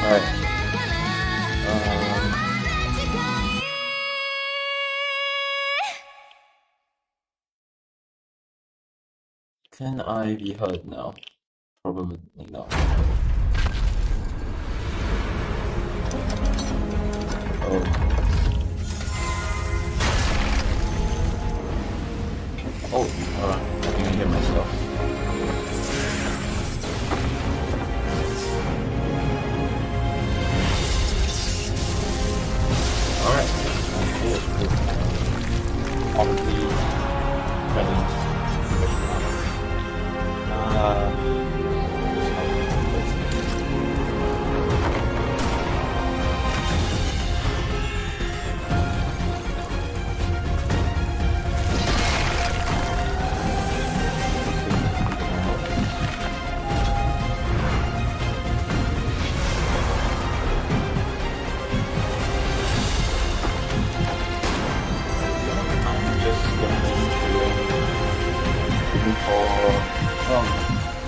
Alright. Can I be heard now? Probably not. Oh. Oh, alright. I think I hear myself. Alright. Obviously, present.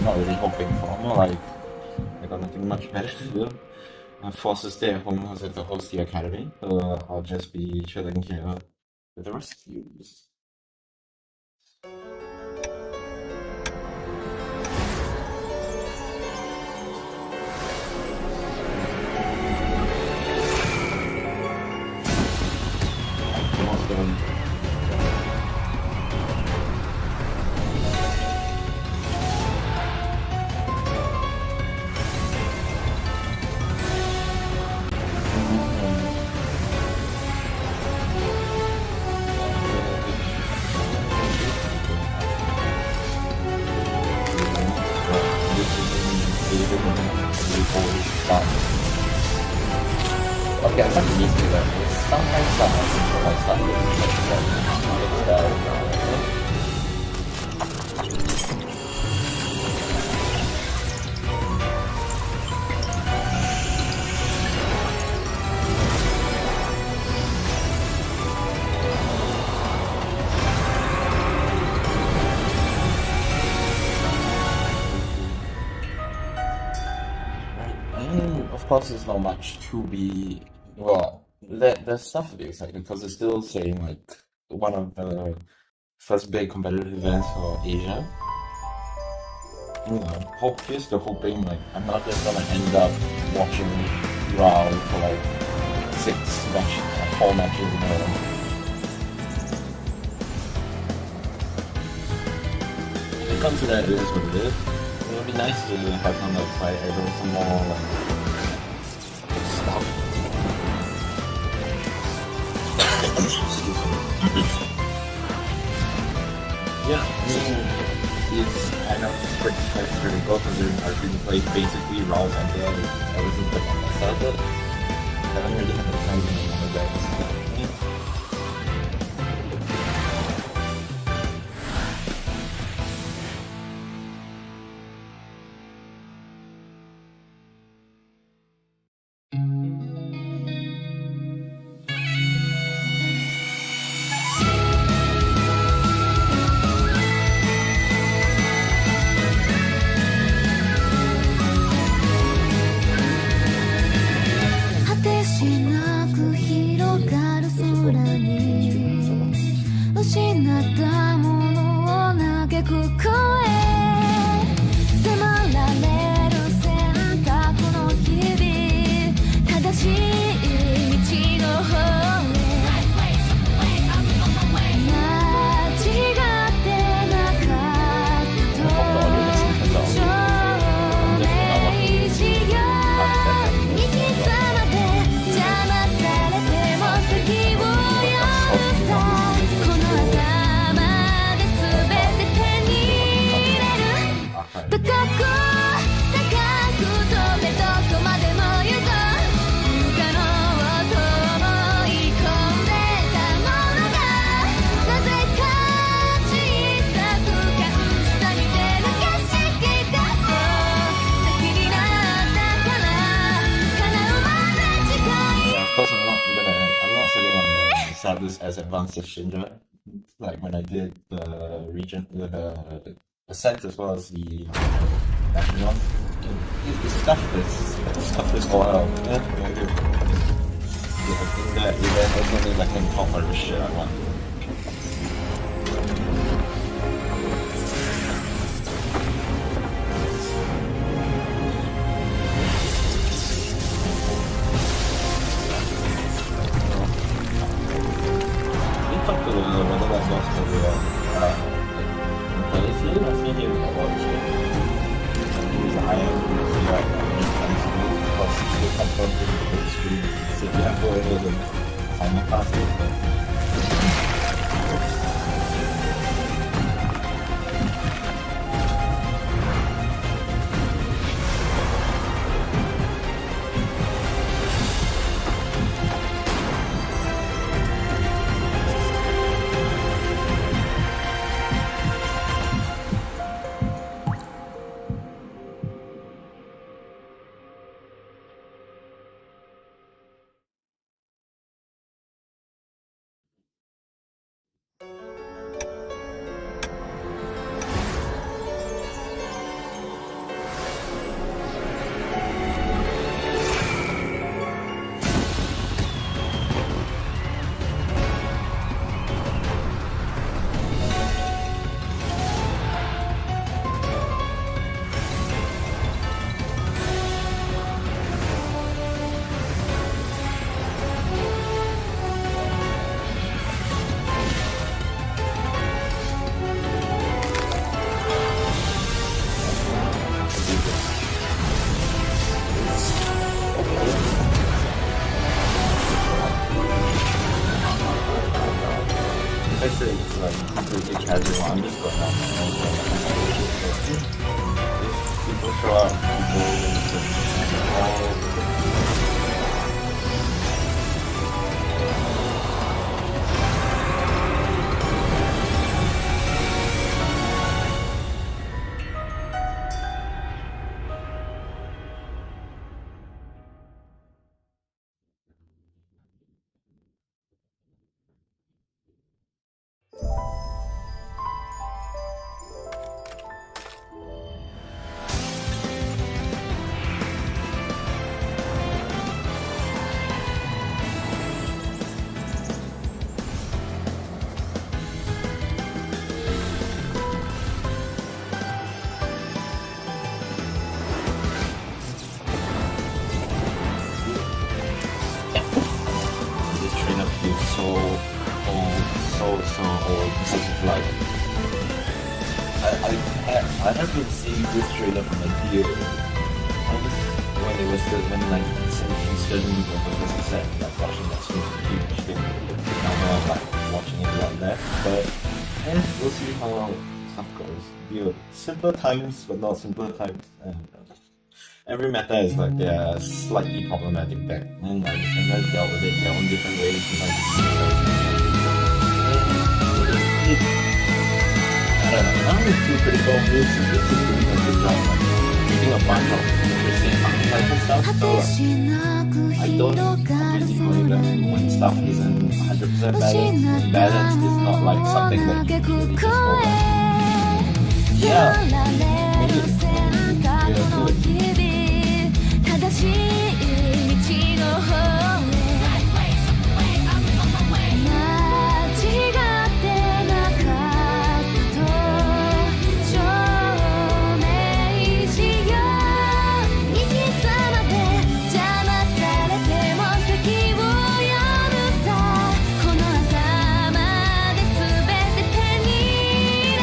Not really hoping for, more like I got nothing much better to do. I'm forced to stay at home because I have to host the academy, so I'll just be chilling here with the rest of you. Almost done. Okay, I'm not used to that. Sometimes I start with of course, there's not much to be. Well, there's stuff to be excited because it's still saying like one of the first big competitive events for Asia. Here's the hoping like I'm not just gonna end up watching Raw for like 4 matches in a row. When it comes to that, it is what it is. It would be nice to have some like fight either some more like stuff. Yeah, I mean, it's kind of pretty critical considering I've been playing basically Raw and ever since the game started. I haven't really had the time to do that. This as advanced as Shinja, like when I did the region, the set as well as the national one. It's scuffless all out. Yeah, I do. I think that event also means I can talk whatever shit I want. We talked to whether that was for real. He was thinking about it. He was hired because he confirmed with the stream. So you have to go into the simulcast. It's like completely casual. I'm just going out people show up, so old because of like I have been seeing this trailer from like years. When it was still when like since student was a set like watching that sort of huge thing. Now I'm like watching it like that. But we'll see how stuff goes. Simpler times but not simpler times, and every meta is like they're slightly problematic deck, and like everyone's dealt with it their own different ways. I don't know. Now with two critical moves, it's just doing a good job like reading a bunch of interesting archetype and stuff. So like, I don't completely believe that when stuff isn't 100% balanced, balance is not like something that you really just hold on. Yeah, maybe it's good. 正しい道の方へ間違ってなかったと証明しよういつまで邪魔されても席を読むさこの頭で全て手に入れる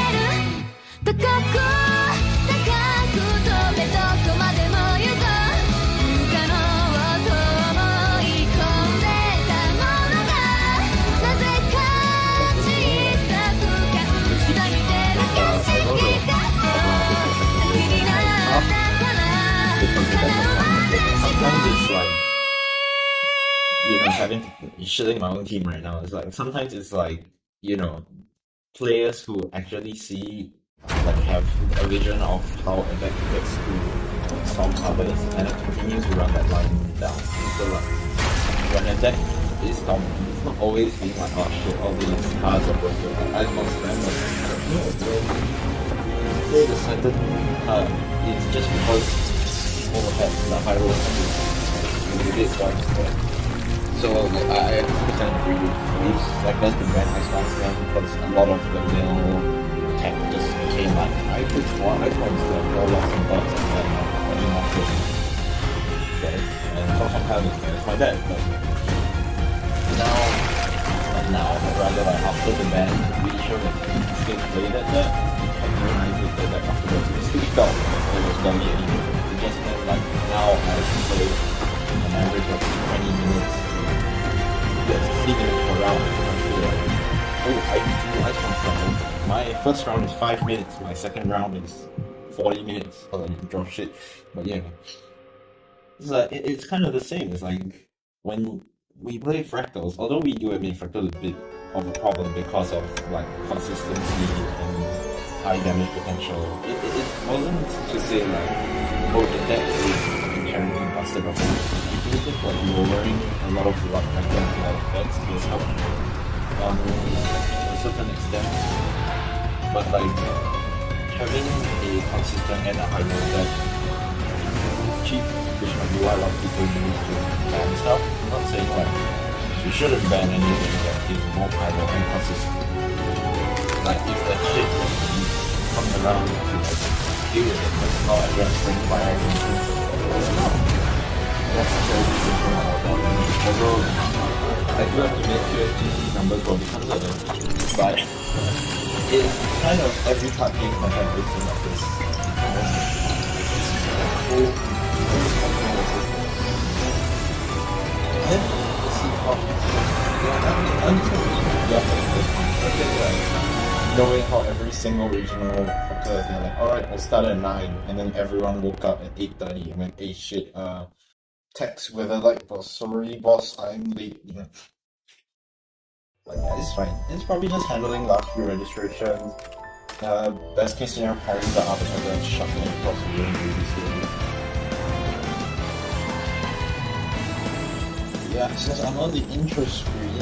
高く飛べどこまでも行こう Sometimes it's like, having shitting my own team right now. It's like sometimes it's like, players who actually see, like, have a vision of how a deck gets to solve others, and it continues to run that line down. So like, when a deck is dominant, it's not always being like, oh shit, all these cards are broken. As most members, when you play the certain card, it's just because overhead the high road we did once. So I 100% agree with Philips. Like that's the brand response now because a lot of the mill tech just became like I put four icons like all lots and dots and then running off with okay. And for some time it's my dad, but now not now, but rather like after the band we sure that still played at that. I realized that like afterwards it still felt like it was barely any different. It just meant like now I can play an average of 20 minutes. Yeah, 20 minutes per round. So I feel like, oh, I do ice control. My first round is 5 minutes. My second round is 40 minutes. Oh, I drop shit. But yeah, it's like it's kind of the same. It's like when we play fractals, although we do admit fractals a bit of a problem because of like consistency and high damage potential. It wasn't to say like oh the deck is inherently busted or something. I do think like lowering a lot of luck factor and a lot of decks does help to a certain extent. But like having a consistent and a high roll deck is cheap, which might be why a lot of people use to ban stuff. I'm not saying like you shouldn't ban anything that is more high roll and consistent. Like if that shit comes around to like deal with it, but not address bring fire that's very simple about that. Although I do have to make USGC numbers will be considered, but it's kind of every card game that have this thing like this. Then the seed pop. Knowing how every single regional occurs, they're like, alright, we'll start at 9, and then everyone woke up at 8:30 and went, hey shit, text whether like boss, sorry boss, I'm late. You know. Like yeah, it's fine. It's probably just handling last few registrations. Best case scenario, carrying the arbitrator and shuffling across the room really slowly. Yeah, since I'm on the intro screen, I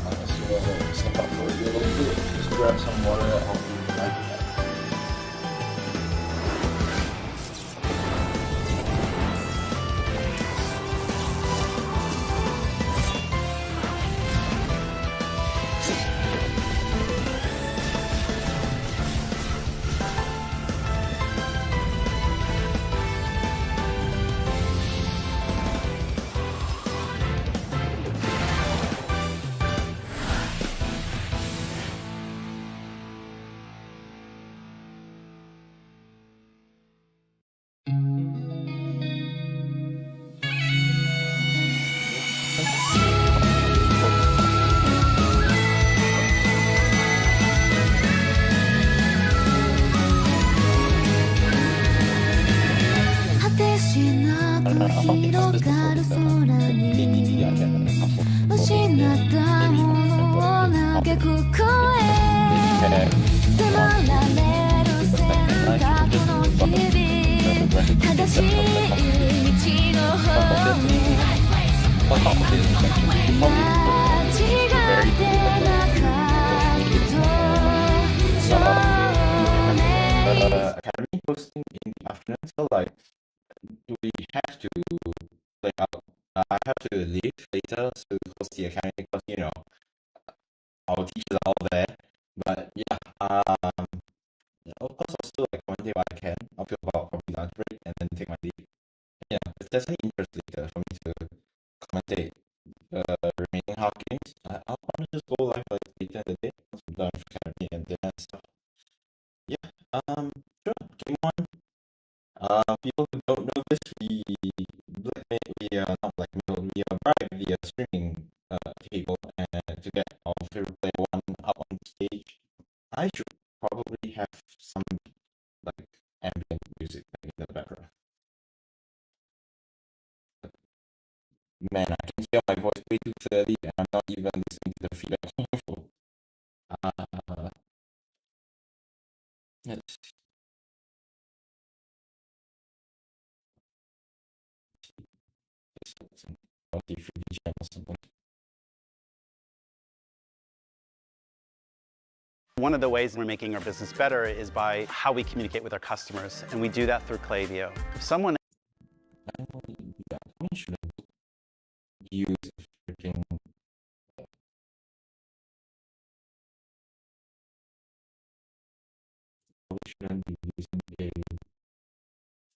might as well step up for a little bit. Just grab some water off the iPad. Academy posting in the afternoon, so like do we have to play out? I have to leave later to host the academy because you know our teachers are all there. But yeah, of course I'll still like commentate what I can up till about probably lunch break and then take my leave. Yeah, if there's any interest later for me to commentate remaining half games, I'll probably just go live like later in the day once I'm done with academy and dinner and stuff. Yeah, sure. Game one. People who don't know this, we not blackmail, we bribe the streaming table and to get our favorite player one up on stage. I should probably have some like ambient music like, in the background. Man, I can hear my voice way too clearly, and I'm not even listening to the feedback info. Let's or something. One of the ways we're making our business better is by how we communicate with our customers, and we do that through Klaviyo. If someone use a freaking probably shouldn't be using a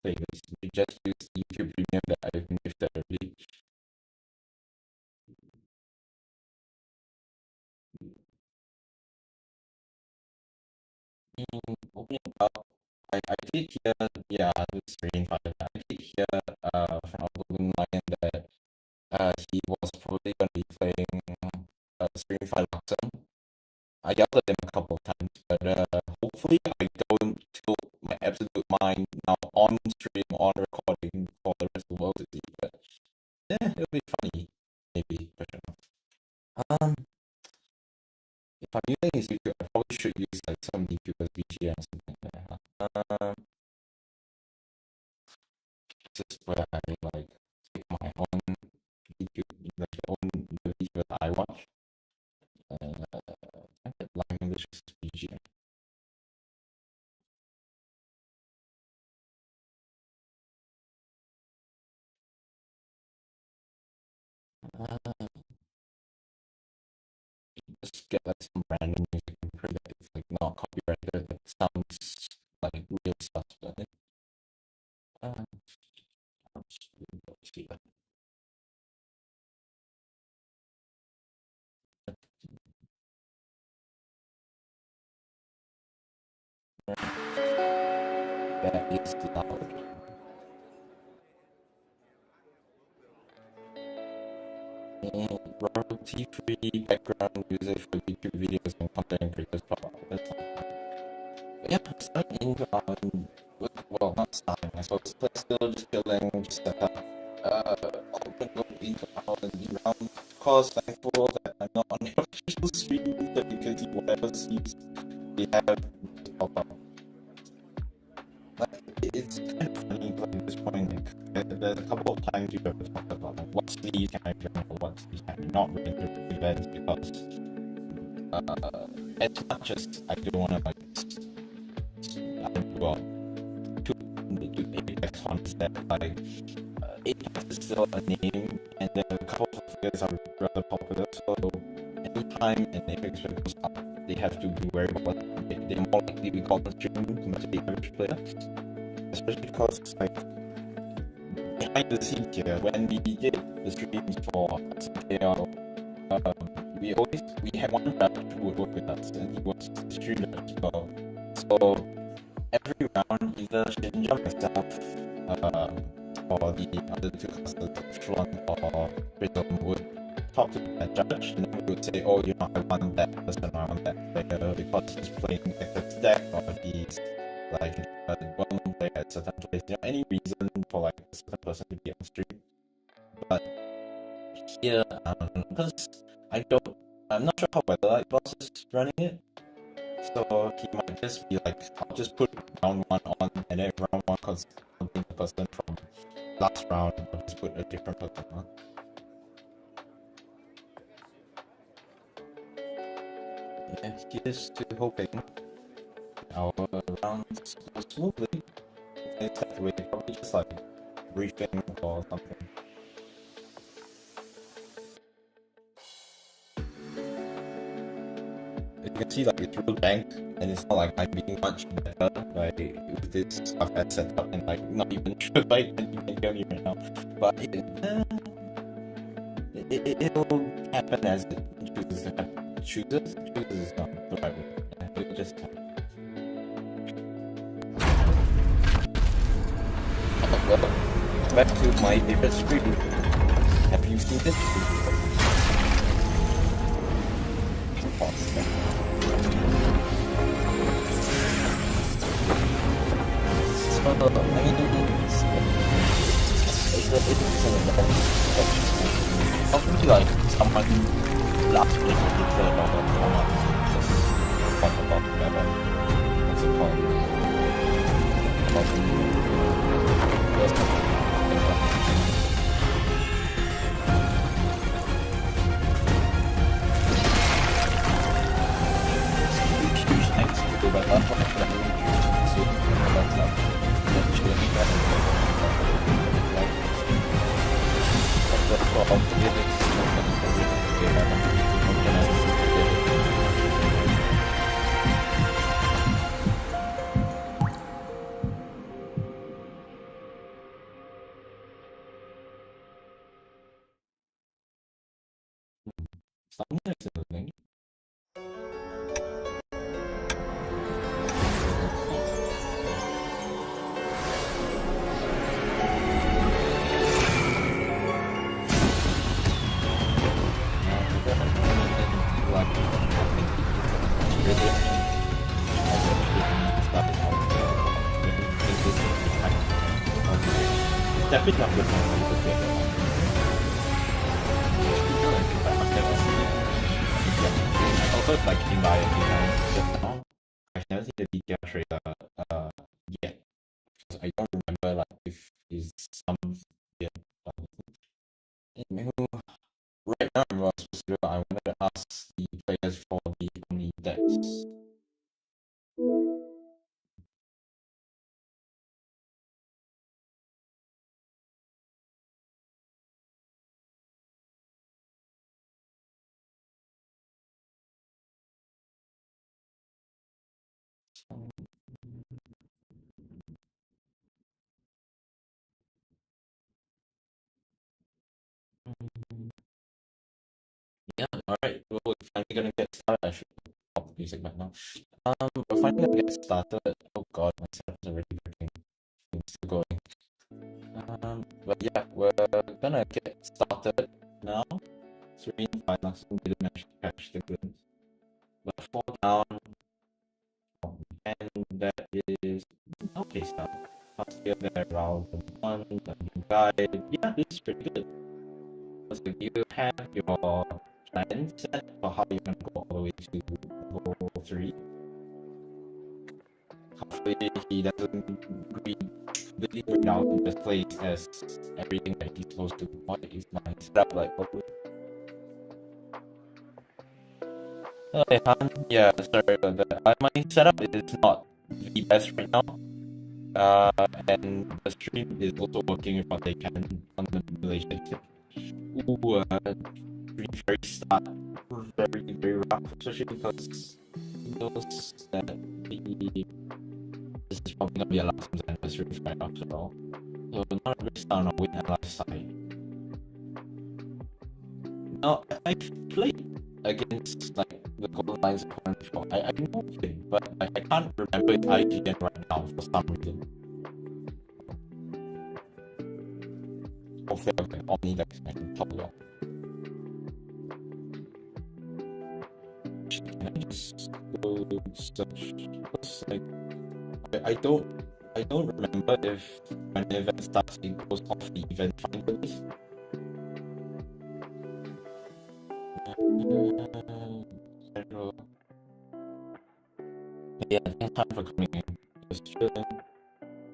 playlist. We just use YouTube Premium that I've been gifted already. Opening up, I did hear, yeah, it's rainfall. I did hear from Outgoing Lion that he was probably going to be playing Stream 5 Luxon. I yelled at him a couple of times, but hopefully I don't tilt my absolute mind now on stream, on recording for the rest of the world to see. But yeah, it'll be funny, maybe. If I'm using his YouTube, I probably should use like some YouTuber's BGM or something like that. This is where I like take my own YouTube, like the video that I watch. I get Lime English's BGM. Just get like some random music and pray that it's like not copyrighted, that sounds like real stuff. But let's see that. That is loud. And royalty-free background music for YouTube videos and content creators. But yeah, starting well, not starting, I suppose, but still just chilling, just set up, open up into R&D round. Of course, thankful that I'm not on the official stream, but you can see whatever seats we have pop up. Like, it's kind of funny, like, at this point, like, there's a couple of times you've ever talked about, like, what sleeves can I film or what sleeves can I not bring to events, because, as much as I do want to, like, well, to Apex ones that like Apex is still a name, and then a couple of players are rather popular. So anytime an Apex player goes up, they have to be very well. They're more likely to be called on stream compared to the average player, especially because like behind the scenes here, when we did the streams for SKL, we had one rep who would work with us, and he was the streamer as well. So every round, either Shinja myself, or the other two casters, Flon or Rhythm, would talk to the judge, and then we would say, oh, you know, I want that person, I want that player, because he's playing like a stack, or he's like a well-known player at certain place. You know, any reason for like a certain person to be on stream. But here, because I'm not sure how Weatherlight Boss is running it. So he might just be like, I'll just put round 1 on, and then round 1 contain the person from last round, I'll just put a different person on. Yeah, here's to hoping our rounds go smoothly. It's like we're probably just like briefing or something. You can see like it's real banked, and it's not like I'm being much better like with this stuff that's set up, and like not even sure like you can hear me right now, but it'll happen as it chooses to happen. Chooses is not the right word. It'll just happen. Well, back to my favorite stream. Have you seen this? I mean, it's probably like someone last week did about someone just talk about whatever. What's it called? Huge thanks to the web Definitely not good enough to get it. Also, like in my behind just now, I've never seen the detail trailer yet. Because I don't remember like if it's some yeah. Anywho, right now I'm supposed to do, I wanted to ask the players for the Omni decks. Yeah, alright. Well, we're finally gonna get started. I should pop the music back now. We're finally gonna get started. Oh god, my setup is already working. It's still going. But yeah, we're gonna get started now. It's really fine. Last time didn't actually catch the glimpse. But 4 down, and that is okay stuff. Pass here, there, round 1, dungeon guide. Yeah, this is pretty good. So you have your plan set for how you're gonna go all the way to level 3. Hopefully he doesn't completely read out and just plays as everything that he's supposed to. What is my setup like? Hey Han, yeah, sorry about that. My setup is not the best right now. And the stream is also working with what they can on the Malaysia tip. Ooh, very start very, very rough, especially because he knows that this is probably gonna be a last anniversary fight after all. So not a great start on Win Ally side. Now I've played against like the Golden Lions opponent before. I know him, but I can't remember his IGN right now for some reason. Hopefully I'll get Omni decks I can talk about. Can I just go search? Because like I don't remember if when the event starts it goes off the event finder list. Yeah, thanks time for coming in. Just chilling.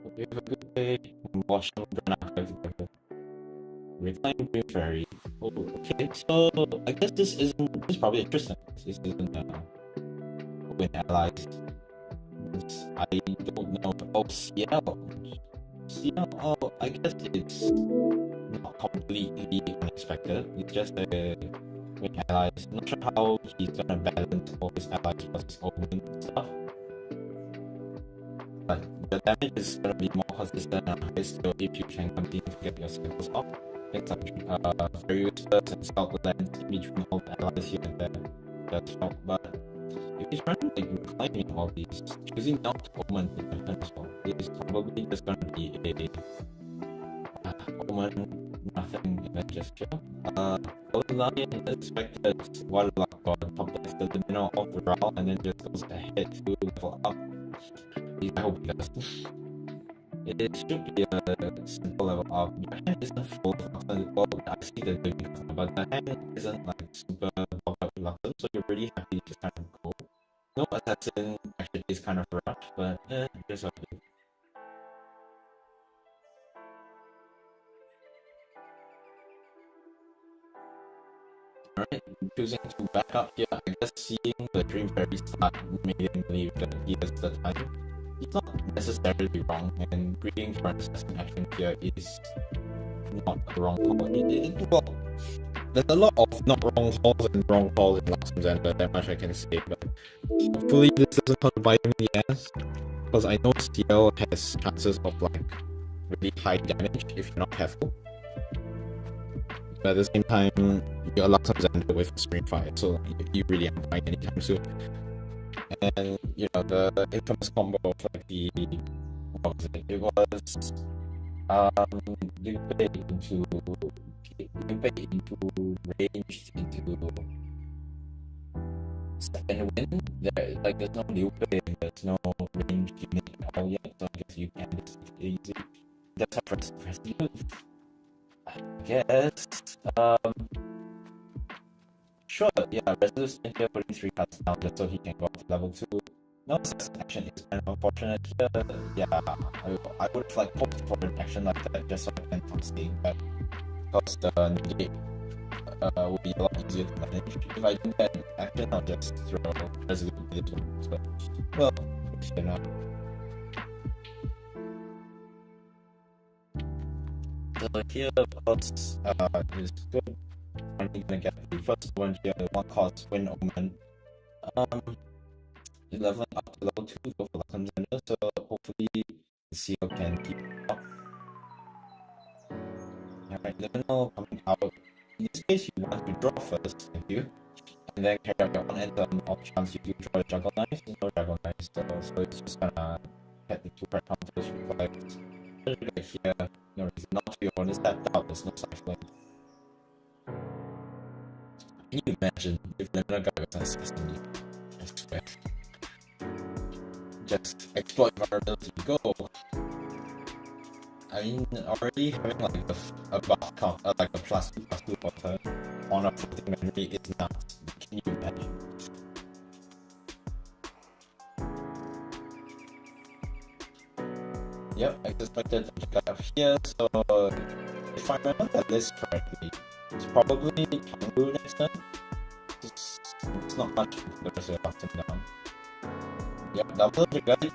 Hope you have a good day. Watch some Grand Archives together. Reclaim Green Fairy. Oh, okay, so I guess this is probably interesting. This isn't Win Allies. I don't know. Oh, CL. CL, oh, I guess it's not completely unexpected. It's just Win Allies. I'm not sure how he's gonna balance all his allies plus his own stuff. But the damage is gonna be more consistent and high skill if you can continue to get your skills up. Things like Fairy Whispers and Scout Lands in between all the allies here and there. That's help, but if he's running like reclaiming all these, choosing not to Omen in defense as well, is probably just gonna be a Omen nothing event gesture. Golden Lion expected Water Lock God complex the minimum of the route and then just goes ahead to level up. I hope he does. It should be a simple level up. Your hand isn't full of well, I see the doing, but the hand isn't like super reluctant, so you're really happy to just kind of go. No assassin actually is kind of rough, but just what it is. Alright, choosing to back up here, I guess seeing the Dream Fairy start made him believe that he has the time. It's not necessarily wrong, and greeting for an assassin action here is not the wrong call. Well, there's a lot of not wrong calls and wrong calls in Luxembourg, that much I can say, but hopefully this doesn't come to bite me in the ass, because I know CL has chances of like really high damage if you're not careful. But at the same time, you're Luxembourg with Stream Fire, so you really aren't buying anytime soon. And you know, the infamous combo of like the, what was it? It was Liu Bei into ranged into second win. There's no Liu Bei, there's no range unit at all yet, so I guess you can just take it easy. That's our first use. I guess sure, yeah, Resolute in here putting 3 cards down just so he can go up to level 2. No assassin action is kind of unfortunate here. Yeah, I would have like hoped for an action like that just so I can stay back, because the negate would be a lot easier to manage. If I do that action, I'll just throw Resolute with this one. But, well, you know. So here, of course, is good. I'm gonna get the first one here, the one cost Wind Omen. Is leveling up to level 2 for Luxembourg, so hopefully the seal can keep up. Alright, Liminal coming out. In this case, you want to draw first, thank you. And then carry out your own item of chance you do draw a Juggle Knife. There's no Juggle Knife, so it's just gonna get the 2 card counters required. Right here, no reason not to be on this tapped out, there's no cycling. Can you imagine if Liminal guy was assassin you? I swear. Just exploit vulnerability, go! I mean, already having like a buff count, like a +2/+2 button on a floating memory is nuts. Can you imagine? Yep, I just expected to get up here, so if I remember that list correctly, it's probably Kangaroo next time. It's not much for the rest of the up and down. Yep, double the guy.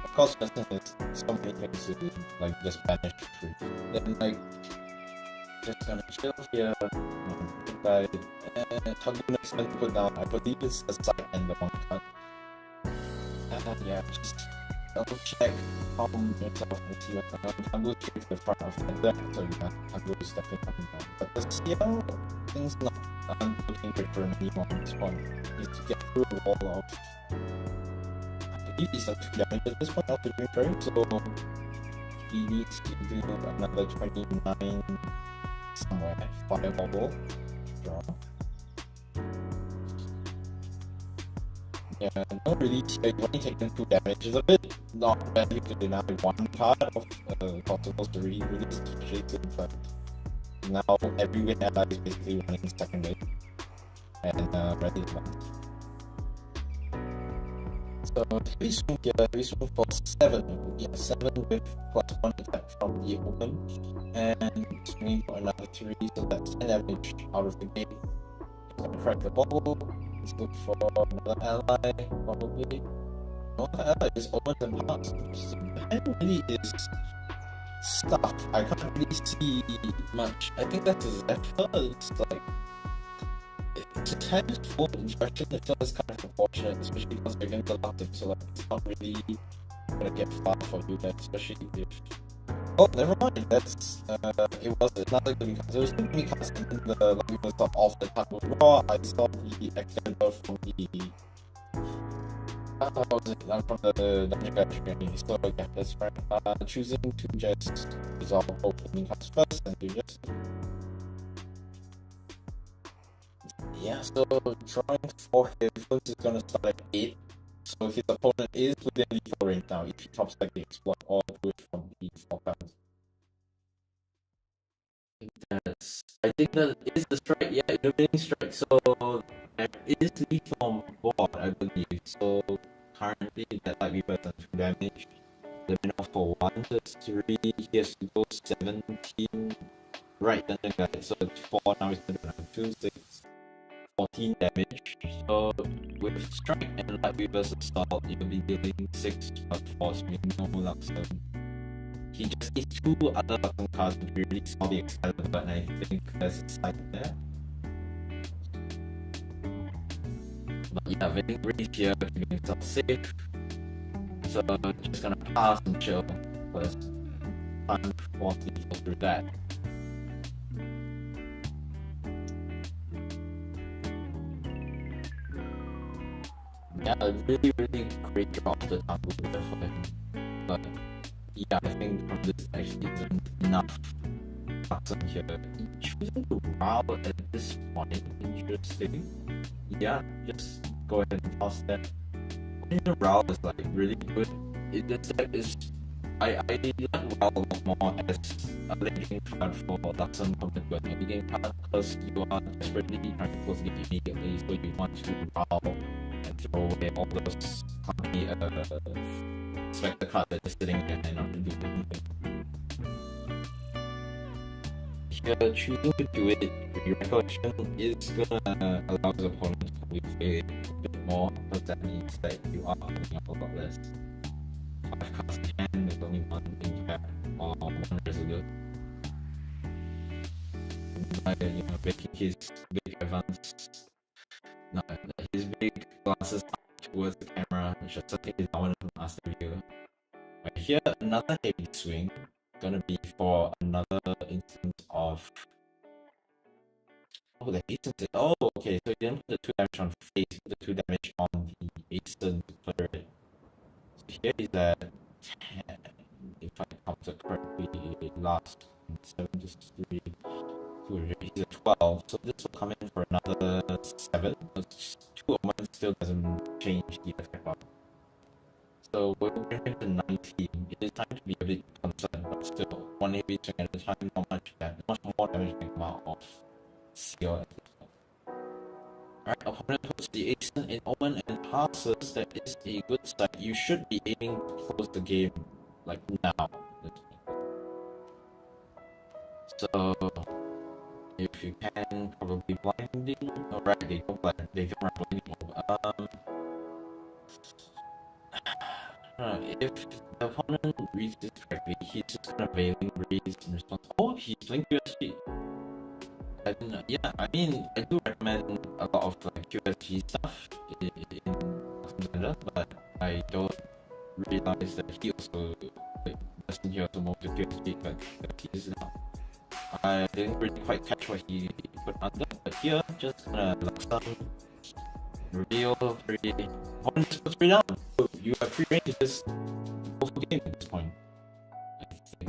Of course, Justin is so many things to do, like just banish for free. Then, like, just gonna chill here. Goodbye. And Kangaroo next time to put down, I believe it's the side and the one cut. Yeah, just double check yourself and see what's going on. Kangaroo straight to the front of the deck, so yeah, Kangaroo is definitely coming down. But the CL, things not looking good for anyone on this one. Needs to get through a wall of. I believe he's at 2 damage at this point after doing frame, so he needs to do another 29 somewhere. Fireball. Draw. Yeah, no release here, you've only taken 2 damage. It's a bit not bad to deny 1 card of possible to release Shades, but now every win ally is basically running second wave and ready to land. So heavy swing here, heavy swing for 7. Yeah, 7 with +1 attack from the open, and swinging for another 3, so that's 10 damage out of the gate. Gonna crack the bubble. Let's look for another ally, probably. No other ally is Omens and Hearts. Interesting. The hand really is stuff. I can't really see much. I think that's Zephyr. It's like, his hand is full of instruction. It feels kind of unfortunate, especially because they're against the Galactic, so like, it's not really gonna get far for you guys, especially if. Oh, never mind. That's it was another gaming card. There was 2 gaming cards in the like was top off the top of Raw. I saw the extender from the what was it? From the Dungeon Guide training. So yeah, that's right. Choosing to just resolve both gaming cards first and do just yeah. So drawing for his influence is gonna start at 8. So his opponent is within lethal range now. If he tops like the exploit or do it from the 4 cards. I think that is the strike. Yeah, illuminating strike. So there is lethal on board, I believe. So currently that might be better than 2 damage. The minimum for 1 to 3. He has to go 17. Right, then the guy. So 4 now is 2, 6. 14 damage. So with strike and light reverse assault, you'll be dealing 6 plus 4, so no Luxem. He just needs 2 other Luxem cards to be really solid Excalibur, and I think there's a side there. But yeah, winning race here, keeping himself safe. So just gonna pass and chill first. Time for to go through that. Yeah, a really great job of the tumble there for him. But yeah, I think from this actually isn't enough Hudson here. Choosing to row at this point, interesting. Yeah, just go ahead and toss that. The row is like really good. This deck is I like row a lot more as a late game card for Hudson compared to an early game card because you are desperately trying to close the game immediately, so you want to row and throw away all those clunky expected cards that are sitting there and not do anything. Here, choosing to do it with recollection is gonna allow the opponent to probably play a bit more, because that means that you are picking up a lot less. 5 cards in hand, there's only one being kept or one resolute. By making his big advance, no, his big glasses up towards the camera, which is something he's not one from us to view. Right here, another heavy swing, gonna be for another instance of the instance. Oh, okay, so you didn't put the 2 damage on face, put the 2 damage on the instant player. So here is that 10, if I count it correctly, last 7 to 3, 2, he's a 12, so this will come in for another 7, but 2 of mine still doesn't change the effect bar. So we're going to 19. It is time to be a bit concerned, but still, 1 heavy swing at a time, not much more damage can come out of seal at this point. Alright, opponent puts the ace in Omen and passes. That is a good start. You should be aiming to close the game like now. So if you can, probably blinding. Alright, they don't blind. They don't run blinding. If the opponent reads this correctly, he's just gonna veiling raise in response. Oh, he's playing QSG. Yeah, I mean, I do recommend a lot of like QSG stuff in Zelda, but I don't realize that he also doesn't he also move to QSG, but he's not. I didn't really quite catch what he put under, but here, just gonna lock some reveal 3. Opponent just puts 3 down. So you have free range to just go for game at this point.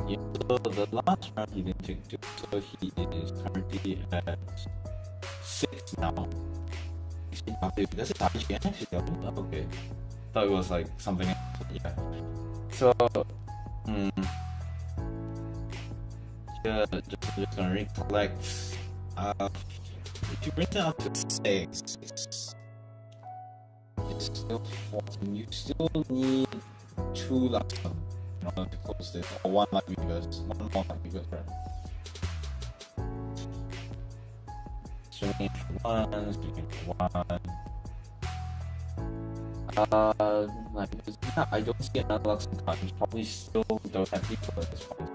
Yeah, so the last round he didn't take 2, so he is currently at 6 now. Does it dodge again? Okay. Thought it was like something else. Yeah. So, yeah, just gonna recollect. If you bring it up to 6, it's still 14. You still need 2 last time in order to close this, or 1 light reverse, 1 more light reverse, right? Swinging for 1, swinging for 1. Yeah, I don't see another Luxon card. He's probably still don't have people at this point.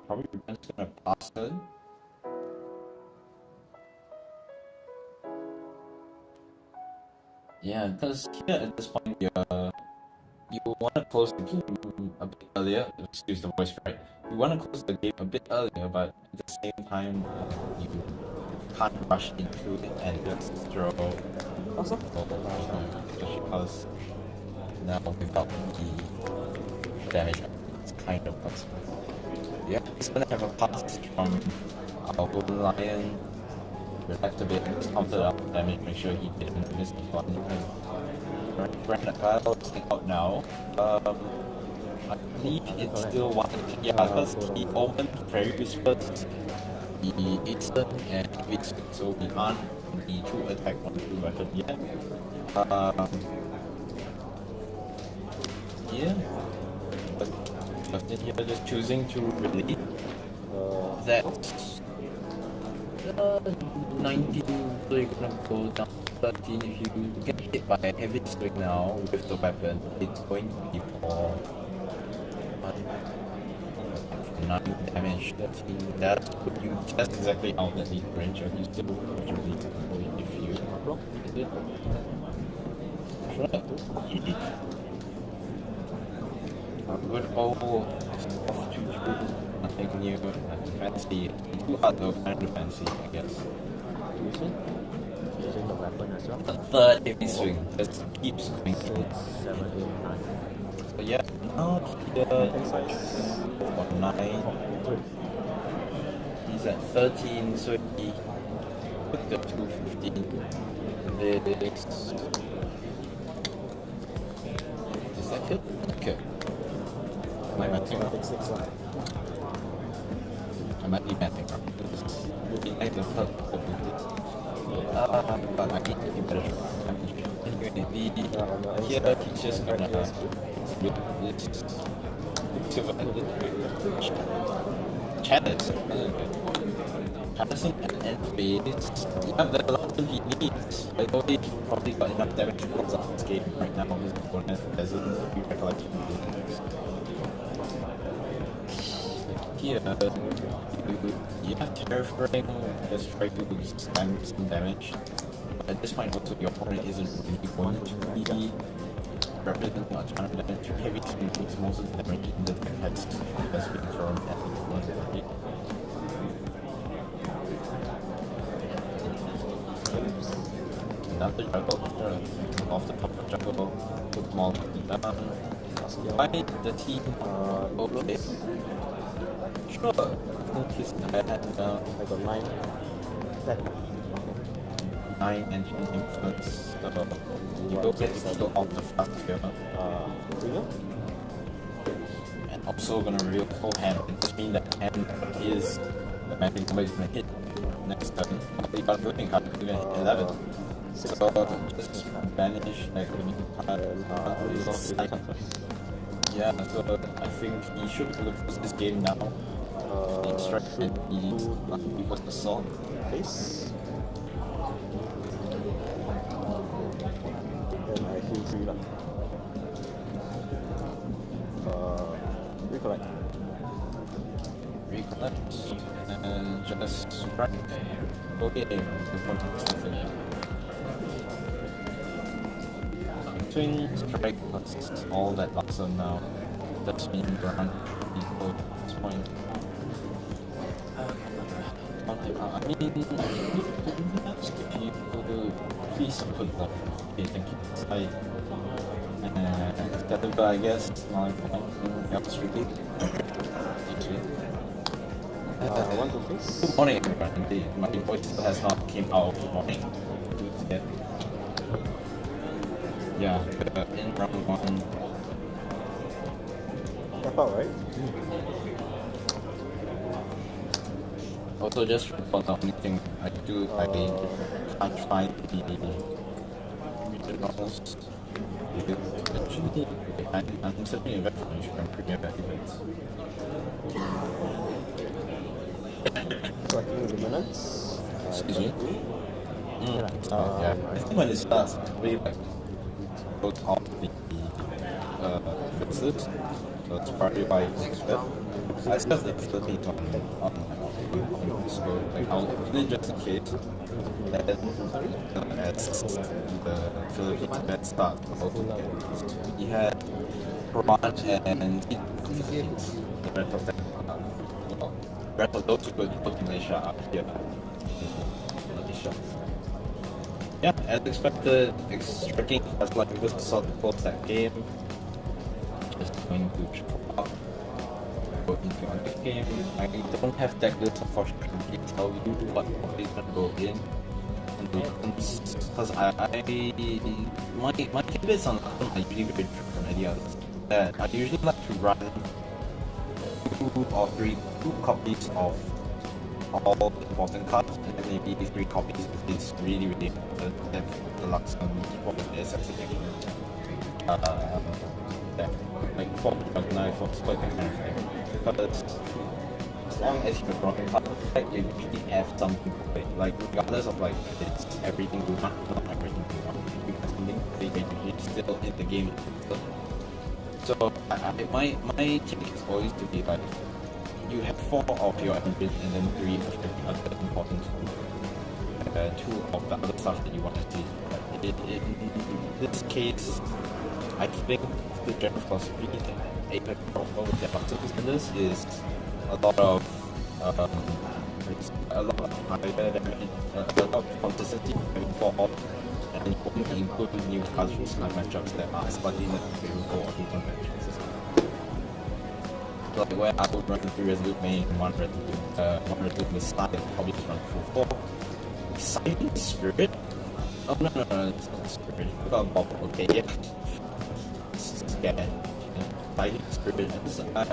Probably just gonna pass it. Yeah, because here at this point, you want to close the game a bit earlier. Excuse the voice, right? You want to close the game a bit earlier, but at the same time, you can't rush into it and just throw. Especially because now without the damage, it's kind of possible. Yeah, it's gonna have a pass from our Golden Lion. Relax a bit, just counter up damage, make sure he didn't miss the one. Brand Kyle is out now. I believe it's still 1. Yeah, because he opened Fairy Whispers, the instant and Whispers, so we aren't the 2 attack 1-2 weapon yet. Yeah. But here just choosing to release. That's 19, so you're gonna go down 13. If you get hit by a heavy swing now with the weapon, it's going to be for 9 damage, 13. That put you just exactly out that lead range, and you still have to release it if you block. Is it? Sure. Good old soft tutu, nothing new, nothing fancy. Too hard though, kind of fancy, I guess. Using the weapon as well. The third heavy swing just keeps going. 6, 7, 8, 9. So yeah, now here for 9. He's at 13, so he took the 215. This is that kill? Okay. My matching. I might be matching up. Would be nice to help with this. But I need to be better. Anyway, here he's just gonna this silver chalice. Patterson and phase. Yeah, the last thing he needs. I thought he probably got enough damage to close out this game right now. His opponent doesn't be recollecting this. Here, you have Terraforming, just try to spam some damage. But at this point also your opponent isn't really going to be representing a ton of damage. Heavy swing puts most of the damage in the heads that's being thrown at the opponent. Another juggle, off the top of juggle, put them all down. By the team, okay. Sure, I think he's bad. I got 9. 10. 9 engine influence, so you will get to go off the fast here. Ringer? And also gonna reveal full hand. It just means that hand is the magic number is gonna hit next turn. You got a building card, you're gonna hit 11. So just banish like the meantime. Yeah, so I think he should be able to lose this game now. He strike and he was the salt. Face. And I heal 3 lah. Recollect. Recollect and just strike. Okay, the point is nothing. Swing, strike, that's all that awesome now. That's mean ground people at this point. I mean, if you please put that. Okay, thank you. And Caliber, I guess, my point. Else really. Actually. 1 to face. Good morning, everyone. Indeed, my voice still has not came out. Good morning. Yeah. Yeah, in round 1. Tap out, right? Also, just for the only thing I do, I can't find the regionals. Actually, I'm setting a information from Premier Events. Striking Luminance. Excuse me? Yeah, I think when it starts, it's really like goes off the fixes. So it's probably why it's expert. I still have the 13 on so like I'll do it just in case. And as the Philippines event starts, we had Quran and the rest of them. Well, the rest of those who go to Malaysia are here. Malaysia. Yeah, as expected, striking as like it was sort of close that game. Just going to chop up. Go into our next game. I don't have deck lists unfortunately to tell you what is gonna go in. Because my tidbits on them are usually very different from any others. I usually like to run 2 copies of all important cards and then maybe 3 copies if it's really important. That's the last one for the SX like 4 knife for split that kind of thing. Because as long as you're drawing cards, like you usually have something to play. Like regardless of like it's everything you want, not everything you want. You have something to play and you're still in the game. So my take is always to be like you have 4 of your engine and then 3 of every other important two of the other stuff that you want to see. In this case, I think the general philosophy that Apex Protocol with their buttons in this is a lot of higher damage, a lot of consistency having 4 off, and then only include new cards from side matchups that are slightly less favorable or even matchups. Like where I would run 3 Resolute main, 1 Resolute Messiah, probably just run full 4. Exciting Spirit? Oh no, it's not Spirit. We got Bob, okay, yeah. Scared. Exciting Spirit. I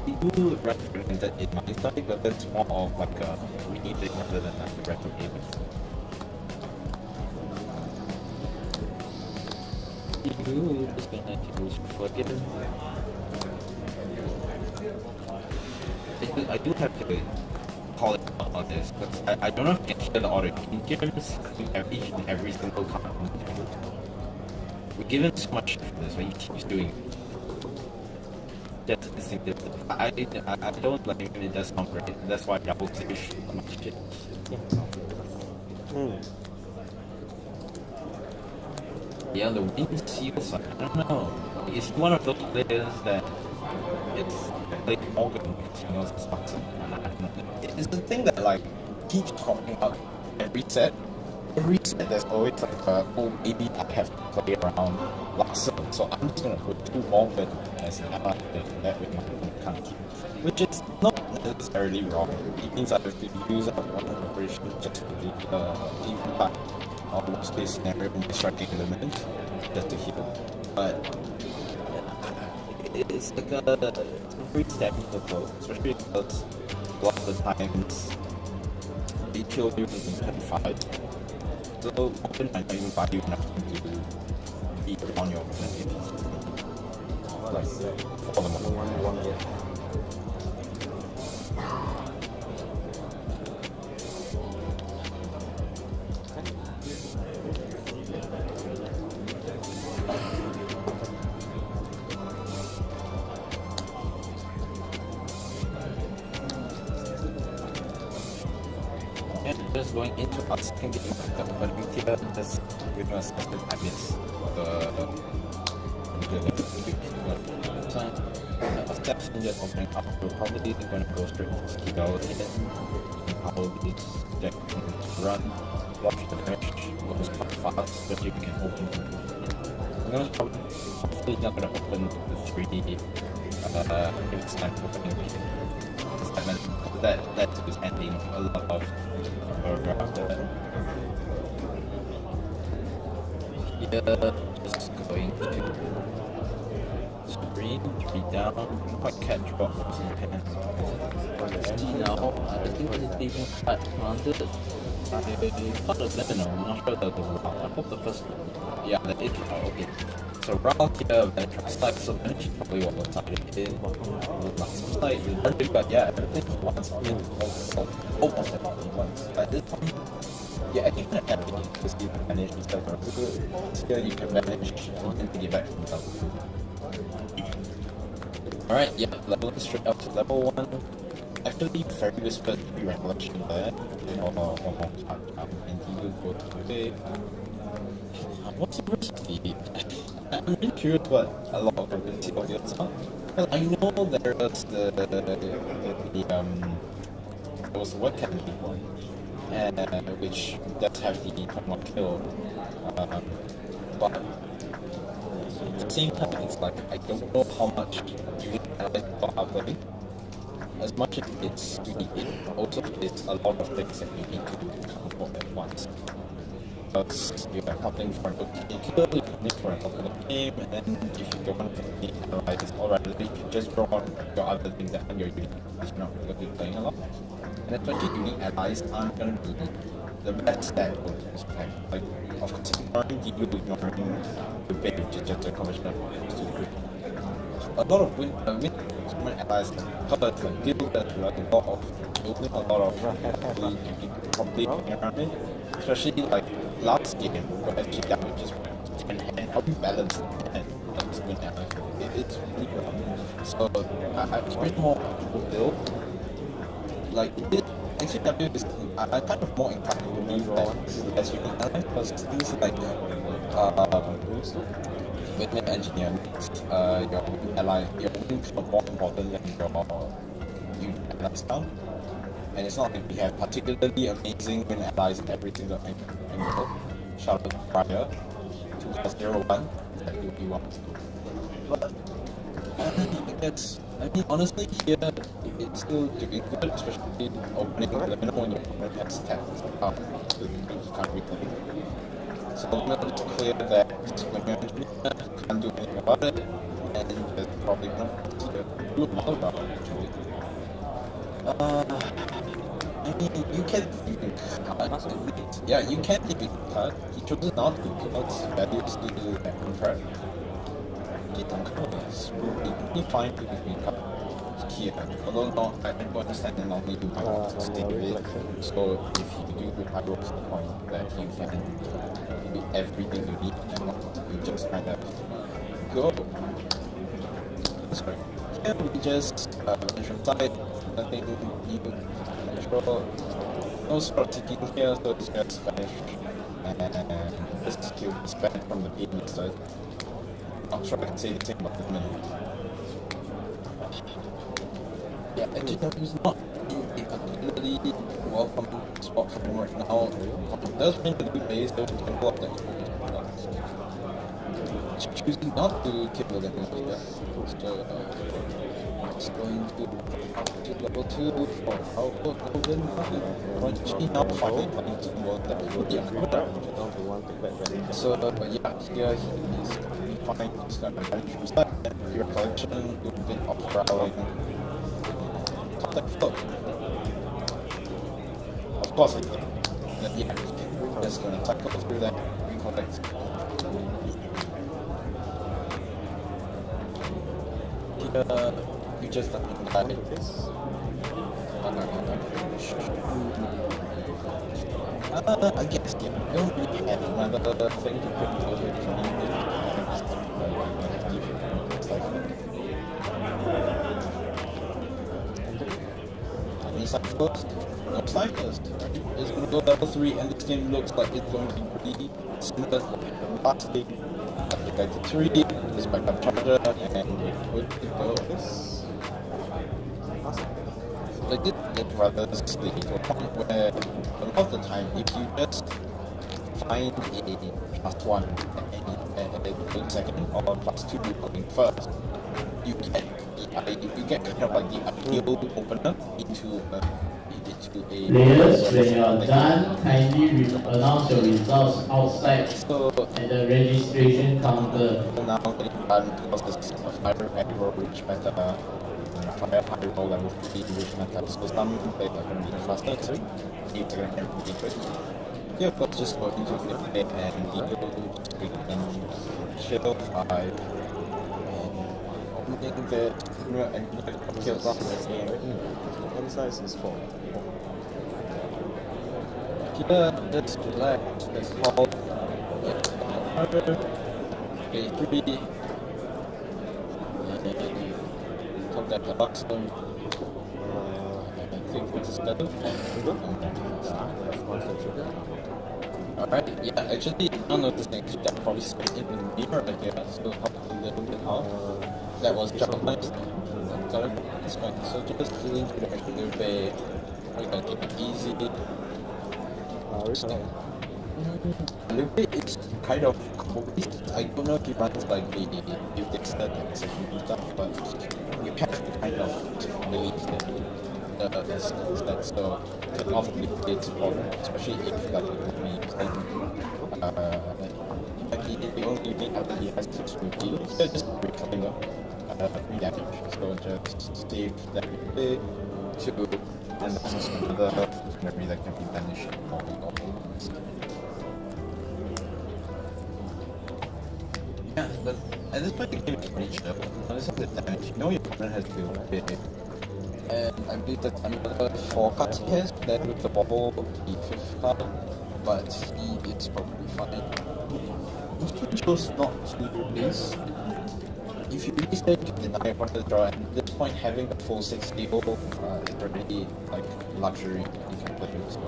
do recommend that in my side, but that's more of like a mini thing rather than like the rest of Apex. You just gonna use Forgiven. I do have to call it out on this, because I don't know if you can hear the audio. You can hear him each and every single comment. We're given so much for this, but he keeps doing it. That's distinctive. I don't blame him, it does sound great. That's why I will say much shit. Yeah, the wind seal side, I don't know. Is he one of those players that it's like Morgan because he knows his boxing? It's the thing that like keeps popping up every set. Every set there's always like oh maybe I have to play around Luxor, so I'm just gonna put 2 Morgan as an ally that with my kind of keep. Which is not necessarily wrong. It means I have to use up one operation just to the even back or worst case scenario in the striking element just to heal. But it's like a very stabbing approach, especially because a lot of the times they kill you within 25. So often I don't even buy you enough to beat on your opponent. Like for the moment. Just going into our second game of the opening tier, just with my second habits. So, steps in just opening up, we're probably going to go straight to skill and how this deck can run, watch the damage, goes quite fast, especially if you can open. I'm going to hopefully not going to open the 3D if it's time to opening that is ending a lot of after that. Yeah, just going to screen, 3 down, quite catch what was in hand. See now, I think it's even cut planted. I thought of Lemon, I'm not sure that the Raw. I hope the first one. Yeah, that is Raw, okay. So Raw here, Venetra Strike, so Venetra probably what side it is. Not slightly, but yeah, everything once. Almost everything once. At this point, yeah, you can happy to see the manage instead of still you can manage and to get back from level 2. Alright, yeah, leveling straight up to level 1. Actually, Fairy Whisper recollection there. And he will go to what's the recipe? I'm really curious what a lot of ability audience are. Well, I know there's there was the webcam one, which does have the 21 kill, but at the same time, it's like I don't know how much you are playing. As much as it's it also is a lot of things that you need to count for at once. Because you're accounting for an OTA kill, you're accounting for an ultimate game, and then if you don't want to be analyzed, alright, you just draw on your other things that you're unique, because you're not going to be playing a lot. And especially unique allies aren't going to be the best stat for this time. Like, of course, ignoring the ignoring the bait, which is just a combination of two group. A lot of win allies hurt and deal that a lot of building a lot of probably around it. Especially like last game where she damages and how you balance and win allies. It's really well. So I expect more people build like it, XCW is I kind of more inclined to believe that this is less human element because things like when you're an engineer, your ally, your wings are more important than your allies now. And it's not like we have particularly amazing win allies in every single angle. Charlotte prior to class 01 that will be one. But I guess, I mean, honestly, here it's still doing good, especially opening the window when your opponent has tapped out, so you can't reclaim. So I'm going to clear that when you're an engineer, can't do anything about it, and there's probably not do a lot about it, actually. I mean, you can leave it cut. Yeah, you can leave it cut. He chooses not to because values to do that contract. He don't cut. He fine to leave it cut here. Although no, I don't understand and normally you might want to stay with it. So if you do, I will to the point that you can do everything you need and not you just kind of go. Sorry. Here we just entrance side, nothing new. No sort of ticking here, so it's just finish. And this skill is banned from the game side. I'm sure I can say the same about the middle. Yeah, XGW is not in a particularly welcome spot for him right now. It does bring the new base, so we can block that. Choosing not to kill them here. So it's going to level 2 for Alpha Golden. Crunchy now finally playing to work that would be a so, but yeah, here he is fine. He's got a bunch of stuff. Your collection, a bit of rallying. Top deck flow. Of course, I think. But yeah, just gonna cycle through that, recollect. You just die. I guess, yeah. I don't really have another thing to put over it for me. Any ciphers? No ciphers. It's going to go level 3, and this game looks like it's going to be pretty similar to the last game. The guy to 3, this backup charger, and it would go. Like this get rather silly to a point where a lot of the time if you just find a +1 going second or +2 going first, you get kind of like the ideal opener into a Players, when you are done, kindly announce your results outside so, at the registration counter. now getting done because it's a fire aggro which meta fire pyro level 3 which meta, so some players are going to be faster, so it's going to be quick. Here, but just go into the play and deal just quick and chill 5 and opening the and kill off the game. One size is 4. Here, let's relax, let's hold. Okay, 3 top deck the Luxem. I think it's a schedule. Alright, yeah, actually, I'm noticing that probably split in the mirror here, so a little bit out. That was jump nice. Got it. It's fine. So just healing to the regular bay. We're gonna take it easy. Lupe is kind of cool. I don't know if he runs like if they said that it's a stuff, but you have to kind of believe that so can often be it's important, especially if like me and the only thing that he has to repeal is just reclaim damage. So just save that bit to and that's another memory that can be banished. Yeah, but at this point the game is pretty chill. Noticing the damage, you know your opponent has to do big. And I believe that another 4 cards he has, then with the bubble, the 5th card, but he is probably fine. He chose not to base. if you really say to deny one of the draw, at this point having the full 60 is already like luxury you can play with. So,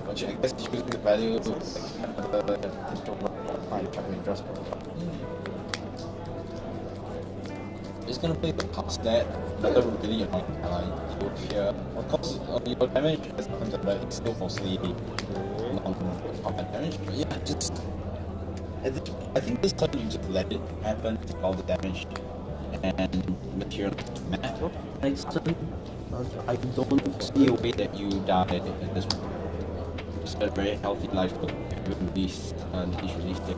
which I guess is using the value like another introvert draws. It's gonna play the past that another really annoying ally here. Of course, your damage as a hunter, but it's still mostly non-combat damage. But yeah, just I think this time you just let it happen, take all the damage, and materialize the map. Next turn, I don't see a way that you die at this point. It's a very healthy life to release it.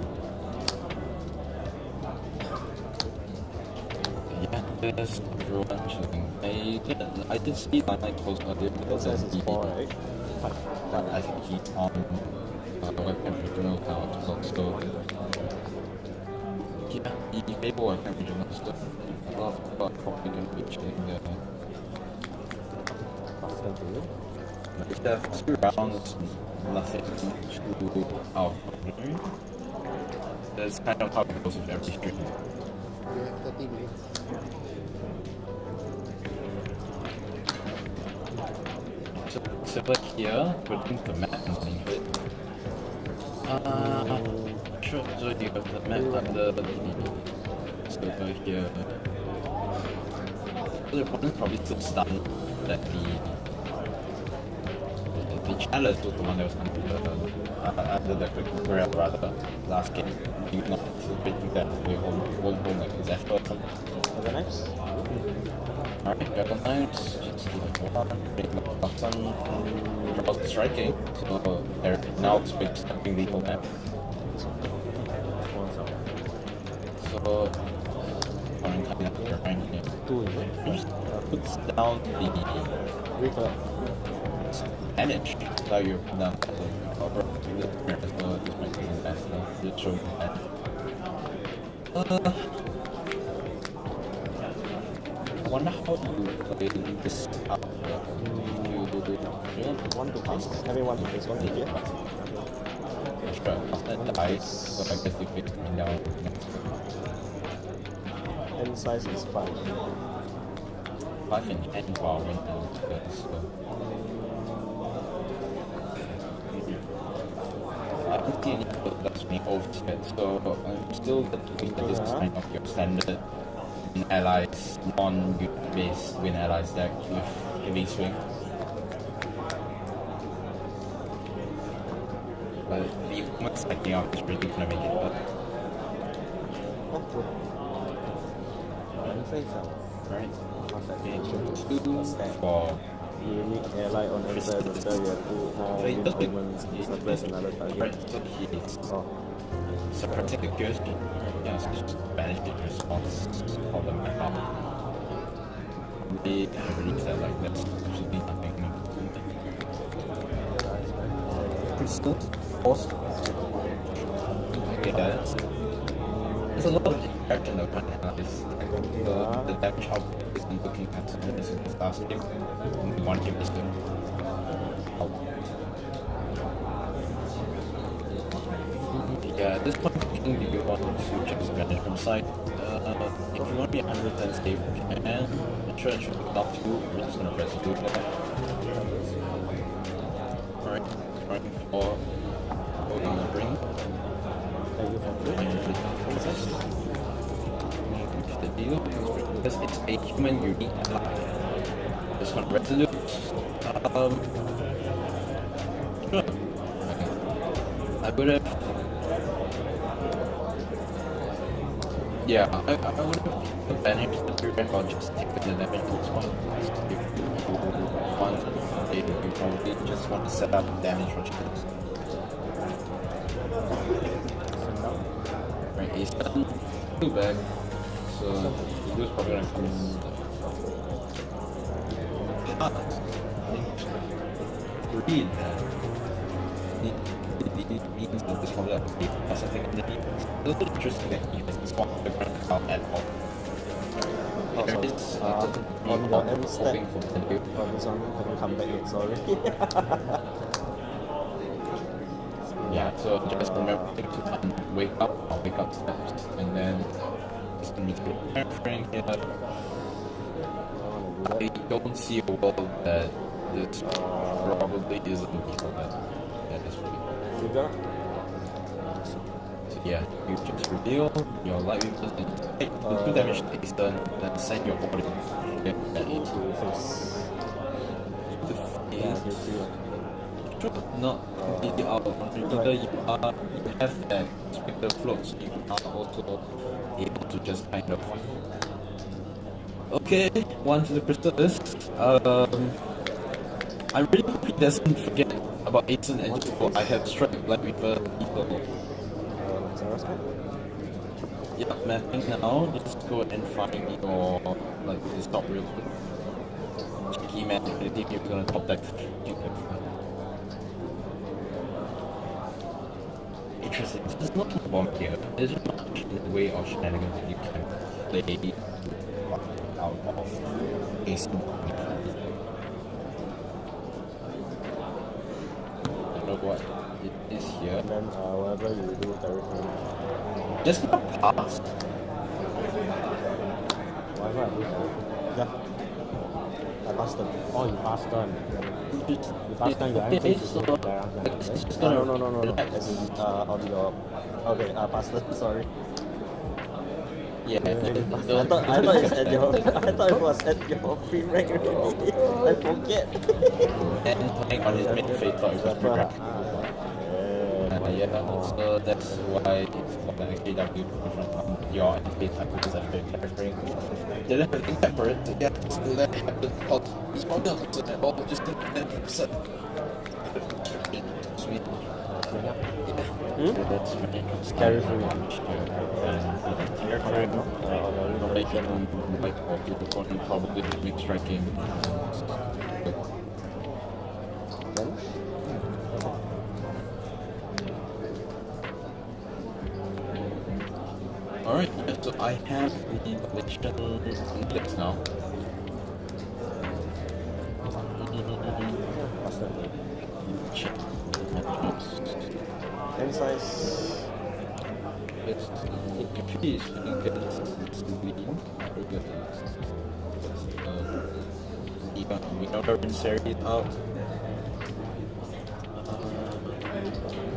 Yeah, there's everyone chilling. I did see Limelight close earlier because Size is 4, right? but I think he's on webcam regional now as well, so yeah, he able webcam regional, so a lot of people are probably going to be chilling there. But if there are 2 rounds, nothing too out of the ordinary. That's kind of how it goes with every stream. We have 30 minutes. So like here, we're doing the map underneath it. Sure, so you have the map under the silver here. So the opponent's probably still stunned that the challenge was the one that was under the quick rail rather last game. You not anticipating that they won't hold like his effort or something. Other knives? Alright, Dragon Knights, just making some draws striking, so they're now expecting the whole map. So, I'm kind of trying here. 2, is it? Just puts down the damage that you put down the cover to the player as well. This might be bad, so just showing that. I wonder how you play this out. If you one to pass. Having one to face, one to get. Sure, after that dies, so I guess you pick me down next. And size is 5. 5 in hand while went down to that, so. I don't see any that that's me off yet, so I'm still looking at this kind of your standard win allies, non-based win allies deck with heavy swing. But the woman's stacking up is really gonna make it, but right. Okay, 2 for Unique ally on enter the turn, you have 2 more so he does make movements to suppress another target. right, so he is Oh, suppressing the accuracy. Yeah, so just banish the response of the map. They release that like that's absolutely nothing. Crystal forced. Okay, there's a lot of interaction that one has. The damage output isn't looking at this in this last game. Only one game is good. Yeah, at this point, I think you want to check the management side. If you want to be 100% safe, you can. I'm sure it should be not too. We're just going to residue that. Alright, trying for holding the ring. thank you for The deal because it's a human unique ally. Just going to resolute. Sure. I would have. Yeah, I would have managed the period or just taken the damage boost one. If you want to, you probably just want to set up damage rotations. Right, he's done 2 back, so he's probably gonna come in. I think 3 in that. It means that this probably like 8 or something in the deep. It's a little interesting that he has spawned the ground out at all. There is on your end step. hoping for the new. Oh, this one haven't come back yet, sorry. Yeah, so just remember to wake up steps and then Frank, I don't see a world that this probably isn't legal at this point. You got? So yeah, you just reveal your light weapons and take the 2 damage takes turn, then send your body at it. The face should not completely out of control. You have that spectre float, so you are also able to just kind of okay, one to the chrysalis. I really hope he doesn't forget about Aizen and just go, I have strike like with people. Yeah, mapping now, just go and find your like this stop real quick. Cheeky man, I think you're gonna top deck. Interesting. This is not a bomb here. There's not much in the way of shenanigans that you can play out of Aizen. I don't know what it is here. And then whatever you do, terrifying. Just gonna pass. Whatever I do, terrifying. Yeah. I passed them. Oh, you passed them. You passed them, your Okay, entries so is just no, gonna no. As in, on your... Okay, passed them, sorry. yeah. I thought it's at your... I thought it was at your pre-rank already. I forget. And playing on his mid phase thought it was pre-rank. Yeah, so that's why it's called an HKW from your entity type because after charactering. Didn't have anything for it, yeah, so that happened called small builds and all just did that set. Sweet. That's really Carry through. Charactering, like all people going probably make striking. Alright, so I have the Malaysian index now. Check. Hand size. It's pretty good. It's lean. We don't have series out.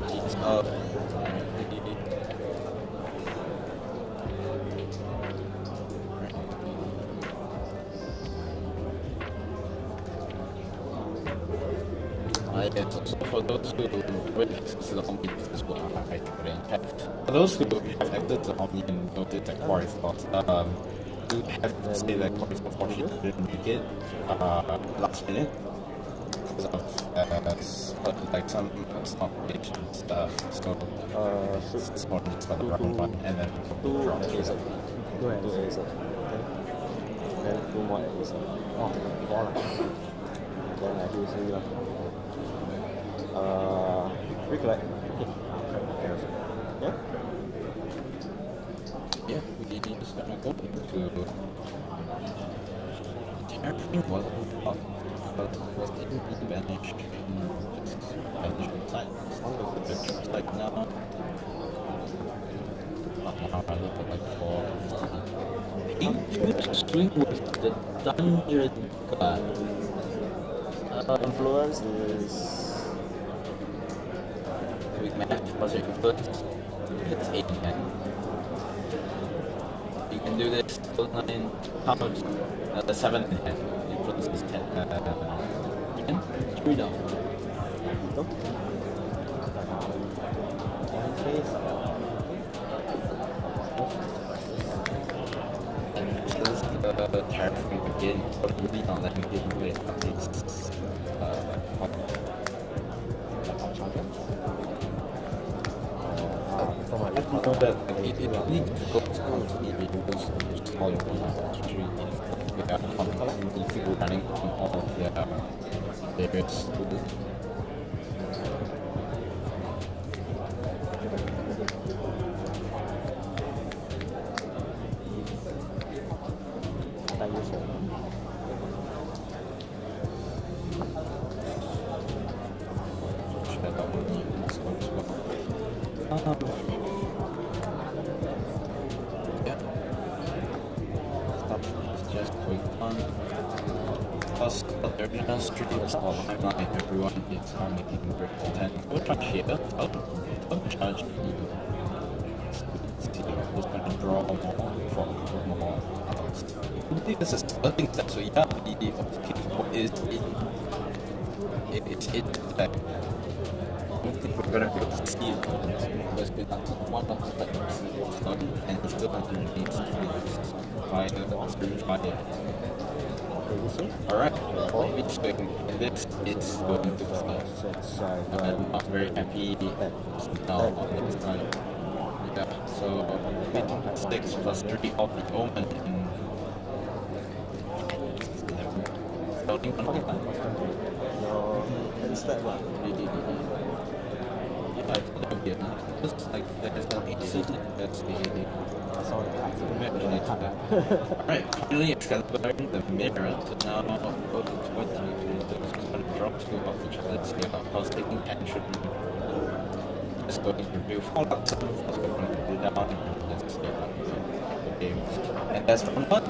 It's up. So for those who will access to the Omni, this is what I put in chat. For those who have access to the Omni and noted that Quarry thoughts, do have to say that Quarry unfortunately didn't make it last minute because of like some obligation stuff. So it's more just for the round one and then drop Two A's. Then 2 more A's. Oh, 4 lah. Then I do 3 lah. Recollect. Yeah? Yeah, we just gonna go into everything wasn't up, but was able to manage in just management side. The like now. Now I look at like 4. He swing with the dungeon god. Influence is... Quick math, what's your influence? It's 8 man. You can do this, 9 pounds, the 7 in hand. Influence is 10. 3 down. And this is the terraforming again, but really not letting me play updates. I don't know that it's really difficult to continue because all your especially if they are constantly people running from all of their various tools. Yeah. Plus, there's no streams online, like everyone is making great content. We'll charge here, don't charge you. See, who's gonna draw more for a couple more hours. I think this is the thing that so yeah, the objective is it's that I don't think we're gonna be able to see it because we're not one of the and it's still underneath via the stream via. Alright, this is going to play. I'm not very happy now on this side. Yeah, so with 6 plus 3 of the omen in starting on the line. Instead, what? Yeah, I thought it would be enough. Just like there's no AC, that's the Alright, finally Excalibur in the mirror, so now go to 20, there's going to drop 2 of the challenge here, because taking action is going to review Fallout 7, so we're going to do down and let's get on the game. And that's round 1.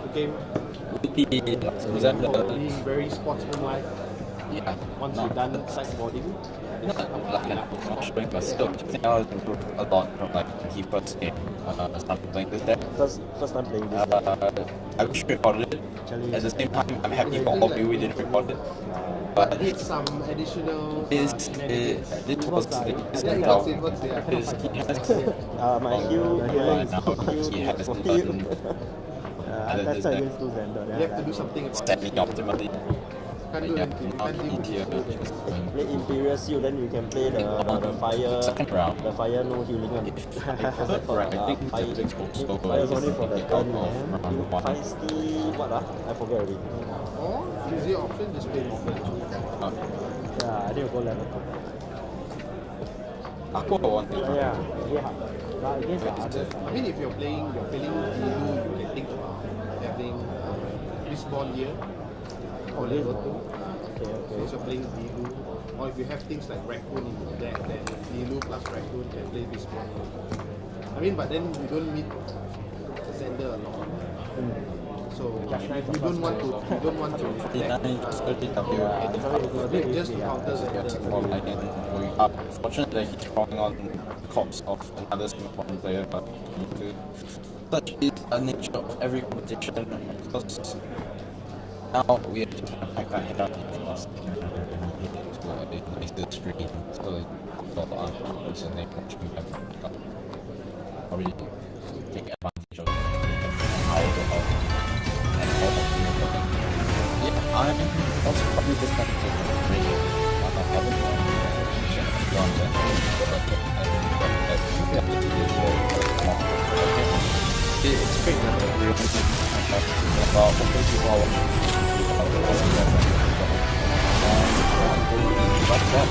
The game Was that the... being very sportsmanlike. Yeah. Once you're done sideboarding, Not like not showing, but still, I think I was improved a lot from like when he first came, started playing this deck. first time playing this deck. I wish we recorded it. At the same time, I'm happy for all of you we didn't record it. But Need some additional this was this yeah, now what's the is he has My healing now he has for button heal. I and then this tested deck against 2 Xander. You have to do something about it. semi-optimally. Can't do Yeah, anything. now Can't he here do just going Play Imperial Seal, then you can play the fire. second round. The fire no healing one. Right, I think fire, the also fire is only for the out 10 of man. round 1. Feisty, what I forget already. Or easier option, just play normal. Yeah, I need to go level 2. Aku want to Yeah, but against the others. I mean, if you're playing Dilu, you can think about having this ball here or level 2. Okay, So okay. if you're playing Dilu, or if you have things like Raccoon in your deck, then Dilu plus Raccoon can play this ball here. I mean, but then you don't meet Xander a lot. So you don't want to deck, 39, just to counter Xander. Fortunately, he's drawing on corpse of another Singaporean player, but such is the nature of every competition. Because now we are just going to pack our head out and lost to a nice screen. So it's a name watching them probably take advantage of how yeah, I'm also probably this kind of thing. I haven't beyond that, it's great that we're about hopefully people are watching that's that.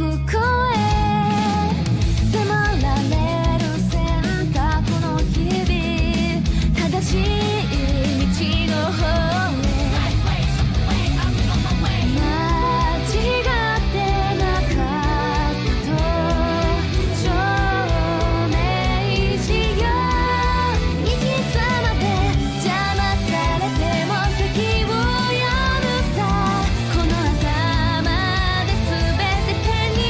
こへ迫られる選択の日々正しい道の方へ間違ってなかったと証明しよういつまで邪魔されても席を読むさこの頭で全て手に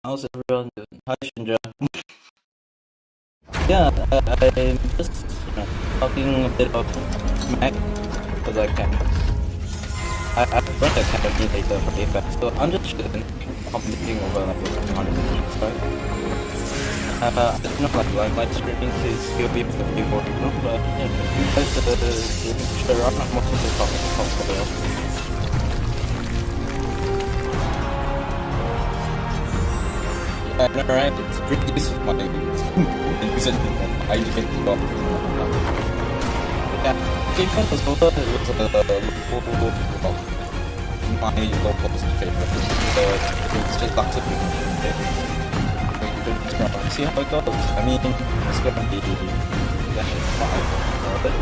How's everyone doing? Hi, Shinja. Yeah, I'm just talking a bit of Mac because I can. I've run Academy later for Apex, so I'm just chilling, commenting over like what's going on in the games, right? I don't know, like live streaming is still be with a few more people, but yeah, if you guys sure, I'm not much into talking about it. Yeah, I know, right? It's pretty easy for my using I didn't go. Yeah, game one was over. It was my local's favorite. So it was just lots of people. See how it goes. I mean, it's gonna be five, but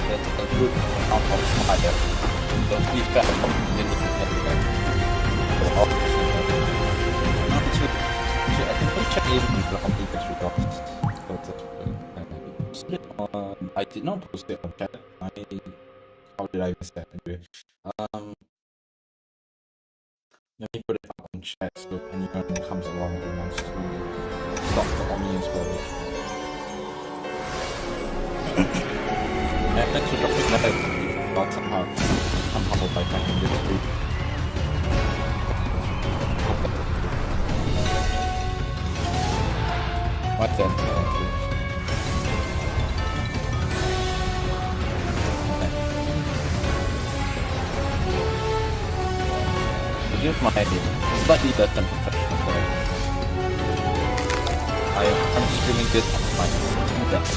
that's a good amount of fire. Don't leave that in the everywhere. I can check in on the next results. I did not post it on chat. How did I miss that anyway? Let me put it up on chat so if anyone comes along and wants to stop the Omni as well. Yeah, thanks for dropping that out. Not somehow by finding this too. What's that? Here's my idea. Slightly less than professional, but I'm streaming this on my desk.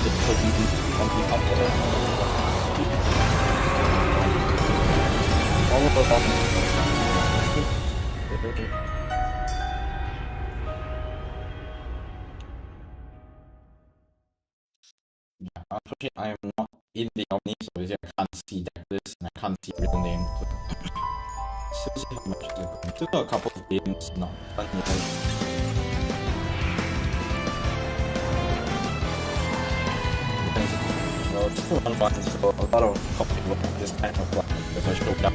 Just putting something up there. All of us yeah, unfortunately I am not in the Omni, so obviously I can't see that list and I can't see real names. So see how much is it going. Still got a couple of games not done yet. So it's still on one, so a lot of copy work this kind of like because I showed up.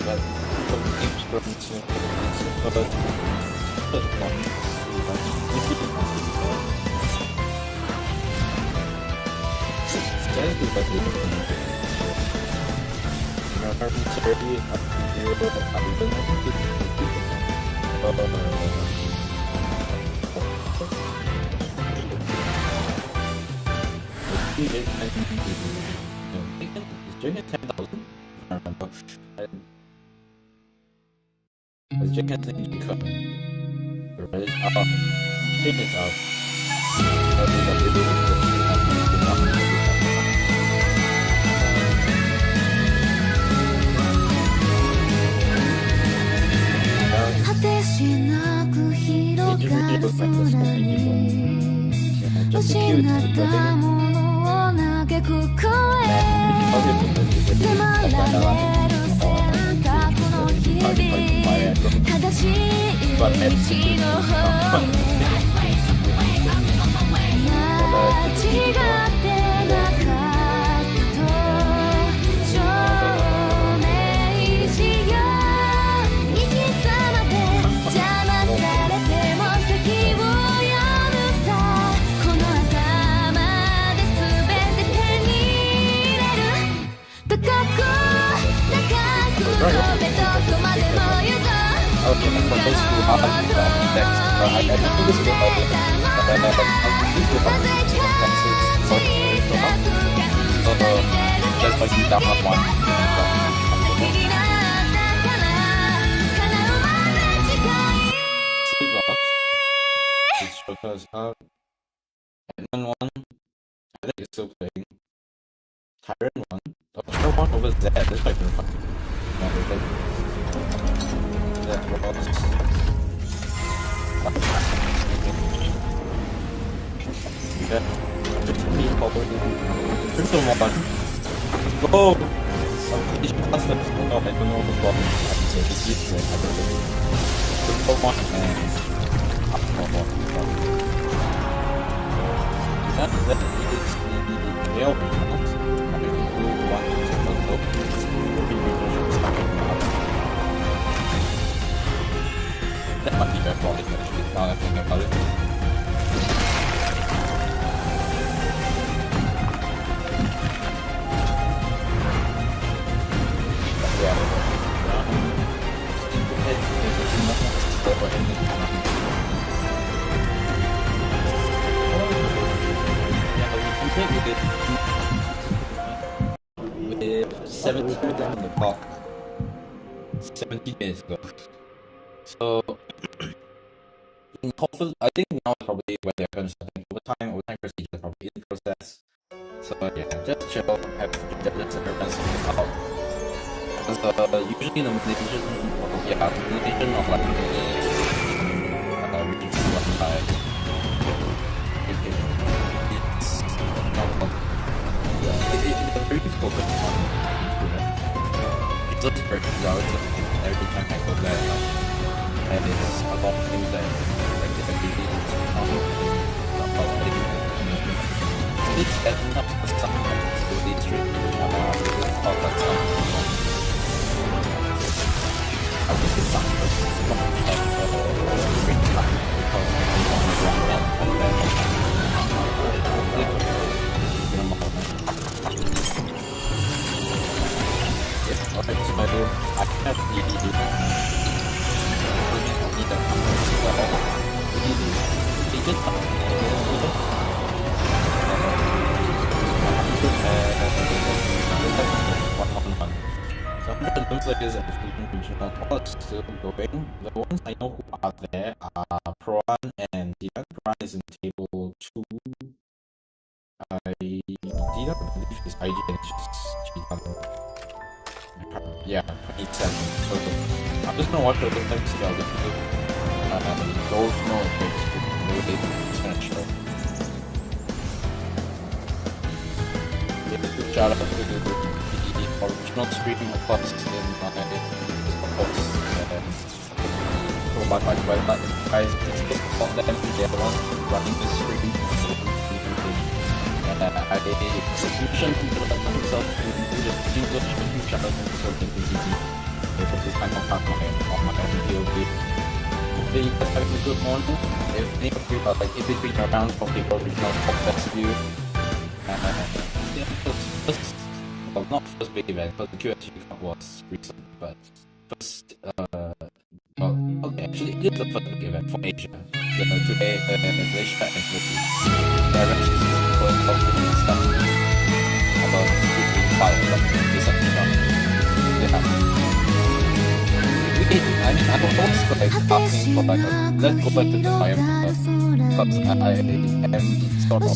But some games going to but Is 10,000? I don't remember. Is Jenkins engine cut? There is Jenkins out. Because Edmund 1, I think it's still playing. Tyrant 1, Ultra 1 over Z, this might be fun. That was... Yeah, me forward. First of all, go! Competition customs. No, I don't know what I can say. It's different. I don't know. First of all, and after one. That is the real result. I mean, who want to take a look? That might be very valid actually, now that I think about it. With 17 minutes on the clock. 17 minutes ago. So, hopefully, I think now is probably when they're going to start doing overtime procedure is probably in process. So yeah, just chill, have dividends and everyone's out. Because usually the Malaysian, of like regions run by it's very focused on improvement. It's just very relative every time I go there. And it's a lot of things that like the ability not about it's not something to really straight talk about something. I think it's something that's great time because alright, so I have So the news like is regional tour is still going. The ones I know who are there are Prawn and Dina. Prawn is in table 2. Dina, I believe is IG and it's just G yeah, 27. So I'm just gonna watch the time still. Don't know if it's gonna show. Yeah, shout out to the original stream of us in my post. For my guys, just on them, they're the ones running the stream. I mentioned myself in just English and shout out to so able to find on my POV. Hopefully you guys having a good morning. If any of you are like in between rounds for people regional top best view. Well, not first big event, but the QSG Cup was recent, but first, well, okay, actually it is the first big event for Asia. Today, Malaysia and Philippines. There are actually going to be stuff about being fired, but this is not. I mean, I was like asking for like, let's go back to the fire, because I am sort of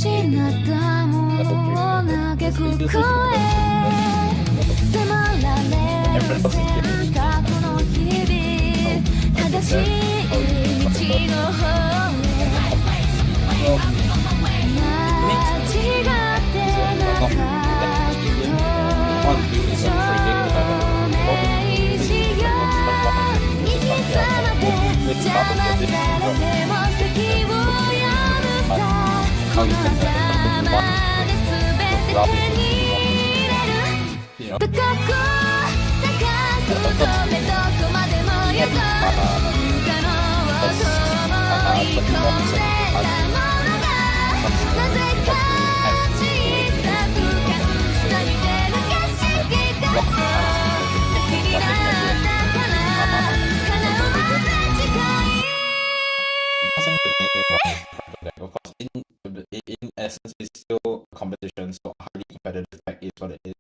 in essence, it's still a competition, so highly competitive tech is what it is.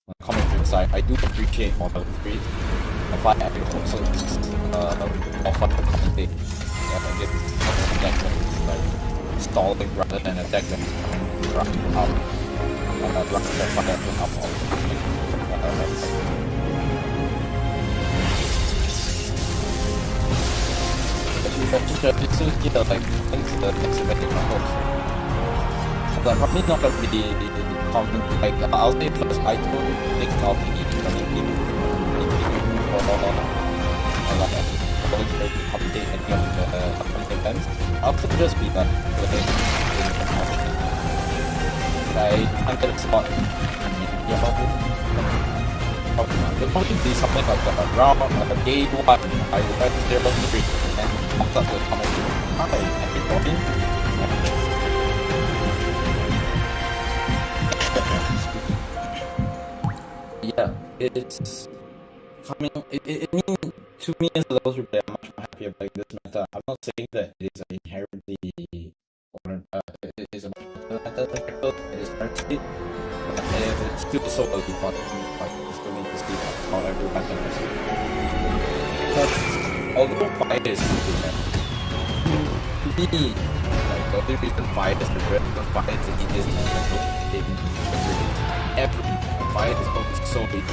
On the competitive side, I do appreciate Model 3. I find it also more fun to commentate. Deck that is like stalling rather than a deck that is coming running up. Rather than fire up all just like thanks to the next event in my house. I'm probably not gonna be common. Like I'll say first, I don't think I'll be competing for like voluntary to compete any of the upcoming events. I'll still just be like playing in competition. But I can't get a spot. Yeah, there'll probably be something like around day 1, I went 0-3 and popped up with comment. Hi, and recording. Yeah, it's coming. I mean, to me as a developer, I'm much more happy about this method. I'm not saying that it is inherently or it is a much better method than Crypto. It is actually, but it's still so early for me. Like, we still need to see how everyone can do it. Because although Fire is something that to me, like the only reason Fire is the best, because Fire is the easiest method in every Fire is always so big.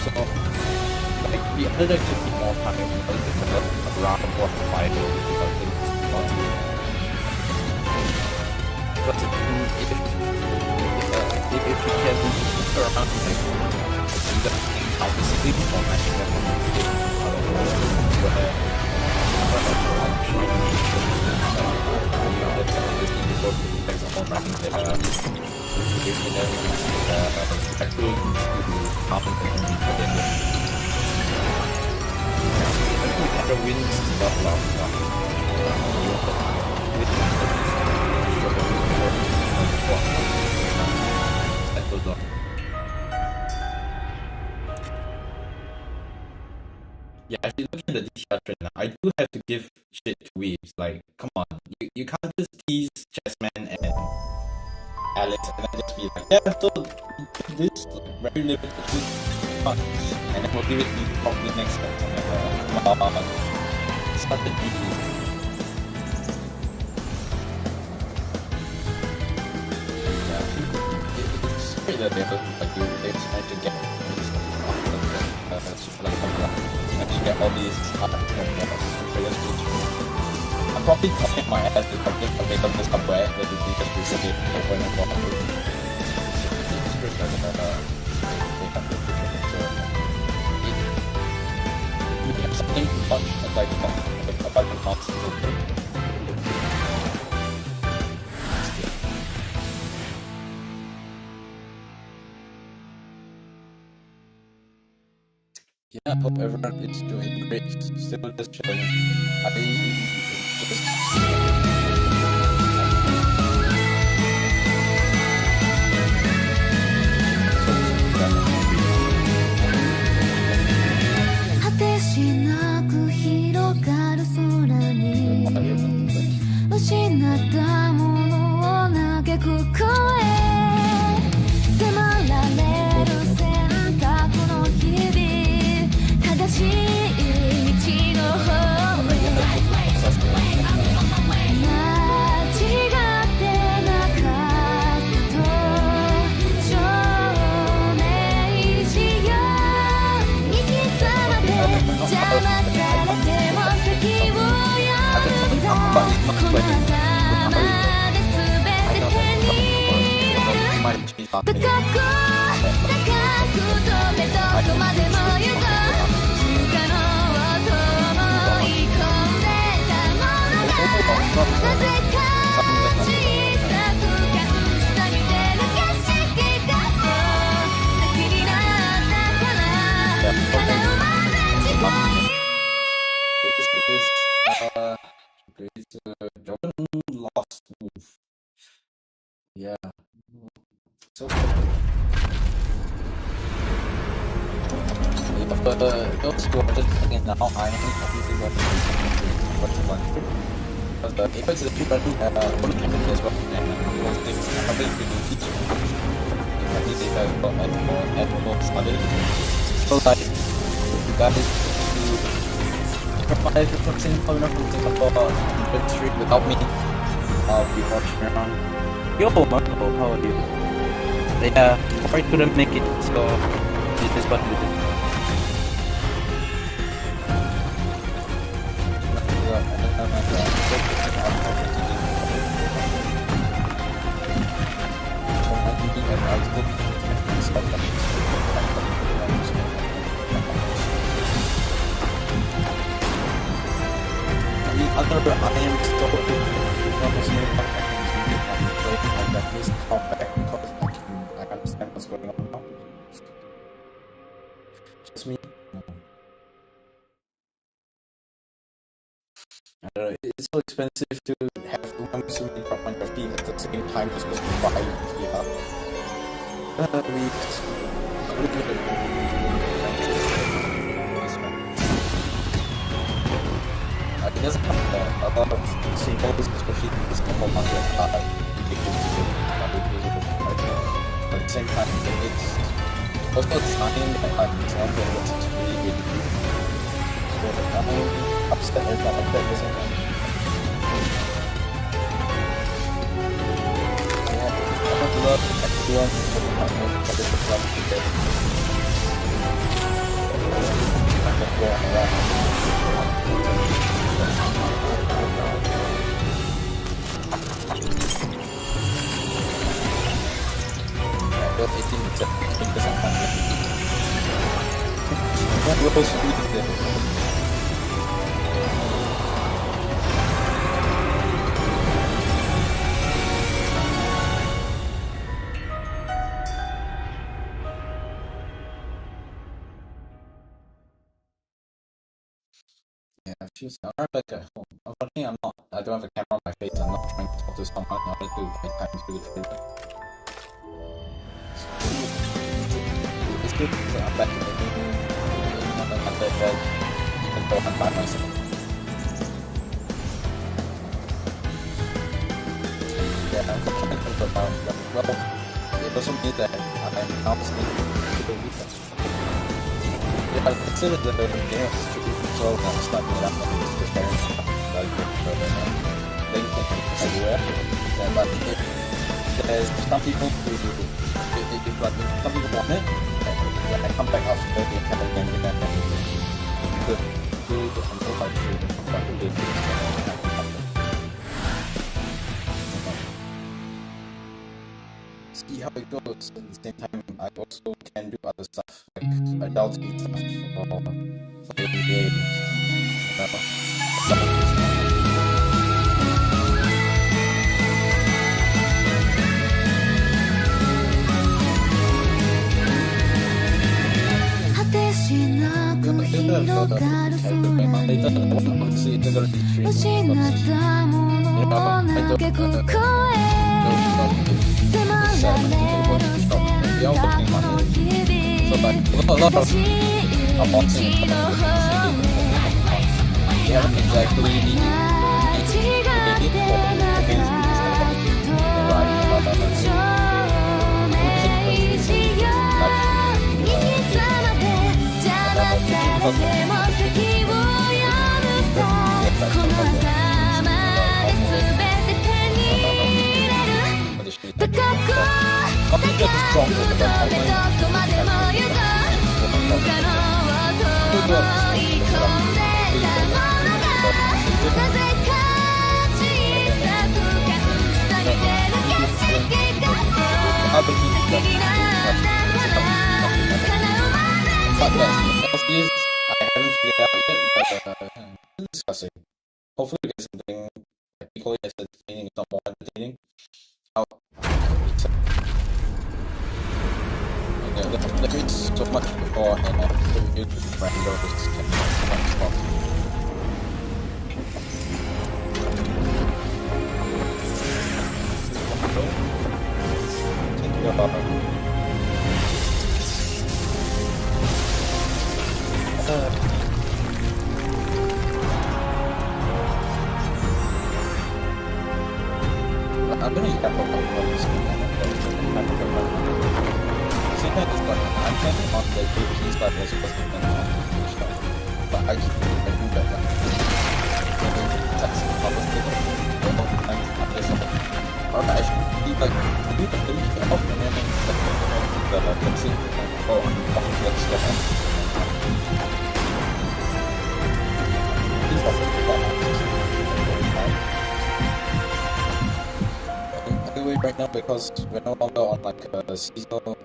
So, like, the other day took me more time because they develop around what Fire is because I think it's possible. Because if you can move around like either obviously or matching them on the where yeah, actually looking at the DTR trend now, I do have to give shit to Weaves. Like, come on, you can't just tease Chessman and Alex and then just be like, yeah, so this like, very limited fun, and then we'll give it to you probably next time. Start the DT. It's great that they're trying to get these actually get all these I'm probably cutting my ass if I think I make up this somewhere that you just recently open and walk through. It's just like we have something much like a bunch of nonsense over there. Yeah, I hope everyone is doing great. Still just chilling. I 果てしなく広がる空に失ったものを嘆く声迫られる選択の日々正しい道の方へ間違ってなかったと証明しよう行き詰まって邪魔されても先を読むさこの頭で全て手に入れる高く飛べどこまでも行こう不可能と思い込んでたものがなぜか小さく感じたみてる景色がそう先になったから叶うまで近い It's Jordan lost move. Yeah. So for those who are just playing it now, I am completely going to watch one. Because Apex is actually running full campaign as well, and most things are probably pretty easy. At least they have got more started. So like, if you guys to provide reflection enough to think about the street without me, I'll be watching around. Yo, Marco, how are you? Yeah, Corey couldn't make it, so it is what it is. I am still listening back. I'm playing my Japanese come back because I understand what's going on now. Just me. I don't know, it's so expensive to have one swimming drop on your feet at the same time you're supposed to buy VR. It doesn't have a lot of symbols, especially in this normal market, but at the same time, it's also a sign that it's not going to really, really good. So I'm upset and not upset at the same time. Yeah, I would love everyone to have more competitive love to get. I can go on around. Built 18% funding. What will supposed to be there? Yeah, she's alright back at home. Unfortunately, I'm not. I don't have a camera on my face. I'm not trying to talk to someone in order to make time through the trailer. It's good that I'm back in the room. I'm not on bed, even though I'm by myself. Yeah, unfortunately, well, it doesn't mean that I'm now sleeping to the weekend. Yeah, I consider the game so I'm starting it up and just preparing like LinkedIn everywhere. Yeah, but if there's some people who if like some people want it, when I come back after the academy and get that good food and so like food but we did see how it goes. At the same time I also can do other stuff like adulting stuff or playing games, we haven't exactly I haven't figured out yet, but discussing. Hopefully we get something equally as entertaining, if not more entertaining. There is so much before and after you do the random spot. Take your I'm gonna eat apple about this I'm planning on the piece that was supposed to be on the shop, but I keep doing that. That's probably or I should be like do the thing help and then the fix it or let's go on. Anyway, right now because we're no longer on like a seasonal,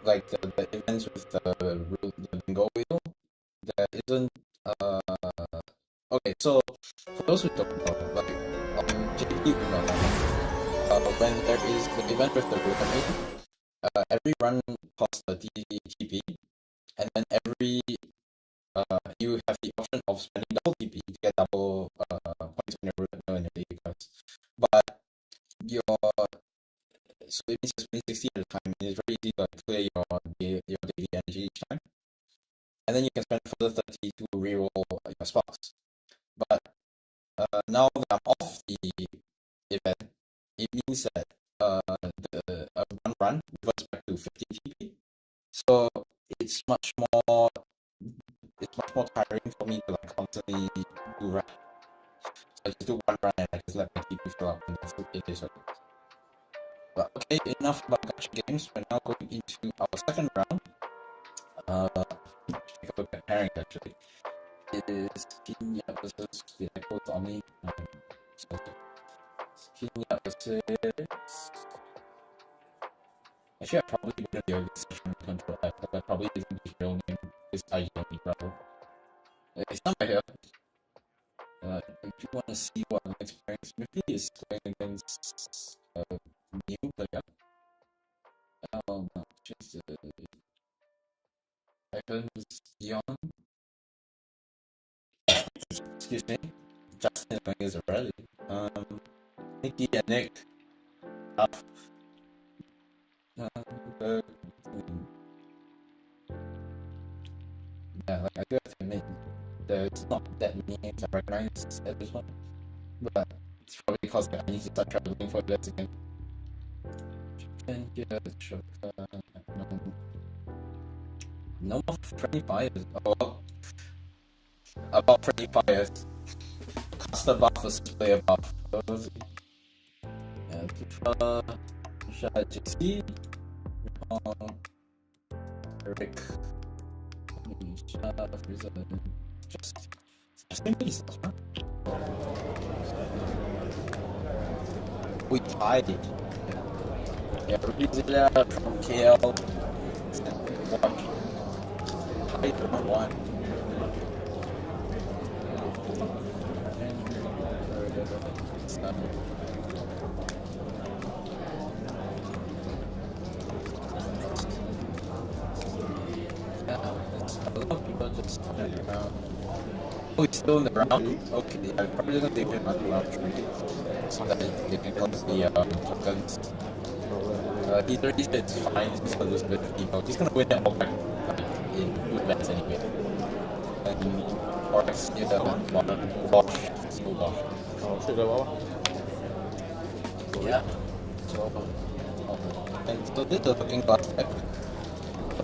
like the events with the bingo wheel, there isn't Okay, so for those who don't know, like JP, when there is the event with the rhythm, every run costs 30 TP, and then every you have the option of spending double TP to get double points on your rhythm and your daily cards. But your so it means you're spending 60 at a time, and it's very easy to clear your daily energy each time. And then you can spend further 30 to reroll your sparks. But now that I'm off the event, it means that the one run reverts back to 50 TP. So it's much more tiring for me to like constantly do run. So I just do one run and I just let my TP fill up, and that's it is what it is. But okay, enough about gacha games. We're now going into our second round. Take a look at pairings actually. It is Kenya versus Vietnam Tommy. Kenya versus. Actually, I probably wouldn't be able to session control F, but that probably isn't his real name. It's IGN Bravo. It's not right here. If you want to see what my experience maybe is going against new player. Just Evans Dion. Excuse me. Justin is a rally. Nikki and Nick. Yeah, like I do have to admit, there's not that many names I recognize at this one, but it's probably because I need to start traveling for that again. No more friendly fires. Oh, about friendly fires. Caster buff versus player buff. Yeah, prefer JC. Rick. Just maybe we tied it. Yeah, Rizla from KL. Watch. Tied 1-1. A lot of people just turn around. Oh, he's still in the round? Okay, yeah, I'm probably gonna leave him on the round 3 so that they can close the tokens. He already said it's fine, he's just gonna lose a bit of ego. He's gonna win it all back in 2 events anyway. And Oryx is a wash, still wash. Oh, straight away. Yeah. So, and so this is the looking glass deck.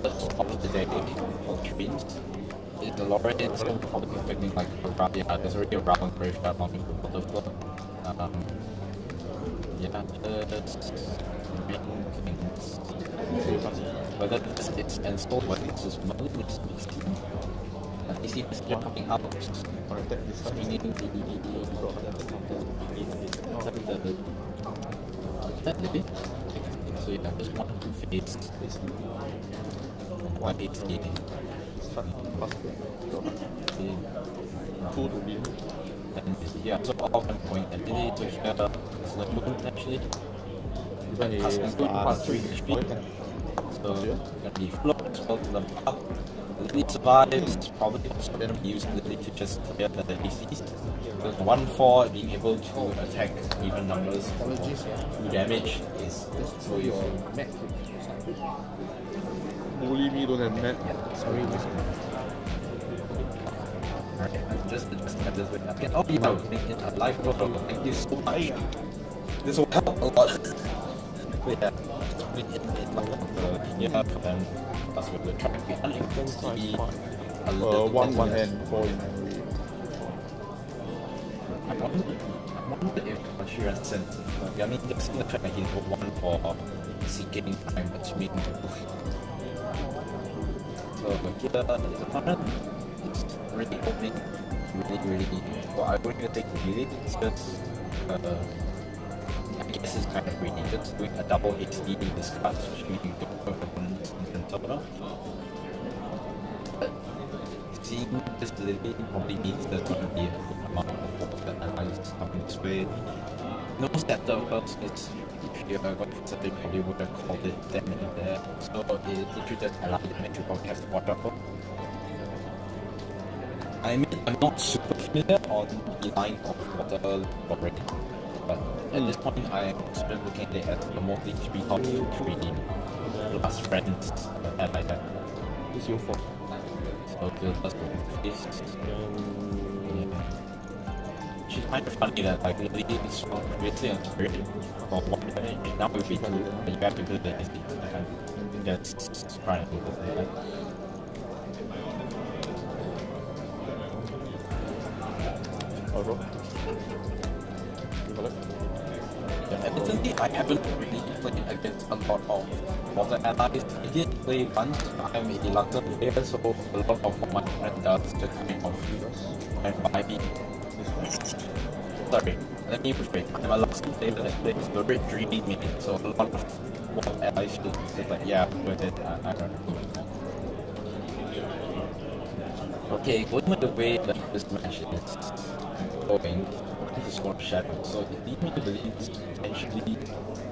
First of the day for trees. Is the Lorraine still probably expecting like around, yeah, there's already a round graveyard on the floor. Yeah, just making things. Whether this is installed, whether it's just money, it's missing. You see this coming out. Spinning the so yeah, just one face. One face leading. Two to win. And yeah, so all one point and ability to share the moon actually. Even if part 3 HP. So gonna be float as well to level up. Lily survives, probably also gonna be using Lily to just clear the ACs. So 1-4 being able to attack even numbers for 2 damage is so useful. Bully me, don't have net. Yeah, sorry, alright, I'm just at this way. Okay, oh yeah, making a life photo. Thank you so much. This will help a lot. But yeah, just put it in like yeah, for them. Plus with the track behind it, it's to be a little one and 4 in memory. I wonder if Shira's sent. I mean, just in the fact that he put 1 for seeking time, which means. So here, his opponent is really hoping, really, well, I wouldn't even take really, it's just, I guess it's kind of greedy, just doing a double HD in this card, which means you don't put opponents in total. But seeing this Lily probably means there's going to be a good amount of water allies coming this way. No scepter, of course, it's if you're going for scepter, you probably would have called it then and there. So it should just allow damage, you probably have to watch out for. I mean, I'm not super familiar on the line of water already, but at this point, I'm just looking at it as a more HP of 3 plus friends and like that. It's your fault. So let's go face. She's kind of funny that like Lily is previously on spirit for 1 damage, now it would be 2, but you have to do the AC. That's kind of cool. Bro. Yeah, admittedly, I haven't really played against a lot of water allies. I did play once, I'm a London player, so a lot of what my friend does just kind of and buy me. Sorry, let me rephrase. I'm a London player that plays the Red Dreaming me, so a lot of water allies just like, yeah, with it, I don't know. Okay, going with the way that this match is going, to score shadow, so it leads me to believe it's potentially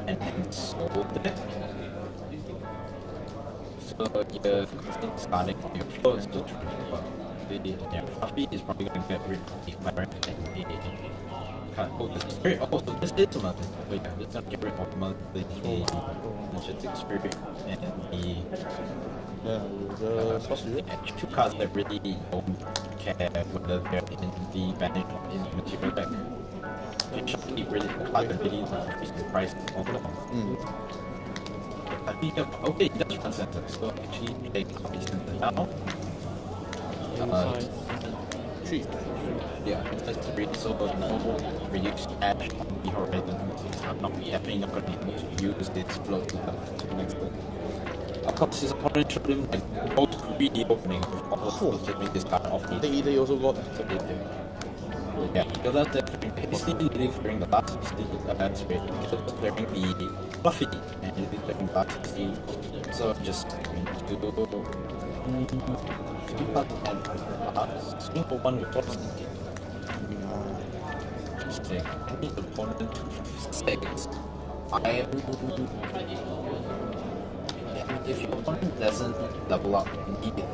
an ensoul deck. So yeah, starting your flow is still true, but yeah, Fluffy is probably going to get rid of the Baron and oh, the spirit. Oh, so this is another. So yeah, this is going to get rid of the energetic spirit and the possibly 2 cards that really don't care whether they're in the banish or in the material deck. Shopee really hard to really increase the price of the I think okay, it does run center, so actually play copy center now. 3. Yeah, it's 3, so no reduce ash on the horizon. I'm definitely not going to be able to use its float to the next turn. Of course, his opponent showed him like most greedy opening of all the tools to make this card off the They also got so yeah, because that's the hastily clearing the last that's great. Because clearing the Fluffy and clearing the last 16. So just going to swing for 1 with top sneaking. Interesting. His opponent 6. If your opponent doesn't level up immediately,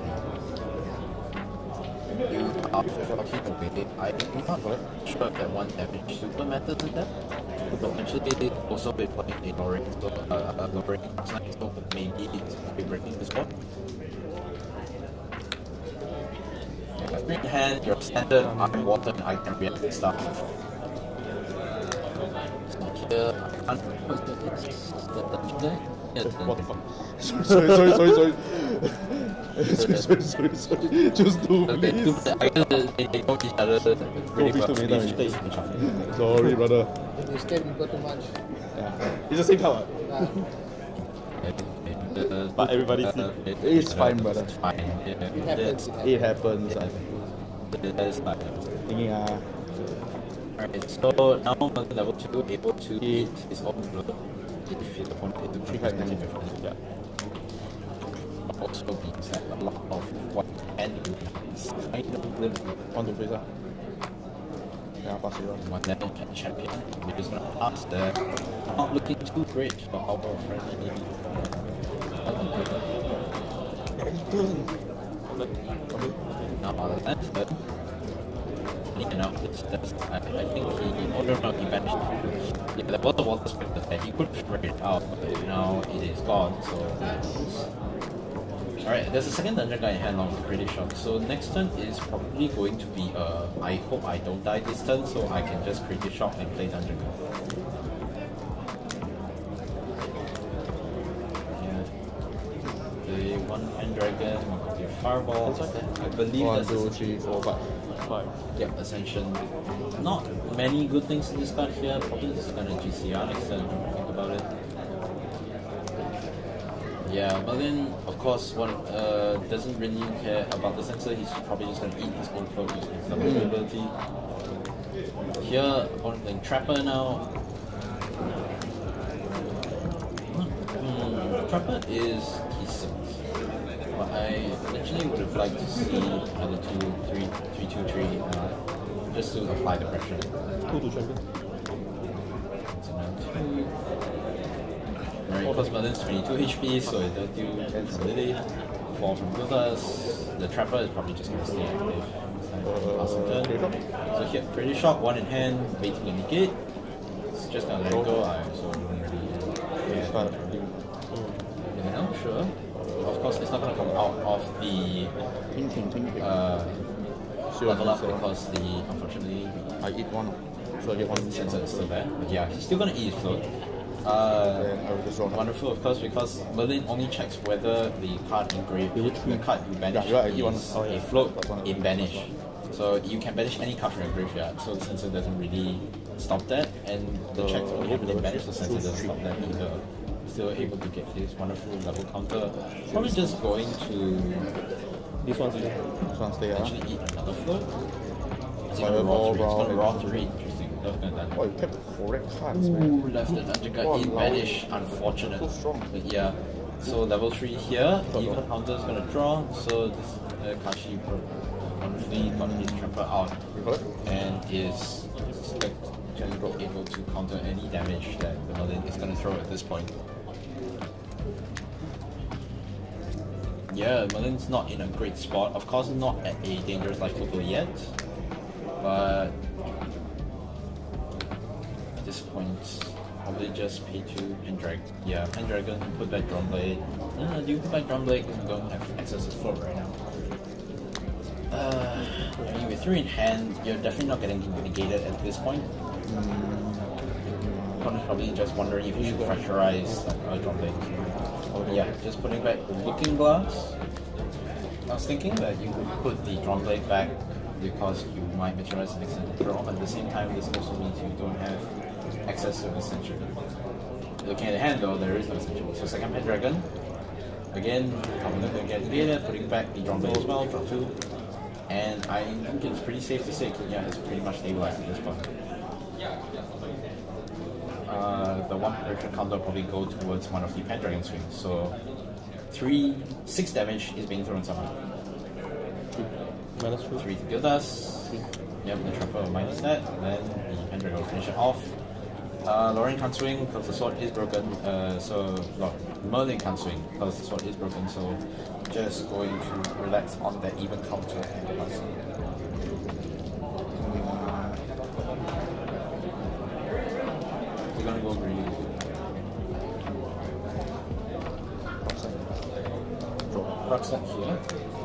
you are fucking away. I'm not sure if that 1 damage super matters in that. Potentially also be playing a lowering, so lowering outside, so maybe it's be breaking this one. Yeah, green hand, your standard iron water and item react stuff. So here I can't put the dungeon there. Yeah, what the fuck? Sorry. sorry. Just 2 okay, minutes. I guess they know each other really Go well. please don't They make switch off. Sorry, brother. You scared people too much. Yeah. It's the same color. But everybody it's fine, brother. It's fine. Yeah. It happens. That's fine. Thinking, Alright, so now on level 2, able to eat his own blood if his opponent is Three doing cards. different. Yeah. Also means that a lot of what can do is kind of limited. On to face. Yeah, pass it on. One level champion, we're just gonna pass there. Not looking too great for our friendly. Now on that turn, I think he vanished. Yeah, there was a water spectre there. He could figure it out, but now it is gone, so. Alright, there's a second dungeon guy in hand on the credit shot. So next turn is probably going to be I hope I don't die this turn, so I can just credit shot and play dungeon guy. Yeah. The 1 hand dragon, 1 copy of fireball. I believe 1, that's 2, 3, 4, 5. yeah, Ascension. Not many good things in this card here. Probably just gonna GCR next turn, think about it. Yeah, but then of course one doesn't really care about the sensor. He's probably just gonna eat his own food using his double ability. Here, opponent playing Trapper now. Trapper is decent. But I actually would have liked to see either 3-2-3, just to apply the pressure. 2 to champion. So now 2. Right, because Merlin's 22 HP, so it does do 10 from Lily, 4 from Gildas. The Trapper is probably just going to stay active. So here, pretty shot, 1 in hand, waiting in the gate. It's just gonna let it go, so I wouldn't really you know, sure. Of course, it's not gonna come out of the level up because unfortunately, I eat one. So I get one sensor is still there. But yeah, he's still gonna eat float. Wonderful, of course, because Merlin only checks whether the card engraved, the card you banish is a float in banish. So you can banish any card from your graveyard, so the sensor doesn't really stop that, and the checks only happen in banish, so the sensor doesn't stop that either. Still able to get this wonderful level counter. Probably just going to This one's there. actually eat another float. It's gonna raw 3. It's gonna raw 3. Interesting. Oh, you kept the correct cards, man. Ooh, left the dungeon guard in banish. Unfortunate. So strong. But yeah. So level 3 here. Even counter is gonna draw. So this Kashi wonderfully got his Trapper out and is to be able to counter any damage that the Merlin is gonna throw at this point. Yeah, Merlin's not in a great spot. Of course, not at a dangerous life total yet, but at this point, probably just pay 2 Pendragon. Yeah, Pendragon, put back Drumblade. Do you put back Drumblade because we don't have access to float right now? I mean, with 3 in hand, you're definitely not getting negated at this point. Opponent's probably just wondering if you should pressurize Drumblade. Yeah, just putting back the Looking Glass. I was thinking that you could put the Drumblade back because you might materialize an extended draw, but at the same time, this also means you don't have access to Ascension. Looking at the hand though, there is no Ascension. So second Pendragon. Again, I'm not going to get negated, putting back the Drumblade as well, draw 2. And I think it's pretty safe to say Kenya is pretty much stabilized at this point. The 1 pressure counter will probably go towards one of the Pendragon swings. So 6 damage is being thrown somewhere. Minus 3. 3 to Gildas. Yep, the Trapper will minus that. Then the Pendragon will finish it off. Lorraine can't swing because the sword is broken. Merlin can't swing because the sword is broken. So just going to relax on that even counter and plus. We're gonna go really. Rucksack here.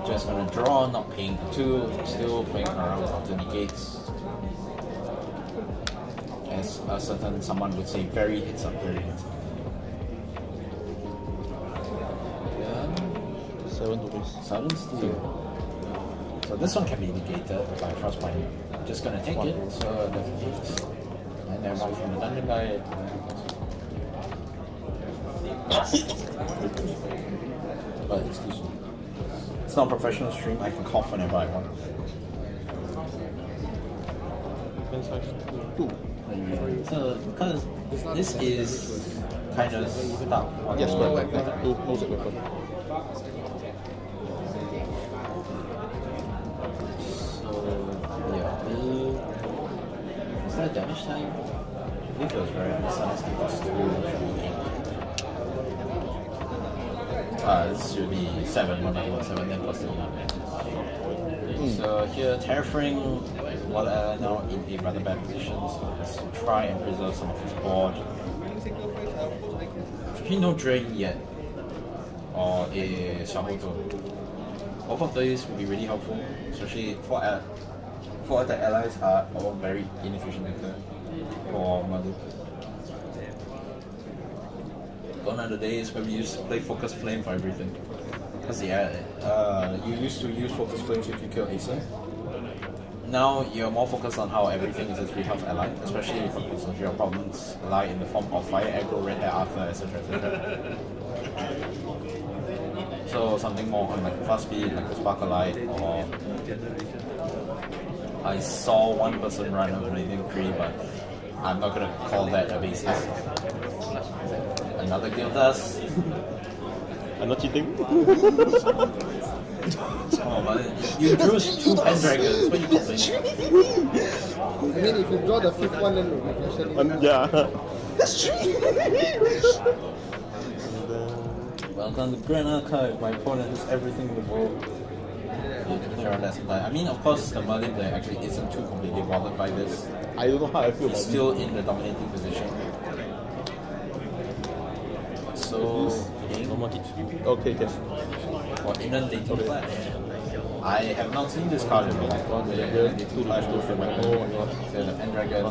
Just gonna draw, not paying the 2, still playing around after negates. As a certain someone would say, very hits up, very hits up. Yeah. 7 to base. 7 steel. So this one can be negated by Frostbite. Just gonna take it, so that's 8. And then 1 from the dungeon guy. But excuse me. It's not a professional stream, I can cough whenever I want. So, because this is kind of stuck on Yes, the correct. weapon. No set weapon. So, yeah, is that damage time? I think it was right. The sun is plus 2. This should be 7, 197, then plus 2. So here, Terrafring, while now in a rather bad position, so has to try and preserve some of his board. Actually, no Drain yet, or a Shahoto. Both of these will be really helpful, especially for the allies are all very inefficient for Madu. Gone are the days where we used to play Focus Flame for everything. Because you used to use Focus Flames if you kill Acer. Now you're more focused on how everything is a 3 health ally, especially if your problems lie in the form of Fire Aggro, Red Hair Arthur, etc. etc. So something more on like fast speed, like a Sparkle Light, or I saw one person run a Blazing Tree, but I'm not gonna call that a basis. Another Gildas. I'm not cheating. Oh, but you drew 2 Pendragons. What are you complaining? I mean, if you draw the 5th one, then we'll be questioning. Yeah. Welcome to Grand Archive. My opponent has everything in the world. I mean, of course, the Merlin player actually isn't too completely bothered by this. I don't know how I feel He's about still in the dominating position. So, No more hits. Okay, yes. for inundating clash. I have not seen this card in a long time. The inundating clash with the weapon. Oh my god. The Pendragon.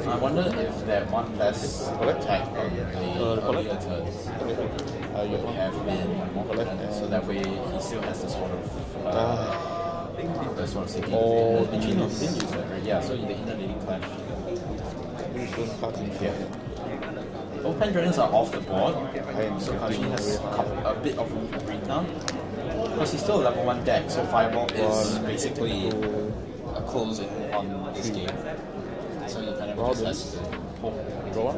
I wonder if that one less attack on the earlier turns would have been more potent, so that way he still has the sort of seeking. Oh, Actually, no, he didn't use that, right? Yeah, so the inundating clash. Yeah. Both Pendragons are off the board, so Kashi has a bit of room to breathe now. Because he's still a level 1 deck, so Fireball is basically a closing on this game. So you kind of just has to hope. Draw one.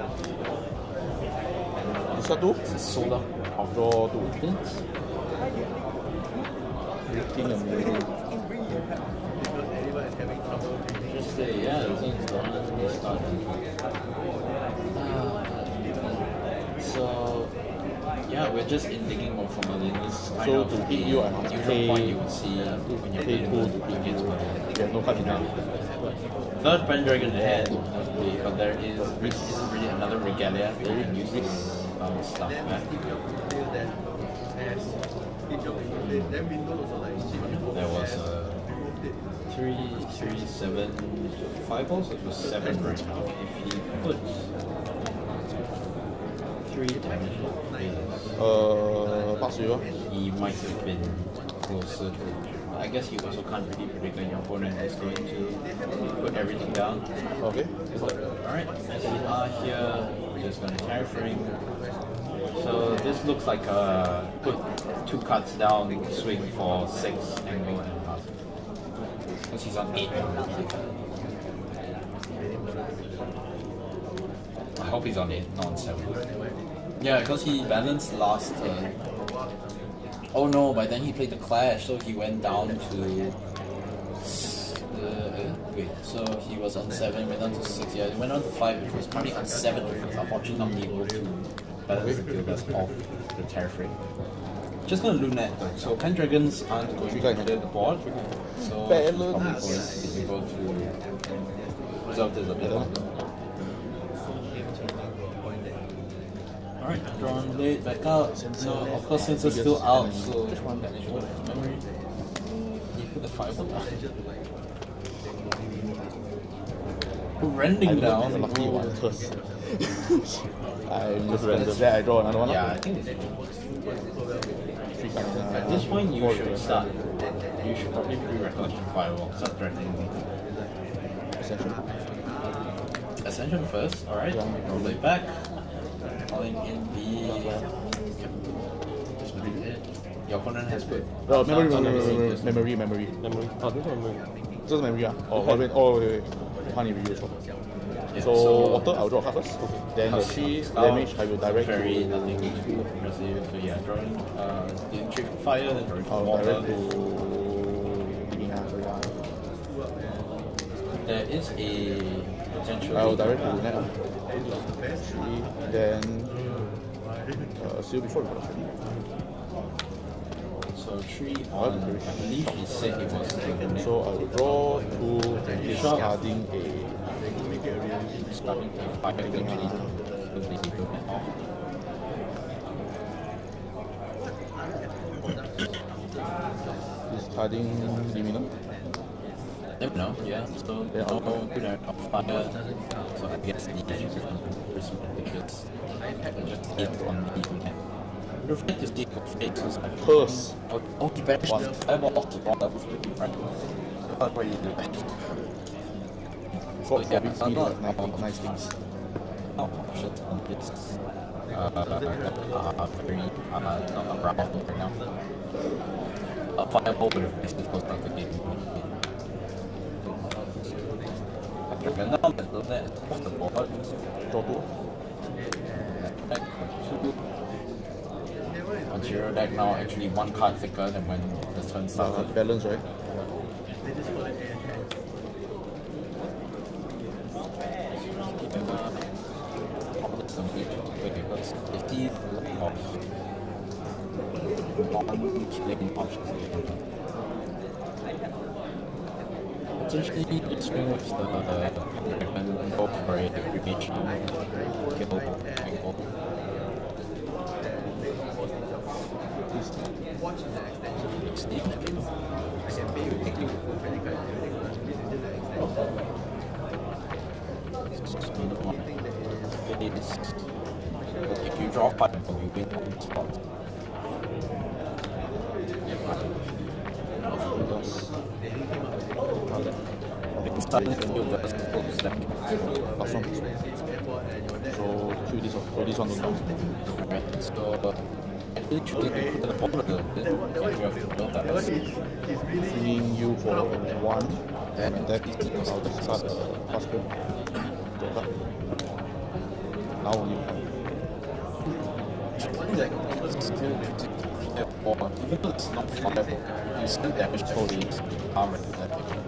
Is that 2? This is solar of Draw 2. pins. King and Lady. Just say, yeah, this one's done. So, yeah, we're just in digging mode for Merlin. This is kind So of to the hit you, I must usual pay- point you would see when you're pay playing 2 against Merlin. You have no card in hand. Third Pendragon in hand, but there isn't really another regalia that you can use to bounce stuff back. There was a 3, 7 fireballs, it was 7 right now. If he puts 3 damage on fails, 80咯。 he might have been closer to. I guess you also can't really predict when your opponent is going to put everything down. Okay. Alright, as we are here, we're just going to carry frame. So this looks like a put 2 cards down, swing for 6 angle and pass. Because he's on 8 now. I hope he's on 8, not on 7. Yeah, because he balanced last turn. Oh no, by then he played the clash, so he went down to wait, so he was on 7, went down to 6, yeah, he went down to 5, which was currently on 7, which was unfortunately not able to balance the Gilgas off the terra frame. Just gonna lunette though, so Pendragons aren't going to clear the board, so he's probably going to be able to reserve this a bit longer. Alright, drawn late, back out. So, of course, since it's still out, so banish one memory. You put the fireball down. Rending down. The lucky one first. I'm just random. Then I draw another one. Yeah, I think at this point you should start. You should probably pre-recollection fireball. Start threatening me. Ascension first, alright. Roll it back. Calling in the. Just bring it. Your opponent has put. Memory. Memory. Oh, this one memory. Just memory. Oh, wait. 换你 review 错。 Yeah, So water, I'll draw a card first. Then the 3 damage, I will direct very to. nothing too impressive. So yeah, drawing the trick from fire, then drawing from I'll water. direct to. Digging so yeah. There is a potential. I'll direct to net. 3, then. Seal before we finish. So 3 on. I believe he said it was the net. So I will draw 2, discarding a. Starting to fire quickly. Discarding Limina. No, yeah. So Yeah, no okay. good at fire. So I guess the first just hit on the net. I would like to see your face was like Curse. oh he banished the fireball off the ball. That was really right. That's why you do that. For yeah, brings me not- like nice things. Options on this very not around right now. A fireball would have missed it close down the game. After Gundam, and then off the board. Draw 2. on zero deck now actually one card thicker than when the turn started. Balance, right? Because they see a lot of non-killing options. Potentially, the swing with the recommend go for a aggregation kill angle. If you draw 5, you win on the spot. It's starting to feel the step. Last one. So kill this one. So this one don't count. Alright, so actually choosing to put the ball a little bit, you have to build that. Freeing you for 1. And that is how the start faster. Now only. Like, it's still pretty clear ball. Even though it's not flyable, you still damage the face arm and that thing.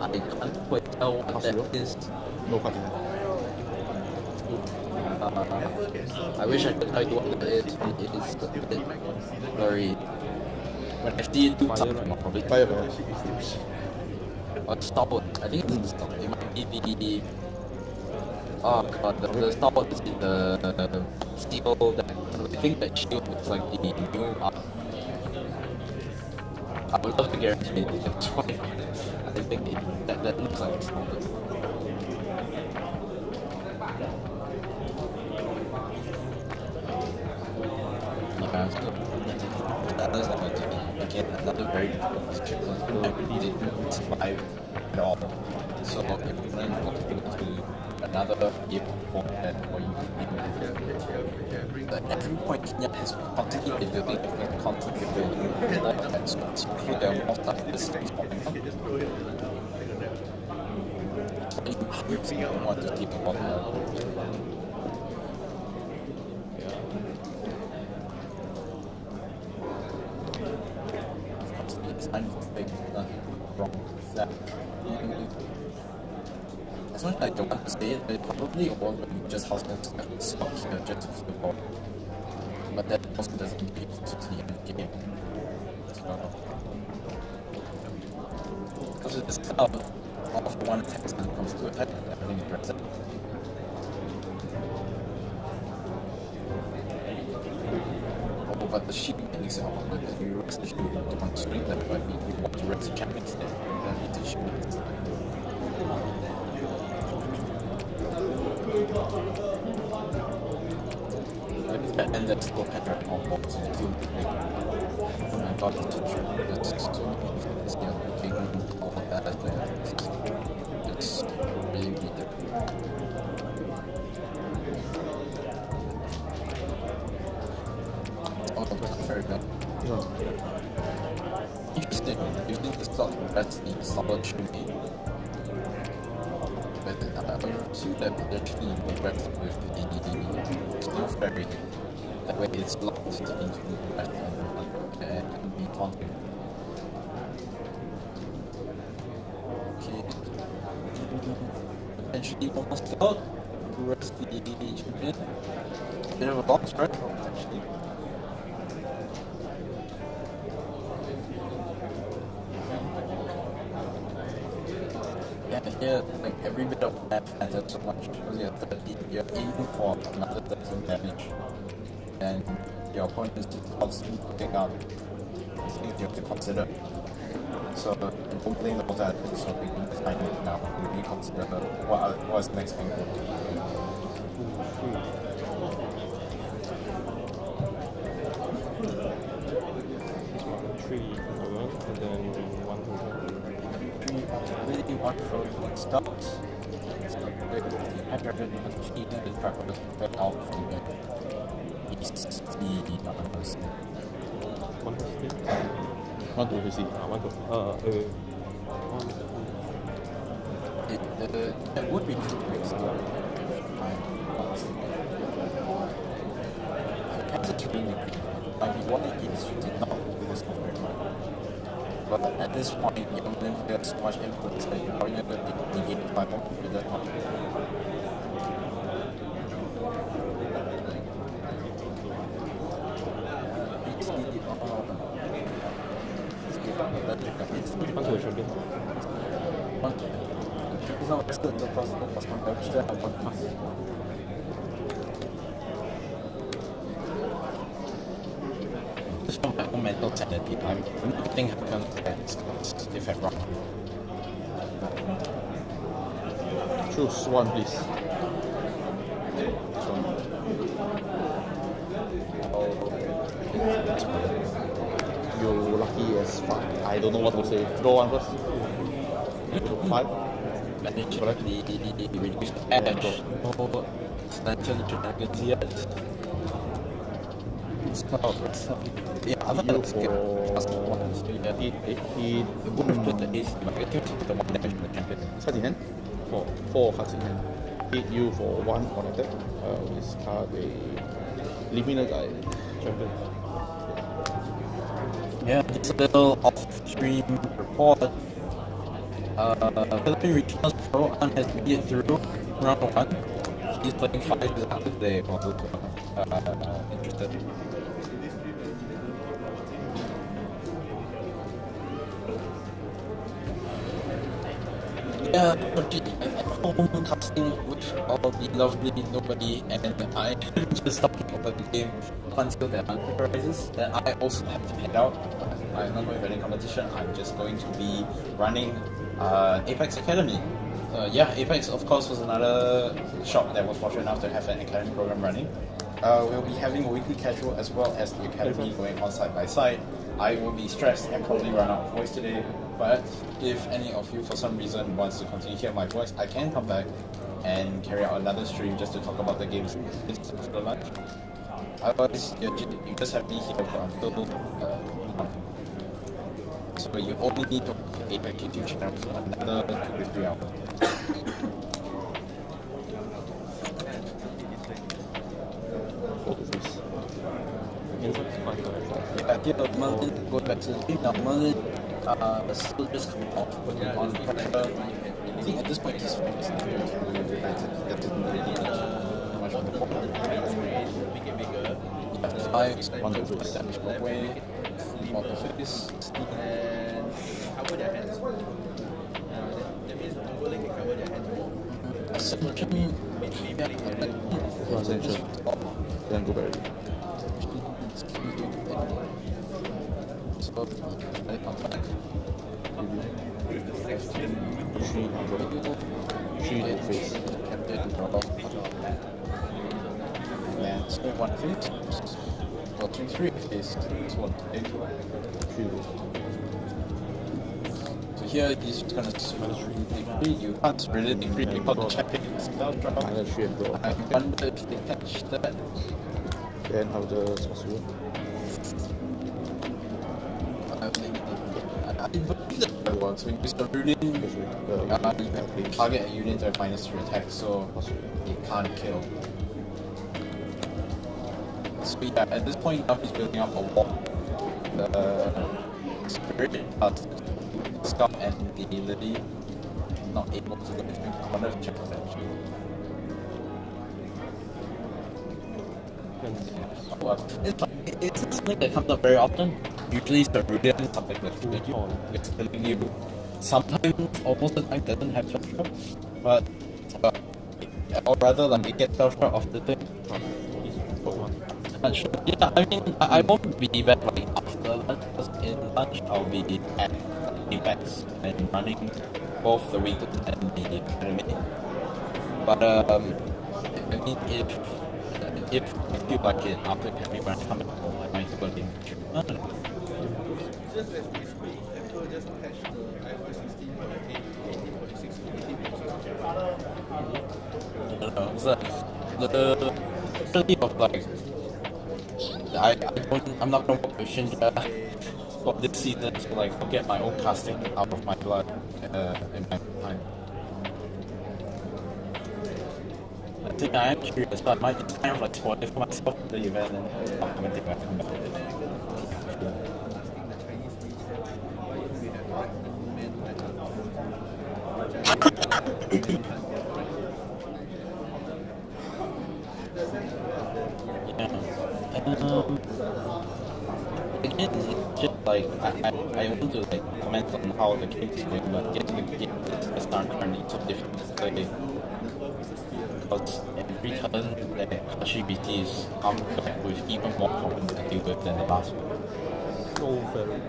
I can't quite tell what that is. No cut in. I wish I could tell you what that is. It is a bit blurry. When I see it do something, I'll probably Fire. Starboard. I think it's the starboard. It might be the... Oh god, the starboard is in the steel that... I think that shield is like the new art. I would love to guarantee it's fine. I think that looks like it's starboard. Yeah, so that is like again another very difficult situation. I really didn't survive at all. So if we're going to another game for that for you. But every point here has constantly been building, constantly building. And so it's clear there are more stuff this is popping up. So you 100% want to keep on wrong with that. As much as I don't want to say it, but it probably a world where you just house them stuck here just to the ball. But that also doesn't get to the end of the game. So, because of this club, all for one attack is going to come to attack, everything is reset. But the sheep mechanics are on, but you rest the sheep, you want to stream them, but you want to rest the champions there, then you teach you this. And that's still pattern on balls and two big. I got to teach you this so many things, all of that as well. It's really difficult. Very good. Interesting. Using the slot that's the solid shooting. But I assume that potentially the rest with the steel ferry. That way it's locked into the rest and can be taunting. Okay. Potentially almost out. Rest the champion. Bit of a box, right? Potentially. Yeah, like every bit of map matters so much because you're aiming for another 13 damage and your opponent is constantly putting out things you have to consider. So don't blame the that so we can find it now. We consider what's the next angle. And then 1 really want for what stops. So with the hydrogen achievement is probably put out from the east numbers. 1 to 50. It would be two weeks. It's really good. Might be what it is you did not do the software. But at this point, you don't have so much influence that you're probably never negate by more with that one. One to a champion. It's not listed the possible pass. Just for my own mental sanity, I think I can if I'm wrong. Choose one, please. You lucky as fuck. I don't know what to say. Go on first. 5. Manage the reduced edge. No slanted shenanigans yet. Yeah, other than For 8. it would have put the ace, but I think it's the one damage from the champion. Cards in hand. 4 cards in hand. Hit you for 1 on attack. Discard a liminal guy. Champion. Yeah, it's a little off-stream report. Philippine Regionals Pro An has made it through round 1. He's playing 5 without today. Interested. Yeah, at home casting with all the lovely nobody, and I'm just talking about the game until the unpick arises. Then I also have to head out. I'm not going to any competition. I'm just going to be running Apex Academy. Yeah, Apex of course was another shop that was fortunate enough to have an academy program running. We'll be having a weekly casual as well as the academy going on side by side. I will be stressed and probably run out of voice today, but if any of you for some reason wants to continue to hear my voice, I can come back and carry out another stream just to talk about the games after lunch. Otherwise, you just have me here for until so you only need to Apex YouTube channel for another 2 to 3 hours. Yeah, here Merlin goes back to the game. Now Merlin still just coming off putting on pressure. I think at this point he's fine. That didn't really need too much of the ball. Yeah, 5, 1 to 5 damage per way. On the face. Ascension. Yeah, Ascension. Then go berry. So, I come back. 3 face. And so 1 face. Well, 3 face. So 1 face. 3. So here he's just gonna degree. You can't really degree because the champion is without drop. Minus 3 and draw. I wonder if they catch that. Then I'll just sorcerer. I believe that works. When you use the ruling, you have to target a unit to have -3 attack, so it can't kill. So yeah, at this point now he's building up a wall. The spirit Scott and the Lily not able to go through. I wonder if check that actually. It's something that comes up very often. Usually it's Cerulean, something that's killing you. Sometimes, almost the time, doesn't have Spellstra, but or rather, like it gets Spellstra off the thing. Sure. Yeah, I mean, I won't be back like after lunch, because in lunch I'll be at Apex and running both the weekly and the academy. But I mean, if I feel like it after academy when I'm coming home, I might go in. I don't know. Just as we speak, Apple just patched the iOS 16 for 8.46 I don't know. It's the ability of like I'm not gonna work with Shinja for this season, so like I'll get my own casting out of my blood in my time. I think I am curious, but I might just kind of like spoil it for myself the event and I'll comment when I come back. Again, it's just like I want to like comment on how the game is going, but getting the game is not currently so difficult to play. Because every turn that Kashi BTs come back with even more problems to deal with than the last one. So very.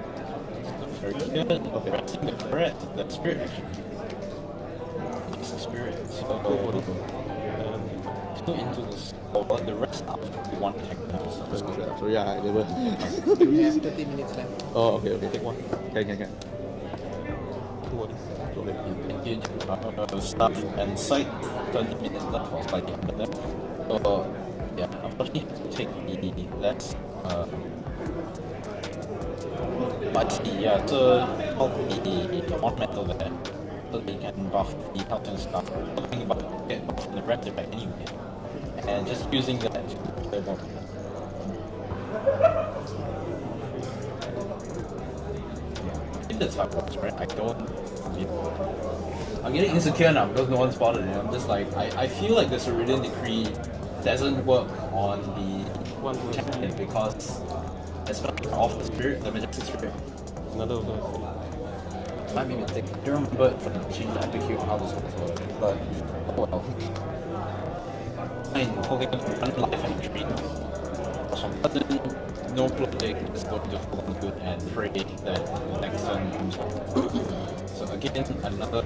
Very good. Okay. Resting the turret, the spirit actually. It's the spirit. So go into this. The rest are one attack now. So yeah, they were. We have 30 minutes left. Oh, okay. Take one. Can. Two of these. Engage start and sight. 20 minutes left or slightly under that. So yeah, unfortunately take the less but yeah, so help the ornamental there. So they can buff the health and stuff. Talking about get buff from the red effect anyway. And just using that to play more. Yeah. If that's how it works, right? I don't I'm getting insecure now because no one spotted it. I'm just like I feel like the Ceridian Decree doesn't work on the champion because especially off the spirit, the majestic spirit. Another of those. Might be a mistake. I don't remember from the change I pick how this works, but oh well. Fine, holding one life and treat. Some sudden, no floating, just go to full on good and pray that the next turn comes up. So again, another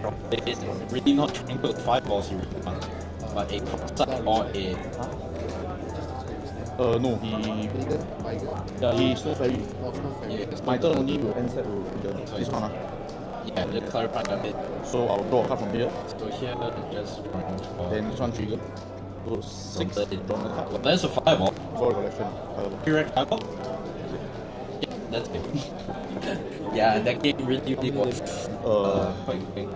rocket, really not trying to fireballs you really want, but a cross-side or a... No, he Snow Fairy. Yeah, My turn only will end set with this one. Yeah, just clarify a bit. So I'll draw a card from here. So here, just run for... Then this one trigger. So 6 draw the card. Well, there's a fireball. Sorry, collection. Direct fireball? Yeah, that's it. Yeah, that game really was quite quick.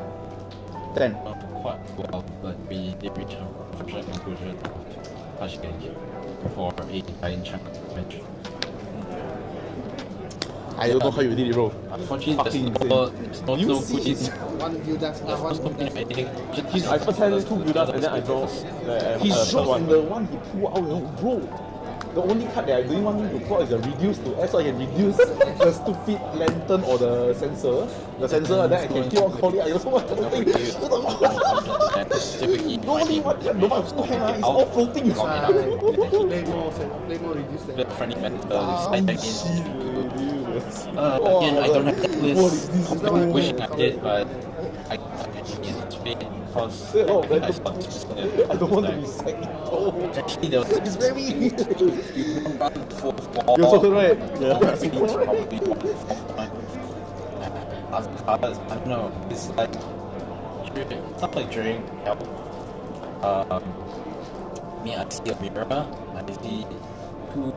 10. Quite well, but we did reach a unfortunate conclusion of Flash Gauge for a giant chunk of damage. I don't know how you did it, bro. Unfortunately, there's no goodies. One Buildas, There's one no Buildas. I first had 2 build-ups and then I draw He's shot on the one he pulled out, bro. The only card that I don't want him to pull out is the reduce to S, so I can reduce the stupid lantern or the sensor. The sensor, then I can keep on calling. I also want to think. Nobody want that. Nobody wants to hang out. It's all floating. Play more reduce The that. friendly mental side back again, I don't have that list. I'm wishing I did, but I can't use it to pay because I stopped using it. I don't want to be psycho. Actually, there was It's very you run for You're so right. Yeah. probably one. Other cards, I don't know. It's like stuff like during help. I see a mirror. I see two.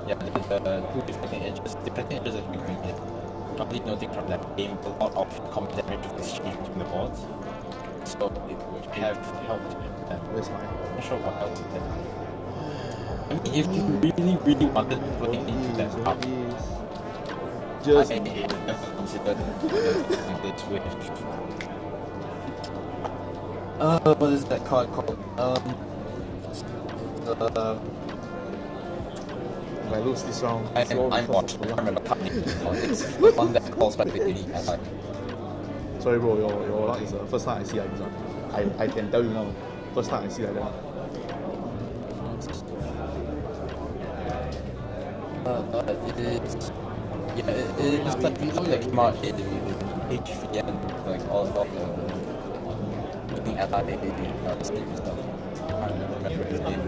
Yeah, the two deflecting edges. Deflecting edges have been going in. Probably noting from that game a lot of common damage was exchanged between the boards. So it would have helped with that. Where's mine? I'm not sure what else it did. I mean, if you really wanted to play into that part, Just I have considered like this with what is that card called? if I lose this round, I'm watched. I can't remember card name. It's the one that calls back the genie. sorry bro, your luck is the first time I see like this one. I can tell you now. First time I see like that. It's like the card that came out in HVN, like all the looking at that Steam and stuff. I don't remember his name.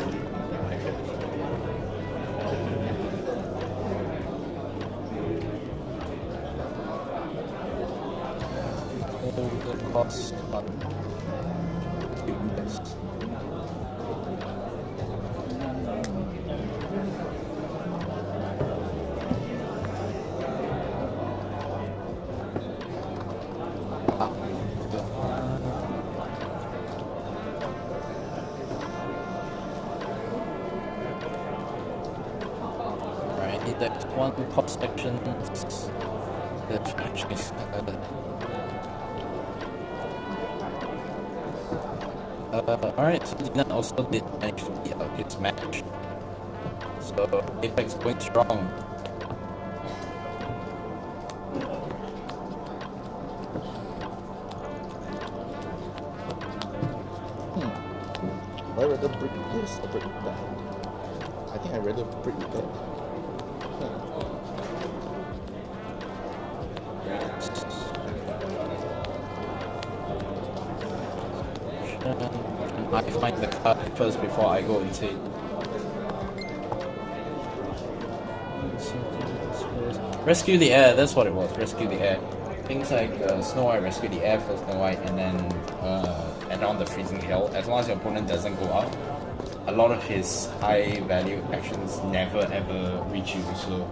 The cost there's one pop section that actually alright, so Dylan also did manage to beat out his match. So Apex going strong. I rather break this or break that. I think I rather break that. I find the card first before I go insane. Rescue the air, that's what it was, rescue the air. Things like Snow White rescue the air for Snow White and then on the freezing hill. As long as your opponent doesn't go out, a lot of his high value actions never ever reach you, so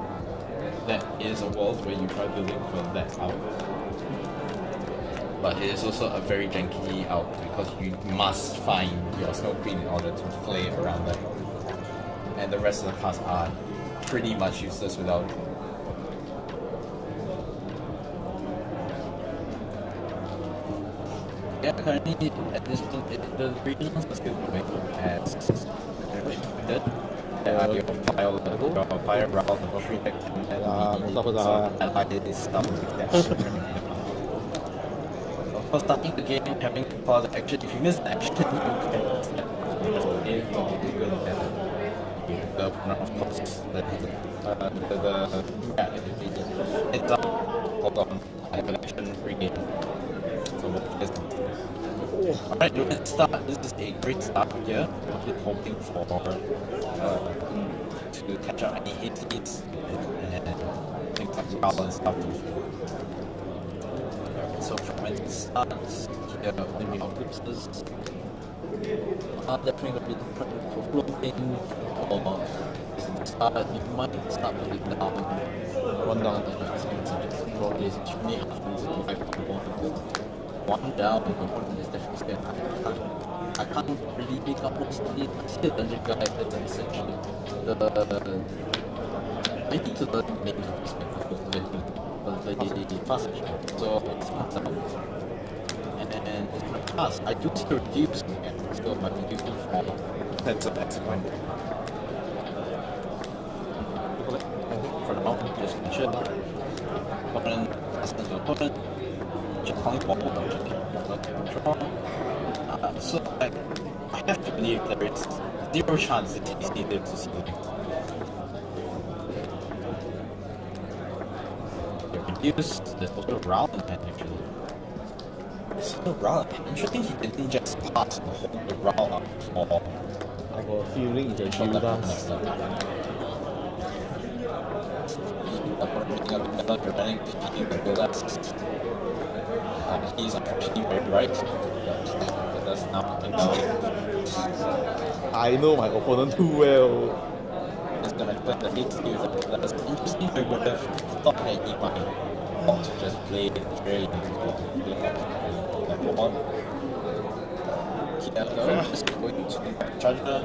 that is a world where you try building for that out. But it is also a very janky out because you must find your Snow Queen in order to play around that. And the rest of the cards are pretty much useless without it. Yeah, currently at this point, the regions are still going as expected. Your fire route, the tree deck, and then the stuff like that. Of course, starting the game, having to follow the action. If you miss the action, you can miss that. The game is completely good and of course, it's up. Hold on, I have an action regain. So alright, let's start. This is a great start here. I'm just hoping for to catch up any hits and things like power and stuff. Alright, so from when it starts here on our glimpses, definitely going to be for floating or start. You might start moving down. One down. Probably extremely hard to my component. One down, the opponent is definitely scared. I can't really pick up most of it. I see a dungeon guide that's essentially I need to learn maybe to the fast action. So it's not down. And then it's not fast. I do see a reduce again, so I'm reducing for that's a point. For now, just chill. Opponent, listen to opponent. So I have to believe there is zero chance that he's needed to see the reduced, there's also round actually. So round, interesting he didn't just pass the whole round up for I got a feeling it's a Gildas. He's unfortunately very right, but that's not coming down. I know my opponent too well. It's gonna play the hate skills that that's interesting. I would have thought that he might want to just play the trade and on. Kiano is going to charger.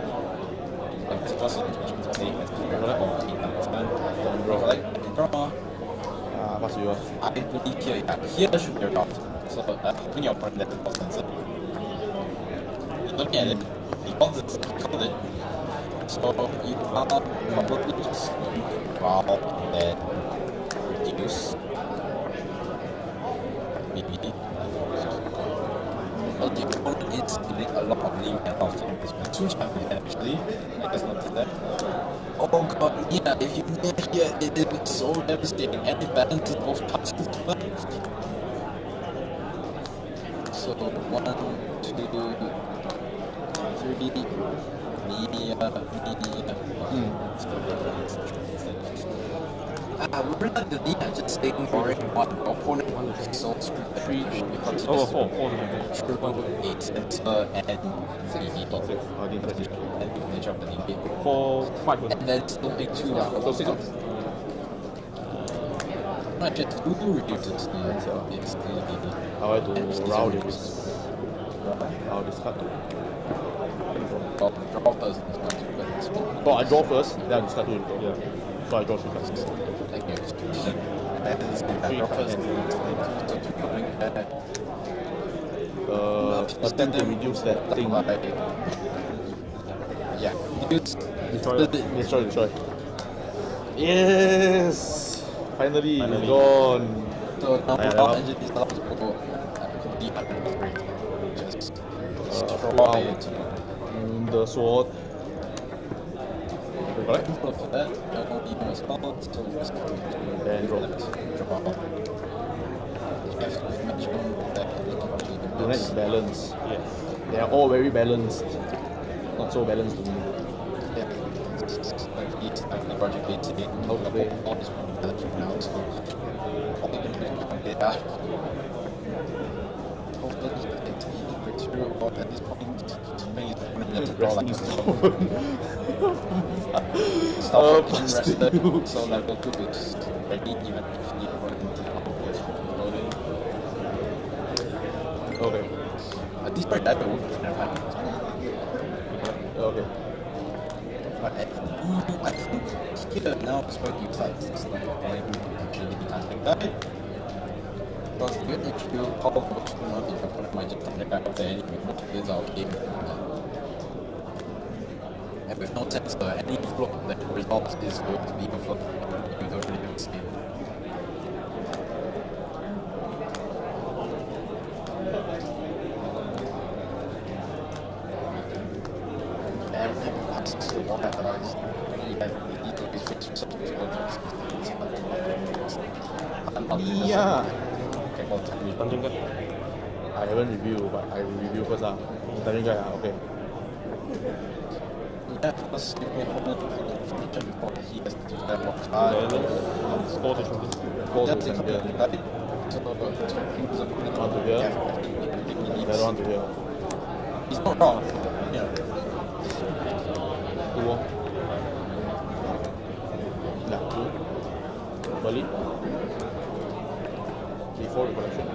Like this was interesting to play as draw. Pass you. I believe here should be a route. So hoping your opponent that was answered. Looking at it, he called it. So you are probably just going to route and then reduce. Maybe. Well, the opponent is doing a lot of leave and off time. There's been 2 champions actually. I just noticed that. Oh god, yeah, if you get here, it is so devastating and it balances both parties. So 1, 2, 3, we're not the lead, just staying boring. One opponent is so screwed. 3 because Oh, 4. true 8 center and nature of the league. 4, 5. And then still big 2. So 6 Not just 2 reduces the I want to round it. I'll discard 2. draw first is not too bad. Oh, I draw first, then I discard 2. Yeah. So I draw 3 cards. Thank you. And this is the draw first. Attempt to reduce that thing. Yeah. Use Destroy. Yes! Finally. Gone. So now Yeah, our yeah. engine is allowed to go deep under the break. Just pull out. destroy it. The sword. Correct? For that, I won't even a spell, so just Then draw. draw. Yes, we mentioned that The next balance. Yes. They are all very balanced. Not so balanced to me. like he's the project they take. Okay. All this from now, so all you can do is complete that. Hopefully it's easy breaks through, but at this point, to me, it's draw like Resting stop and rested, so level 2 is ready even if you run into the loading. Okay. At this point, that will Okay. but I think here now is where you start playing actually something like that. Because even if you call what you want, your opponent might just turn it back of the enemy, which is our game. And with no sensor, any float that results is going to be a float. You don't really have to see it. Everything has to be more advised. You need to be fixed with something to go Yeah. Okay, well, tell me. Dungeon guard. I haven't reviewed, but I will review first. Dungeon guy, okay. Yeah, plus if we opponent feature before he has to use that one card. Balance. 4 to 20. Go to That's it, here. right? So, his opponent One to here. he The other one to here. He's not wrong. Yeah. 2 more. Yeah, 2. Berlin. Before the collection.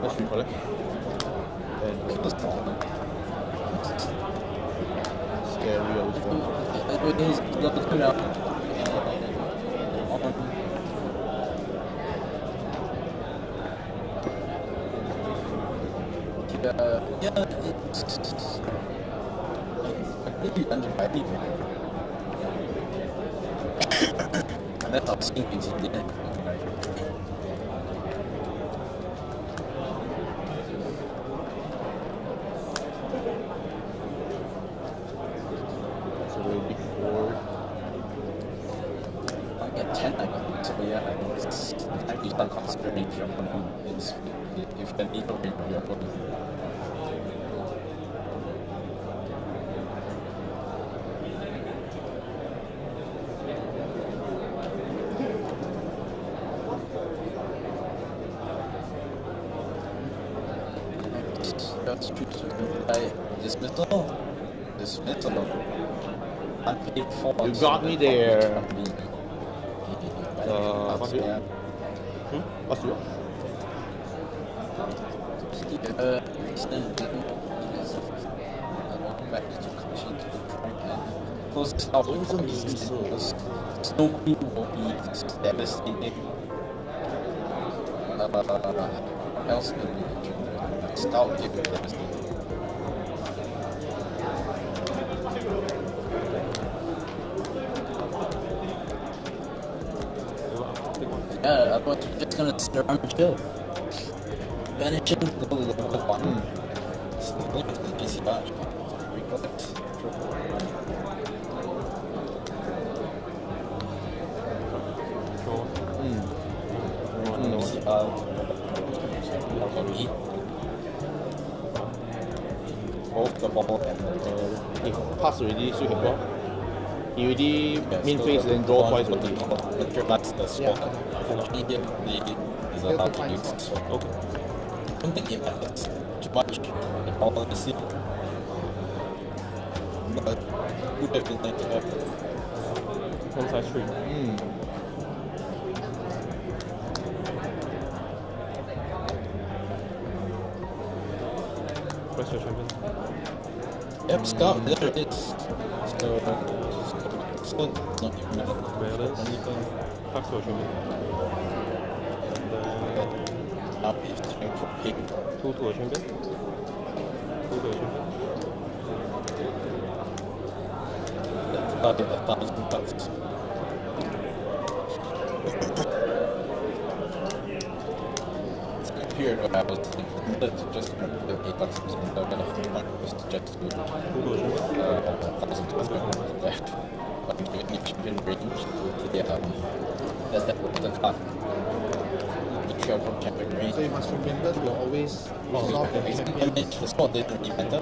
Let's recollect. And scary or this one. Yeah, it's really undervalued. And that's not seeing things in the end. It's a very big board. I get 10, I think. So yeah, I think it's time to start concentrating if your opponent is, if you need to win your opponent. That's true. Dismissal. Unpaid for. You got me there. What's it? Yeah. What's your? Close this out because Snow Queen will be devastating. What else will be Scout will be devastating. Yeah, I thought you were just gonna sit around and chill. Vanishing, go level 1. Look at the DC badge. Recollect. DC badge. Level B. Both the bubble and the If pass already, so you can draw. He already main phase then draw twice but he. That's the swap. Immediate is allowed to use the swap. Okay. I don't think it matters too much in all honesty. But would have been like to have 10 size 3. What's your champion? Yep, Scout, there it is. So not even Balance. anything. 5 to your champion. And then Now he's trying to pick 2 to your champion. 2 to your champion. about 1,000 bucks. It's a period where I was thinking, just going to put 8 bucks or something, but then the point was just to 1,000 bucks left. But giving me champion range to the that's that was the card. The travel champion range. So you must remember to always resolve the champions. The spot didn't really matter.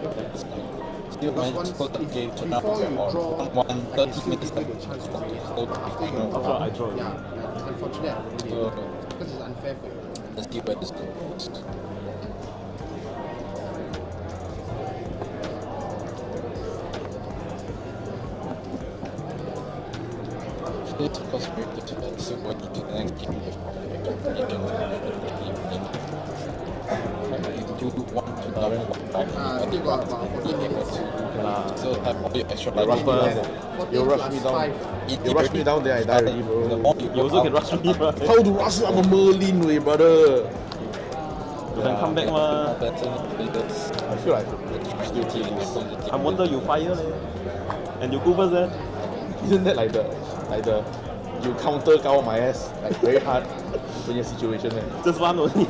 Still Because managed to once, close the game to now before you or draw, 1 I 30 can still minutes give you left. the chance to win. Hold After you After I draw. Yeah, unfortunately I won't be able to, because it's unfair for you. Let's see where this goes. It's possible to see what you do next game before you get the evening. You do want to double I think got about 14 minutes. still have all your extra You rush me life. down. 14 You rush plus me down. 5. You rush me down, then I die already, The bro. more You also can rush me, right? How to rush you? I'm a Merlin, way, brother. You can come back, ma. better players. I feel like Still teams. I wonder you fire, leh. And you go first, eh? isn't that like the you counter cow my ass like very hard when your situation, man. Just one only.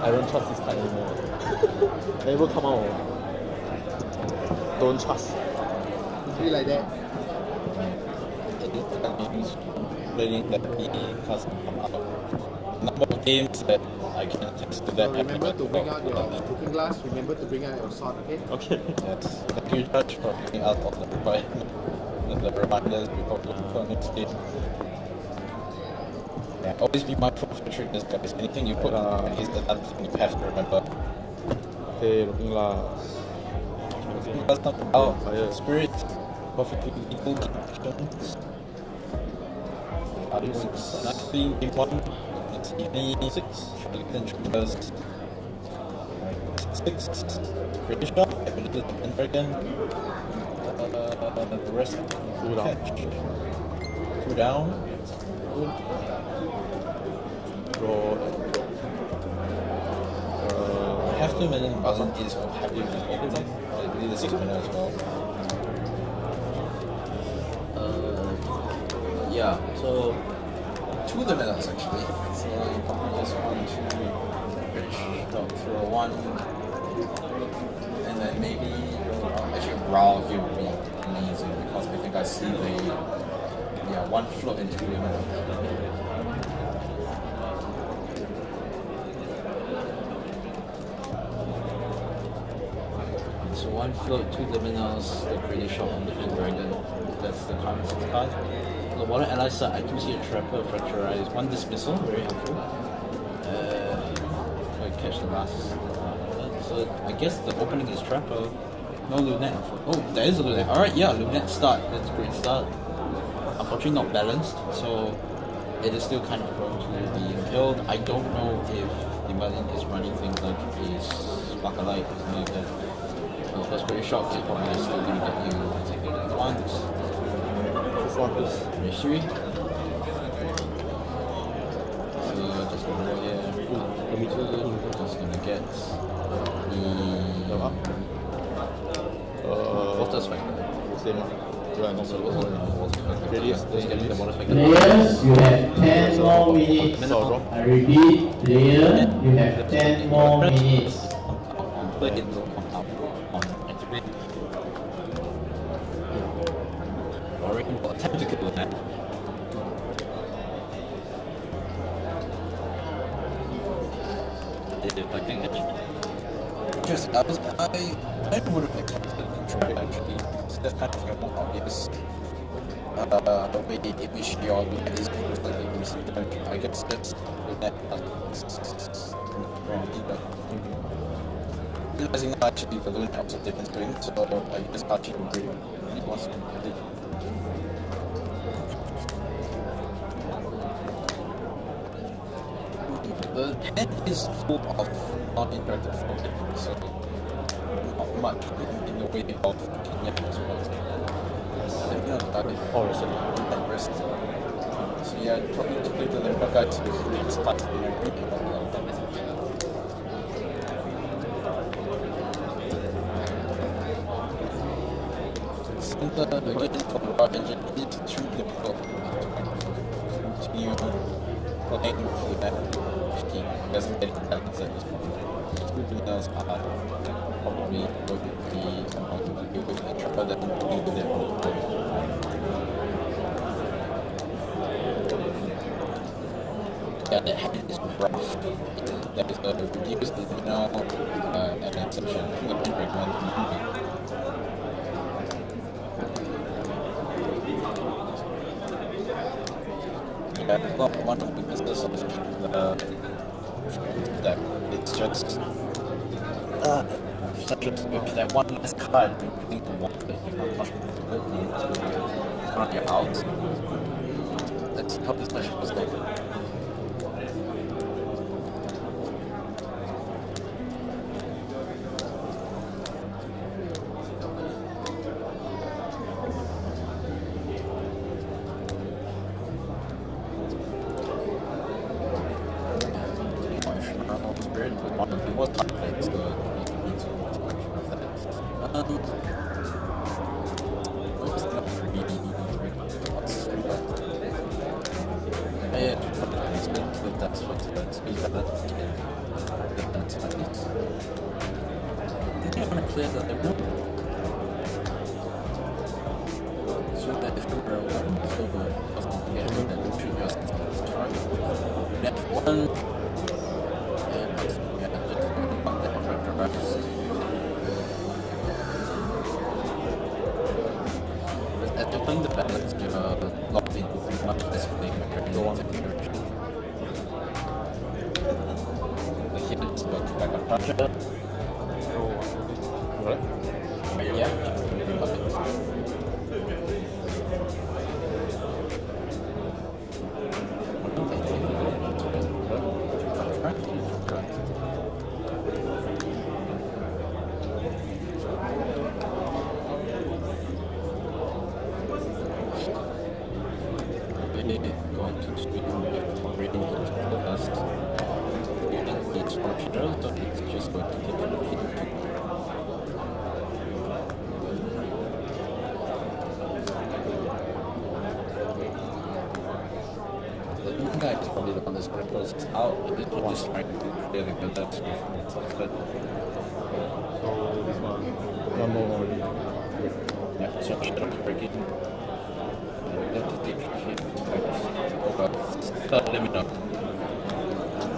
I don't trust this card anymore. Never come out. Don't trust. It's really like that. Playing that the cards come out. Number of games that I can attest to So that. remember to bring out your cooking glass, remember to bring out your sword, okay? Okay. Yes, thank you, Judge, for bringing out all the reminders before the next game. Yeah, always be mindful of the triggers, guys. Anything you put in is another thing you have to remember. Hey, looking glass. That's not about Fire. spirit, perfectly equal actions. Next thing, game 1. Let's see, any 6. Then triggers. 6. Create shot, ability to enter again. The rest Two down. catch. 2 down. Good. Draw. I have to imagine Balan is happy with the opening. I believe the 6 minute as well. Yeah, so 2 dimensions actually. So you probably just want to bridge out through 1. And then maybe actually Raw here would be amazing because I think I see the 1 float and 2 dimensions. So 1 float, 2 liminals, the Crazy Shot on the Dragon. That's the current 6 card. On the bottom ally side, I do see a Trapper, Fracturize, 1 Dismissal, very helpful. I catch the last. So I guess the opening is Trapper. No Lunette. Oh, there is a Lunette. Alright, yeah, Lunette start. That's a great start. Unfortunately not balanced, so it is still kind of prone to being killed. I don't know if the Merlin is running things like a Sparklight or something like that. Of course, Great Shock is probably still going to get you exactly what you want. This one is Finish 3. So just going to go here. Just going to get the Water Spectre. same one. Yeah, no, So it wasn't a Water Spectre. Radius, Just getting the Water Spectre. Players, you have 10 more minutes. Minimal. I repeat, player, you have 10 more minutes. Play it will come out on activate. Lorraine will attempt to kill that. If I think actually. Just I would have expected to try actually. That's kind of more obvious. The way in which your Lunette is like received. I guess that's Lunette wrong either. Realizing that actually the Lunette also didn't swing, so I guess Hachi will bring It was completely. The head is full of non-interactive footage, so not much in the way of Kenya as well. Oh, recently. So yeah, probably to play the Limbo guys who needs parts in everything. Center again for the raw engine is too difficult to continue playing through that machine. It doesn't get any balance at this point. Two cleaners are probably going to be able to deal with each other than deal with their yeah, the head is rough. There is a reduced luminal and then such a fingerprint one. Yeah, well, one of the weaknesses of that it's just such a that one last card you need to want it, you know, possibility on your house. Let's see how this session was going.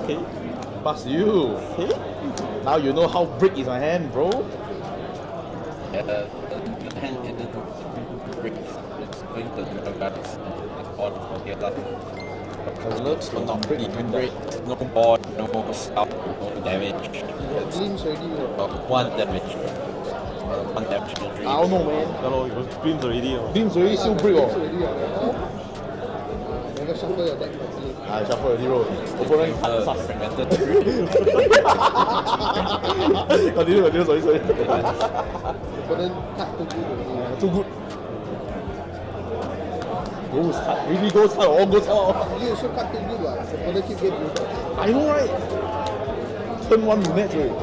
Okay, pass you. Okay, now you know how brick is my hand, bro. Yeah, the hand didn't break. It's going to the guys on for the other. Looks Not break, no board, no scalp, no damage. It's Glimpse already. one damage. One damage to I don't know, man. Yeah, lor, it was glimpsed already. Beams already still brick, oh. Never shuffle your deck properly. I shuffle already, bro. Opponent cut fast. prevented. Continue, sorry. Opponent cut too good already. Too good. Goes hard, really goes hard, all goes hard. You also cut too good, what? Opponent keep getting good. I know, right? Turn 1 minute, right?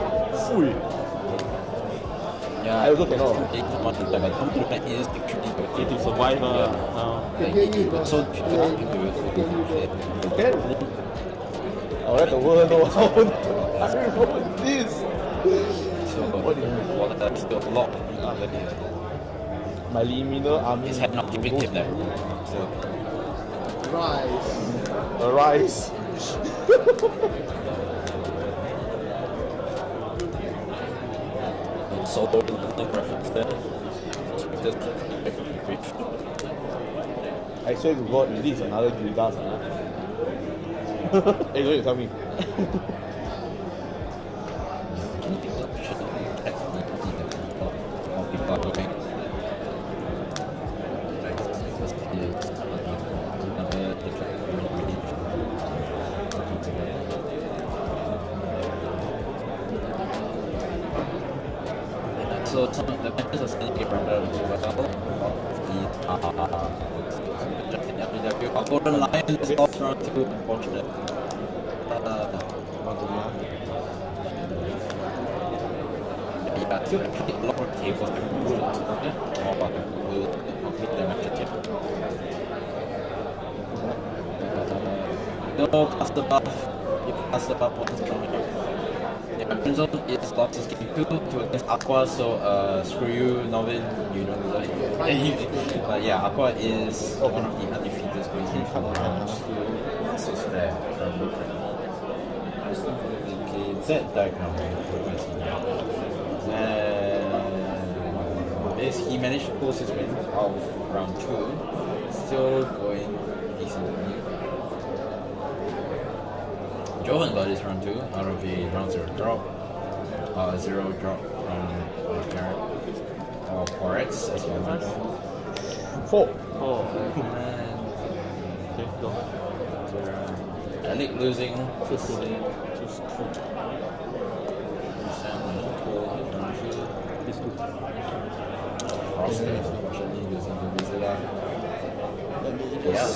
Fui. Yeah, I also cannot. Compliment is actually Need to survive. Can hear you, bro. so Can hear you. Okay. I'll let the world know how I wrote this. so that's still locked. My liminal army. His head not keeping him there. So Rise. Arise. solo the reference there. I swear to God, this is another Gildas. Hey, don't you tell me. so some of the matches are starting to get rather well. The FDW. Our Golden Lion is lost round 2, unfortunate. Yeah, still actually a lot more tables than we would. We'll complete the matches here. No, pass the buff. You pass the buff once coming up. Yeah, Crimson is lost his game 2 against Aqua, so screw you, Novin, you don't do that. But yeah, Aqua is one of the undefeateds going in from round 2. So it's there from Blueprint. Okay, Z diagram, and he managed to pull his win out of round 2, still going decently. Johan got his round 2 out of a round 0 drop. 0 drop from Garrett. Or Forex as well. 4. Okay, go. Alec losing. Just two. These two. Roster unfortunately losing to Vizela. Yeah,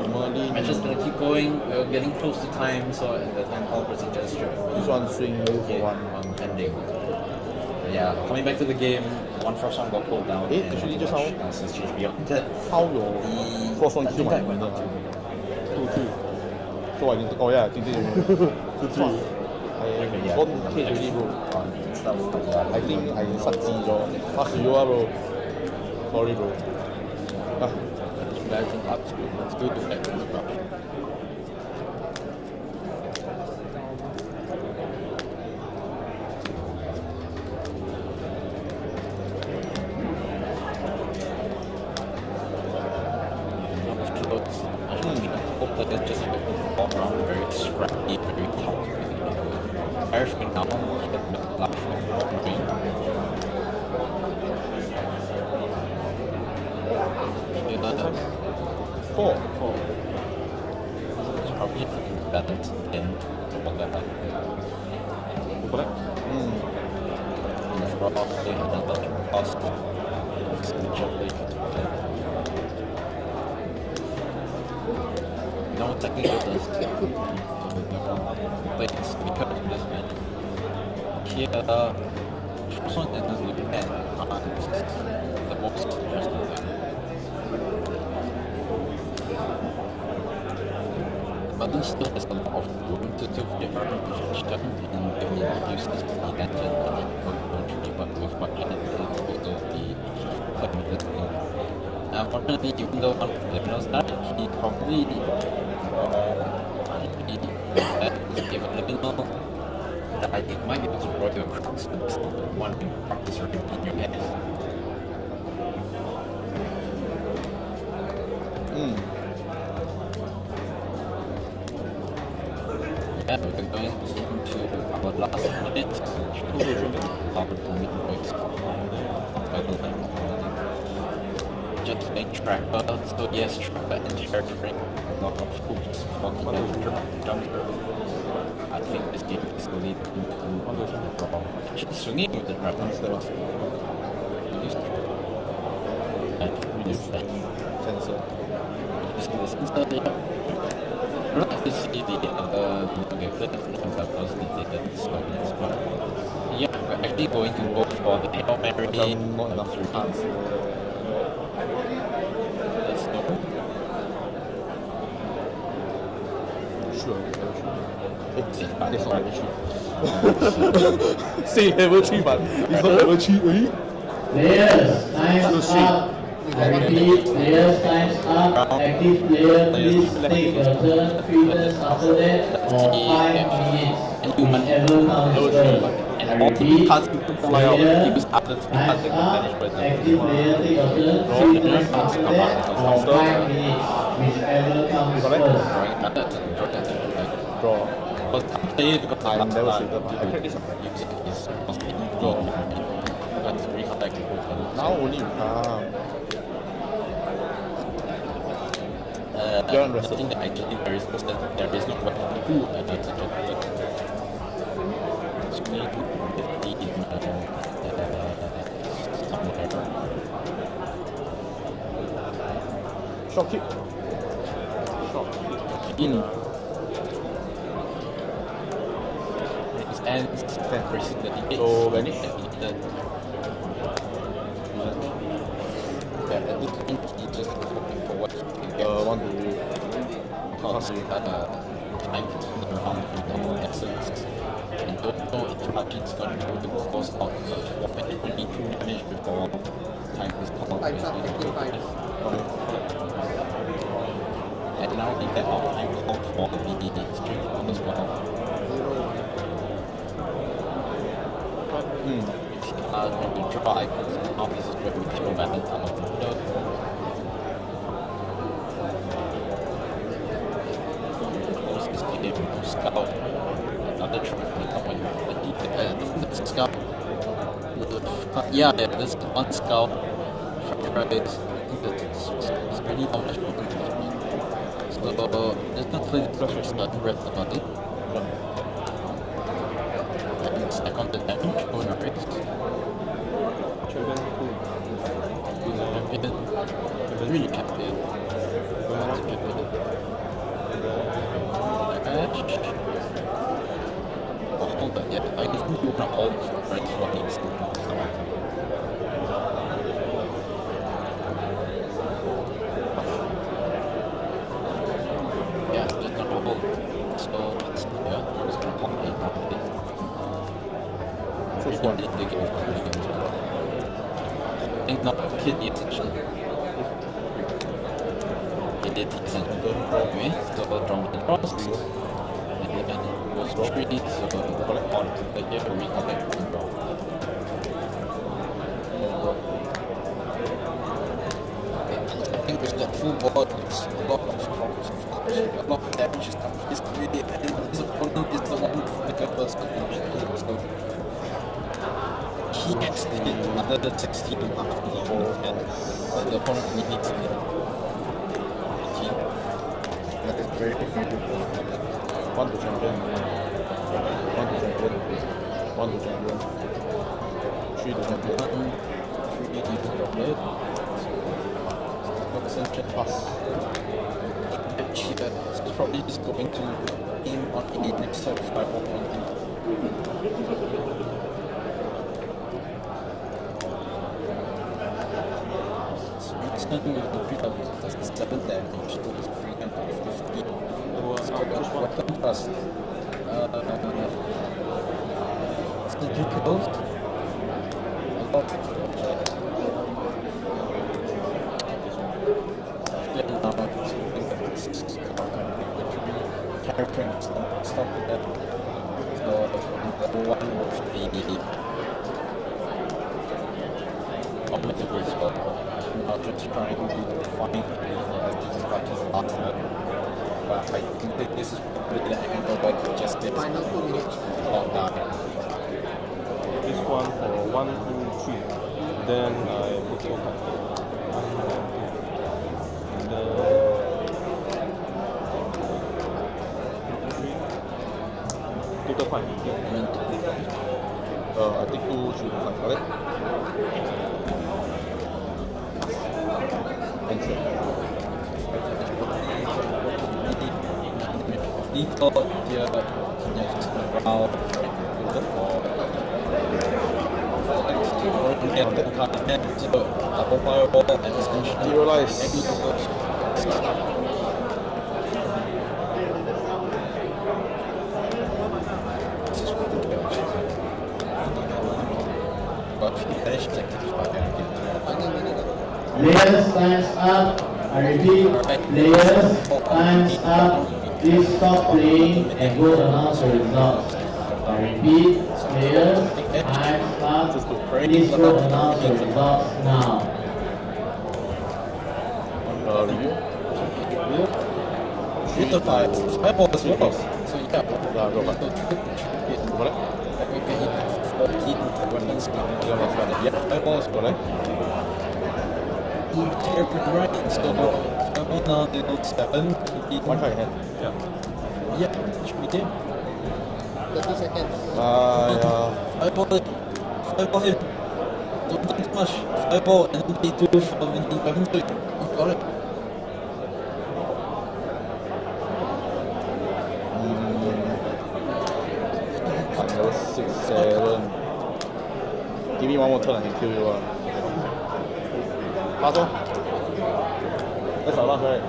the match is gonna keep going. We're getting close to time, so at the time all procedures should This one swing move for one. pending. But yeah, coming back to the game, one first one got pulled down. Eh, and actually not just much how- else has changed beyond that. How your first one I kill think my I went up to 2-2. So I didn't. Oh yeah, I think they. 2-3. okay, yeah. Don't cage already, bro. Stuff, but yeah, I think I suck bro. Pass to you, bro. Sorry, bro. Ah, I think up to let's go to that construction. It's just all around very scrappy, very toxic. Everything now, life four. It's probably balance in all that. Correct? Probably another cost. No technical does plates because of this man. Here, first one is looking at the most interesting thing. Button still has a lot of room to do different position and if it reduces the engine but with what it is also be limited. Unfortunately, even though one of the knows that, he probably given the middle that I think might be able to roll your crux with this one big practice in your head. Yeah, we're going into our last minute. Just make Trapper, so yes, Trapper and Territory, a lot of hoops for the jumper. I think this game is going to draw. Just swinging with the Trapper instead of reduce that. Sensor. Using the sensor, yeah. I'd like to see the other yeah, we're actually going to go for the Hail Mary. Not enough cards. Let's go. Sure. It's That's not level 3. Say level 3, but it's not level 3. Players, time's up. I repeat, players, time's up. Active player, please take your turn 3 turns after that or 5 minutes. Whichever comes first. I repeat, player, time's up. Active player, take your turn 3 turns after that or 5 minutes. Whichever comes first. Draw. I I'm never seen that. I practice. Now only you come. You're on I wrestle. think that actually there is no weapon to Short kick. His ends versus the D8. So, vanish. Yeah, at this point, he just looking for what he can get. Want to Because time to turn around with the whole essence. And don't know if Hachi's going to be able to close out the 22 damage before time is called. Time's up, 55. And now we get our time called for the string on as well. 0-1. When you drive, now this is where we throw back into the window. Closest to him to scout. Another try to come in. The scout. Yeah, there's one scout. Tries. I think that's really how much more than that. So, there's no play the rest of the money. And second the damage, going race. Champion 2. Champion. Really champion. Oh, hold on, yeah. I think you want to hold right for needs to yeah, just not hold. So, it's, yeah, it's going to hold it properly. First one. I think not hit the attention. He did the attention. Okay, so drum the cross. And then goes 3, so collect on the here we collect the draw. I think with that full board, it's a lot of problems, of course. A lot of damage is coming his way, and his opponent is the one with the first damage. So he has to hit another 16 after the opponent, and the opponent needs to hit 18. That is very difficult. One to champion. One to champion. One to champion. Three to champion. 3 to champion. Pass. He's probably just going to aim on the next set of 5 points. So it's not going to be up because the 7 damage to his 350. So weapon plus. It's the 2 kills. A lot of kills. Character stop with that. So the one with the augmented race spell. Not just trying to find as much as last time. But I think that this is probably the angle where it just gets Final 2 minutes. long down. This one for 1, 2, 3. Then I put 4 cards. 1, 2. And then total 5. I think 2, 3, 5. Correct? Cancel. Default here, just around double fireball and essentially Materialize. But finish Players, time's up. I repeat, players, time's up. Please stop playing and go announce the results. I repeat, players, time's up. Please go announce the results now. Review. Hit the fireball as well. So yeah, Go back. Correct? okay, 14 weapons now. Yeah, fireball is correct. Right, so fireball now deals 7. One card in hand. Yeah, should be game. 30 seconds. Yeah. Fireball him. Fireball him. Don't much fireball and then they do for mini weapons. So you got it. Level 6, 7. Give me one more turn, I can kill you. Pass on. That's our last, right?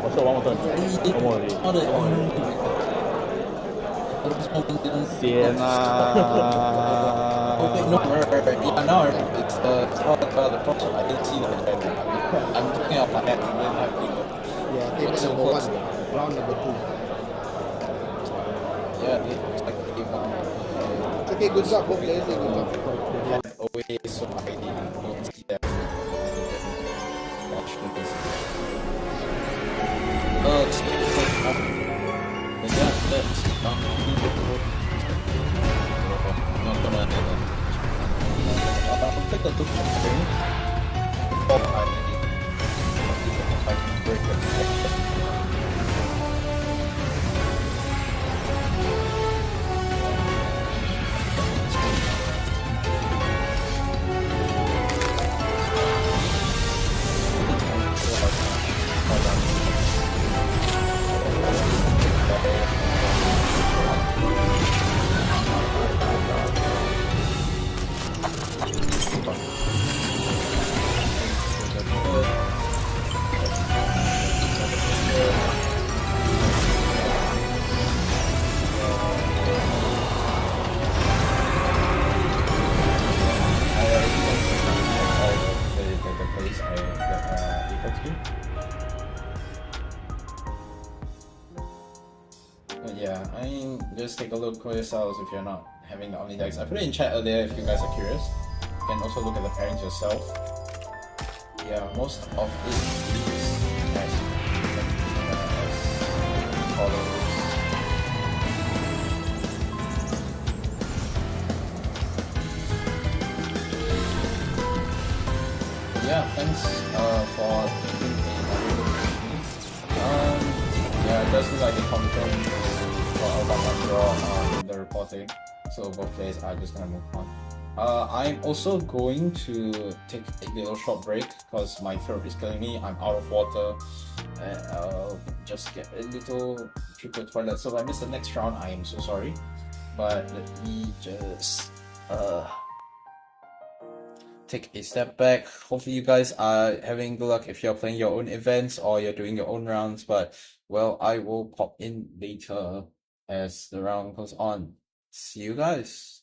Oh, sure, one more turn. No more already. Sian Okay, no, right. Yeah, now I remember. It's the cross. I didn't see that. I'm looking out my head. I didn't have people. Yeah, table So number close. 1, round number 2. Yeah, it's like game one. Okay, good job, both players did good job. Head away, so I don't see that. Watch this. It's that's not gonna I'll take a look at the before I can break it. But yeah, I mean, just take a look for yourselves if you're not having the Omni decks. I put it in chat earlier if you guys are curious. You can also look at the pairings yourself. Yeah, most of it is as follows. Yeah, thanks for taking yeah, it does look like they confirmed about my draw on the reporting, so both players are just gonna move on. I'm also going to take a little short break because my throat is killing me. I'm out of water and I'll just get a little trip to the toilet. So if I miss the next round, I am so sorry. But let me just take a step back. Hopefully you guys are having good luck if you're playing your own events or you're doing your own rounds, but well, I will pop in later as the round goes on. See you guys.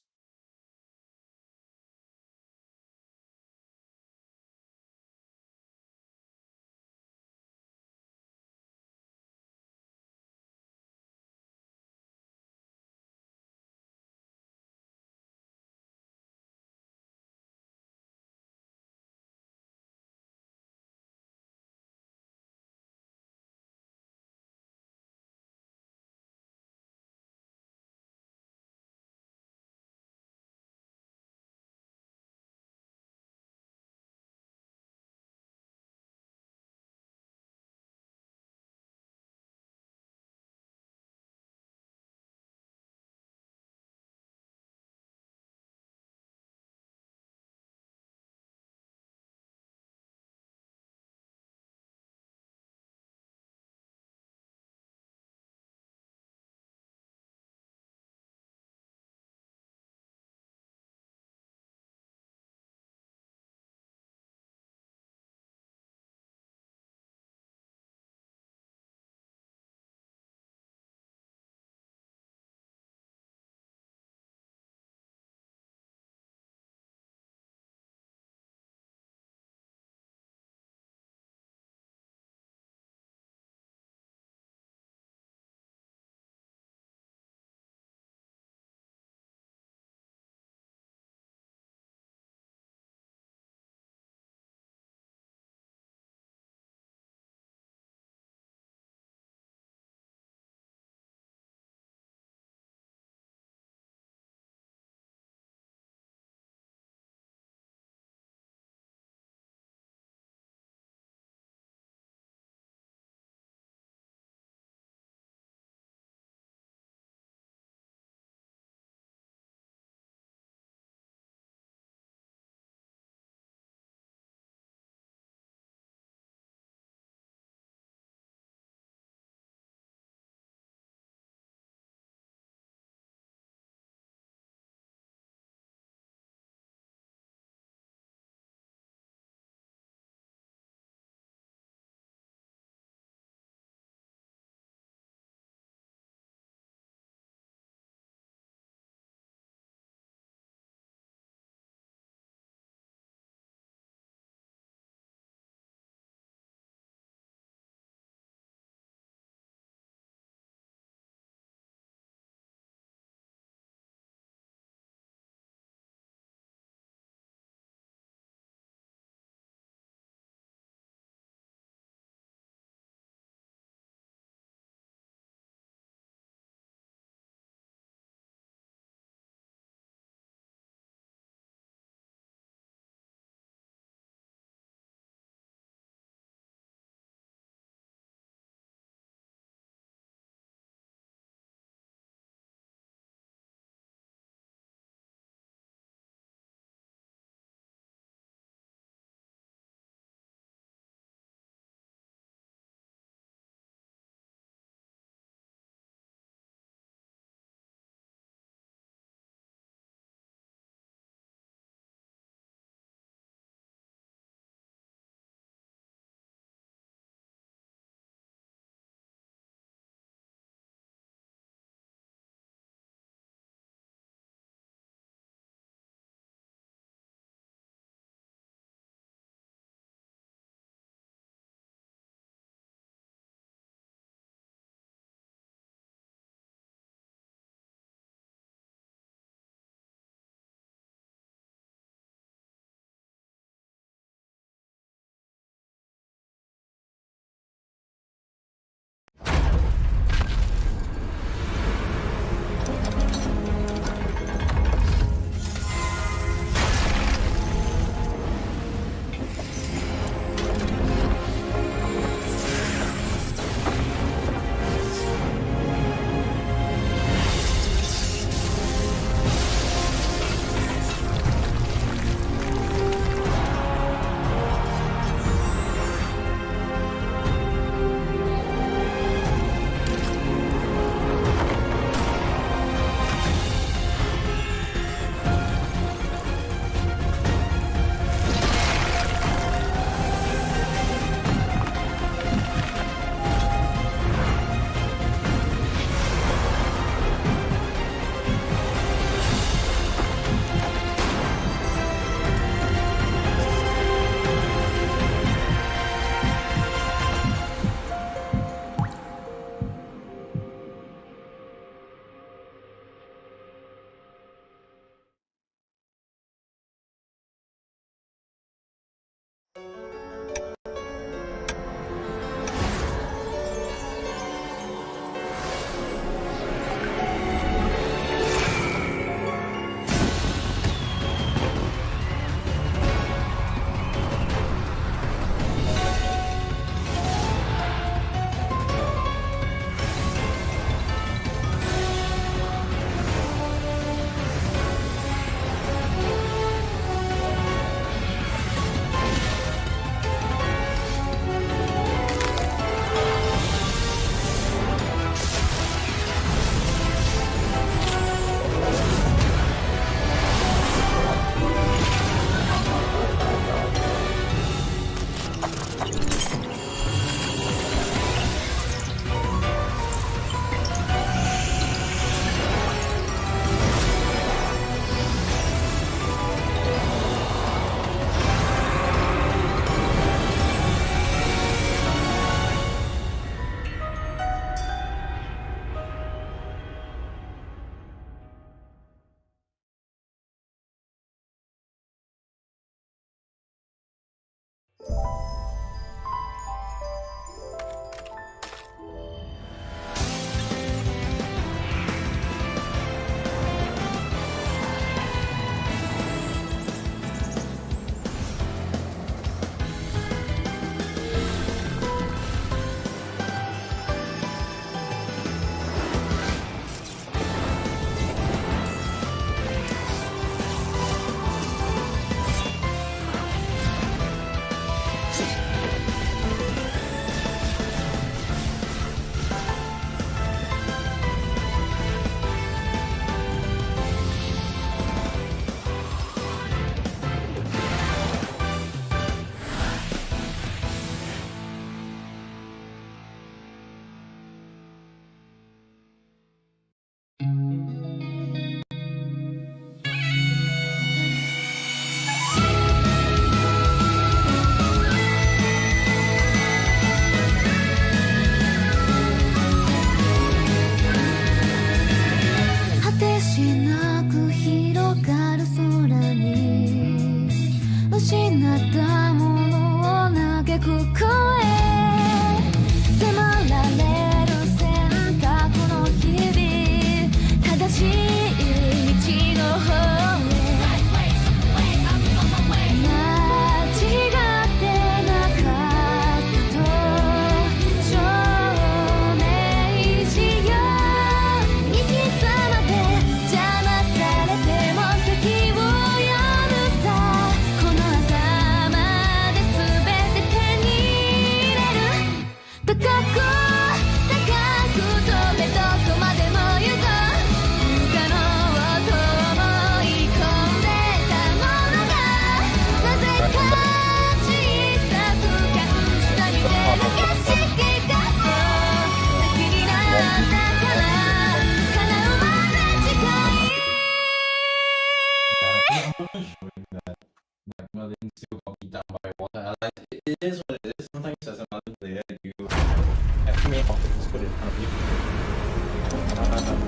is what it is. Sometimes as another player, you have too many obstacles put in front of you.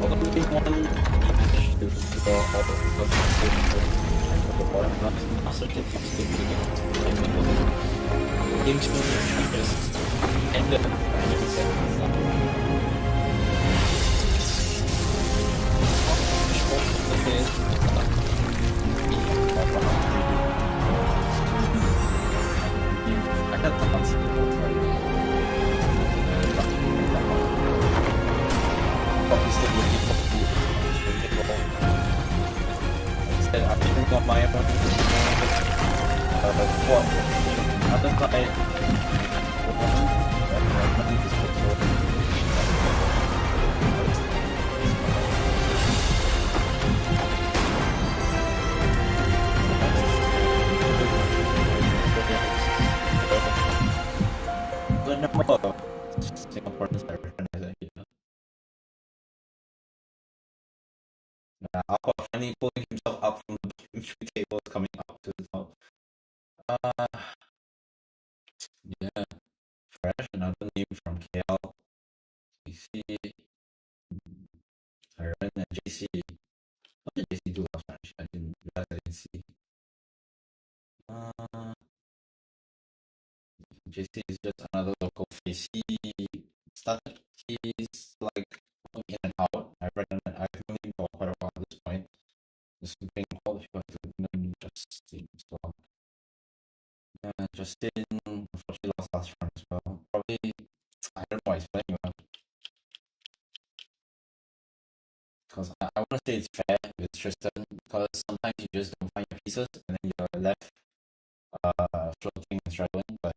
Although game one, he managed to draw all the the bottom left, master tip to stick to the game two just ended in 90 seconds. I got the answer. Probably still looking for food. Instead, I think on my own. What? Other side. The number of Singaporeans I recognize are here. Alpha finally pulling himself up from the bottom few tables coming up to the top. Yeah. Fresh, another name from KL. JC. Aaron and JC. What did JC do last match? I didn't realize I didn't see. JC is just another local face. He's like in and out. I've known him for quite a while at this point. Just bring all the people to him, Justin as well. Yeah, Justin unfortunately lost last round as well. Probably, I don't know why he's playing well. Because I want to say it's fair with Tristan, because sometimes you just don't find your pieces and then you're left floating and struggling. But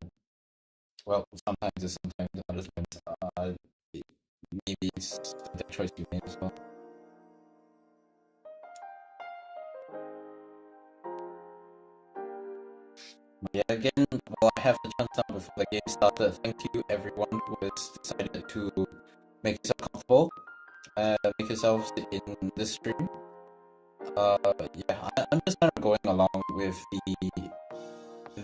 well, sometimes it's sometimes other times maybe it's the choice you made as well. But yeah, again, while I have the chance now before the game started, thank you everyone who has decided to make yourself comfortable, make yourselves in this stream. Yeah, I'm just kind of going along with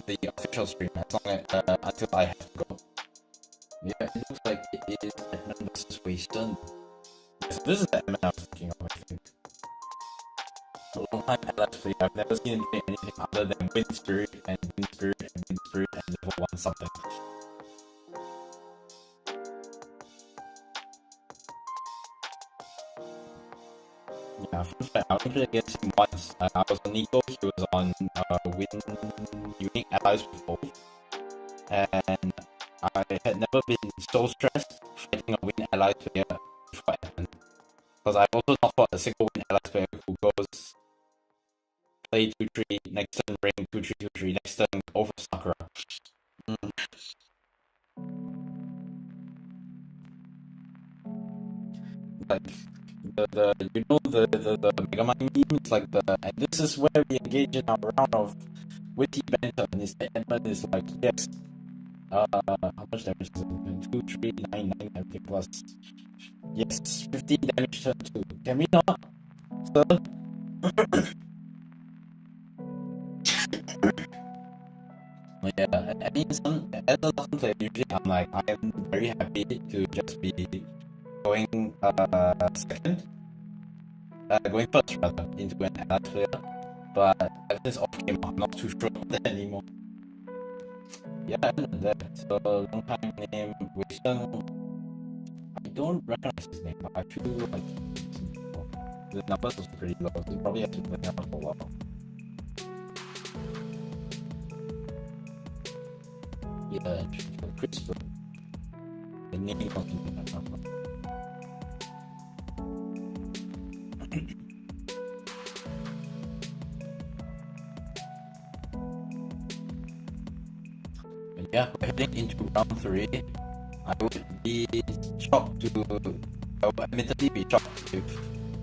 the official stream as long as until I have to go. Yeah, it looks like it is Edmund versus Waston. Yes, this is the Edmund I was thinking of, I think. A long time Let's Play, I've never seen him play anything other than Wind Spirit and Wind Spirit and Wind Spirit and level 1 something. Yeah, fun fact, I only played against him once. I was on Nico, he was on Wind Unique Allies with both. And I had never been so stressed fighting a Wind Allies player before Edmund. Because I've also not fought a single Wind Allies player who goes play 2-3, next turn ring 2-3, next turn over Sakura. Like the you know the Mega Man meme, it's like and this is where we engage in our round of witty banter, and the Edmund is like, yes, how much damage is it? 2, 3, 9, 9, everything plus. Yes, 15 damage turn 2. Can we not, sir? Yeah, I mean, as a Latin player, usually I'm like, I am very happy to just be going second, going first rather, into an allied player. But ever since off came out, I'm not too sure about that anymore. Yeah, I know that. So, long time name, Wilson. I don't recognize his name, but I feel like the numbers was pretty low. He probably has been playing out for a while. Yeah, CRISPR. The name of the number. Yeah, we're heading into round 3. I would be shocked I would admittedly be shocked if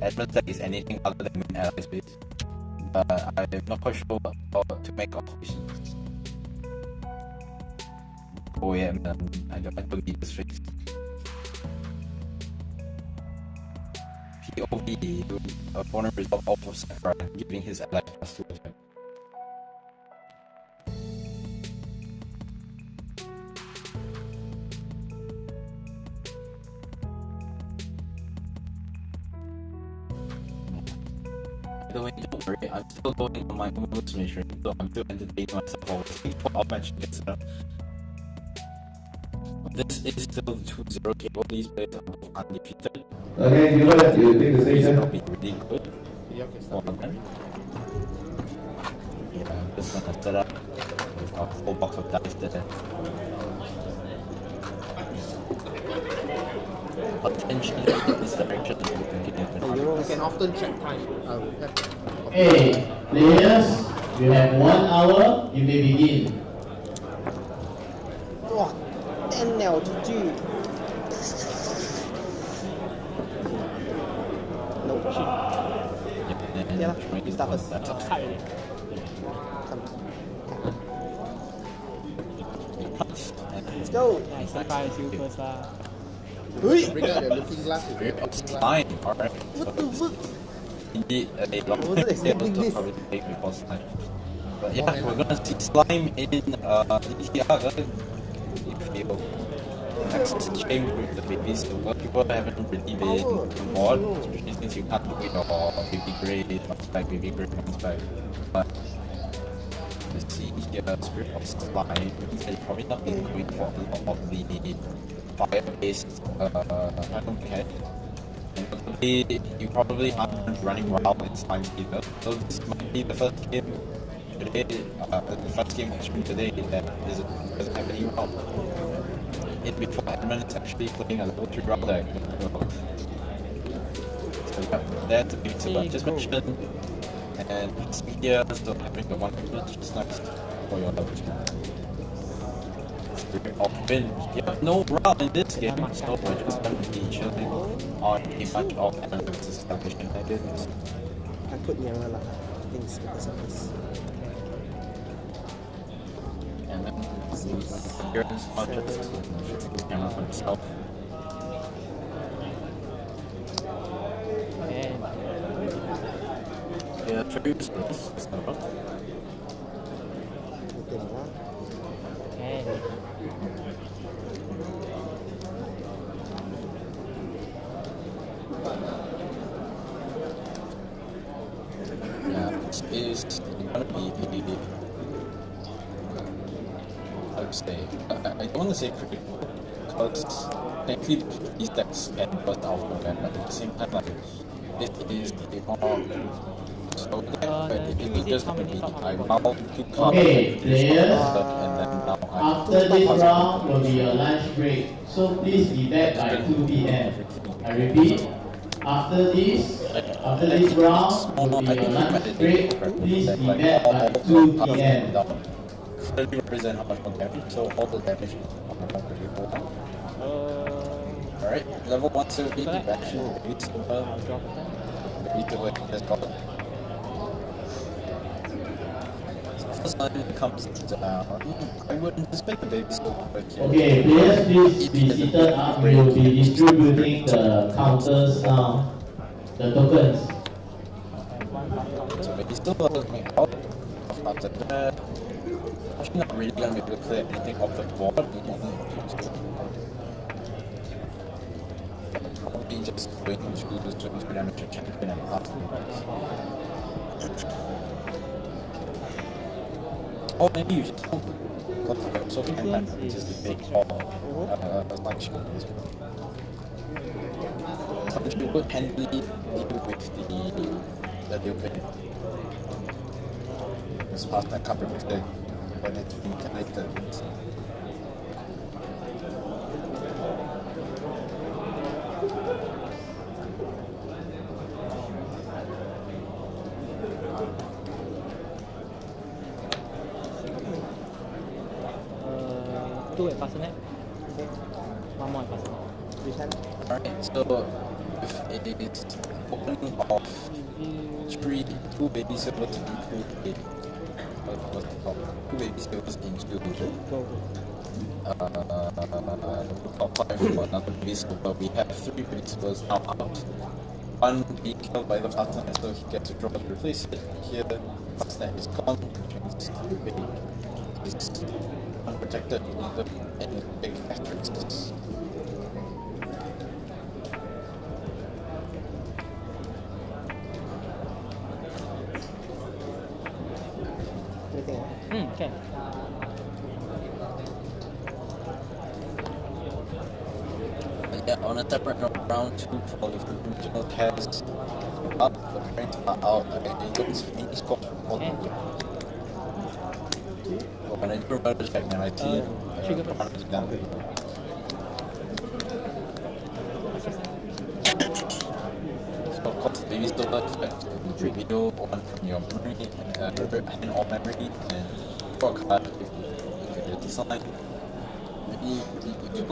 Edmund's deck is anything other than Wind Allies based. But I'm not quite sure how to make operations. Oh yeah, man, I don't need this fix. POV, opponent resolve off of Sakura, giving his ally +2 attack. By the way, don't worry, I'm still going on my own mission, so I'm still entertaining myself while waiting for our match to get set up. This is still the 2-0 table. These players are both undefeated. Okay, you know that you take the These station. will be really good. Yeah, okay, start. Well done. Yeah, I'm just gonna set up with our full box of dice there. Potentially in this direction we can continue to You can often check time. I will have. Hey, players, you have 1 hour, you may begin. 哇，N 了GG。No shit。 and Yeah, try to start do first. that. 菜一点。Let's go. Nice, surprise you first lah. Hui. Bring out the looking glass. Very slime, alright. What the fuck? Indeed, a long I wasn't time expecting to this. probably take before slime. But yeah, we're gonna see slime in DTR, if you next game with the baby silver. People haven't really been on board, especially since you can't do your baby grade, bounce back, baby grade, bounce back. But let's see here, Spirit of Slime, they're probably not been going for a lot of the fire-based item cat. You probably aren't running wild in slime either. So this might be the first game today, the first game on stream today that doesn't have any round. Before Edmund is actually playing a level 3 round deck. So yeah, that's a big tip I just mentioned. And here, still having the 1 minute, just nice for your level 2. Spirit of Wind. You have no round in this game, so we're just going to be chilling on a bunch of elements establishment ideas. I put nearer lah. I think it's because of this. And then here is just fixing the camera for himself. Yeah, troops, it's not bad. Tengok. Yeah, this is gonna be I would say, I don't want to say critical, because technically these decks can burst out from them, but at the same time, like, this is a more slow deck, but it is just going to be, I round 2 cards, Okay, and players. then now I After this round will be your lunch break, so please be back by 2 p.m. I repeat, after this round will be your lunch break, please be back by 2 p.m. clearly represent how much more damage, so all the damage on the table. Alright, level 170 action, baby silver. Baby silver has got it. First time it comes down, I would anticipate the baby silver here. Okay, players, please be seated up. We will be distributing the counters now, the tokens. So maybe silver is going out. After that, actually not really going to be able to clear anything off the board. Probably just going to damage your champion and pass or maybe you just hope because so can that just a big lunch. Lunch would handily deal with the deal with this past that cover mistake when it's been connected. Two at Pasanet. One more at Pasanet. Which hand? Alright, so if it is opening off 2 baby silvers into what's it called? 2 baby silvers into top 5 for another baby silver. We have 3 baby silvers now out. 1 being killed by the partner, so he gets a draw to replace it. Here, partner is gone, which means the baby is unprotected in the big asterisks. on a separate note, round 2 for the regional tests up, the points are out, it looks mini score for but when I do a motor check, man, I see commanders down. So of course, baby still effect. Video one from your memory, and all memory, and draw a card if you decide. Maybe you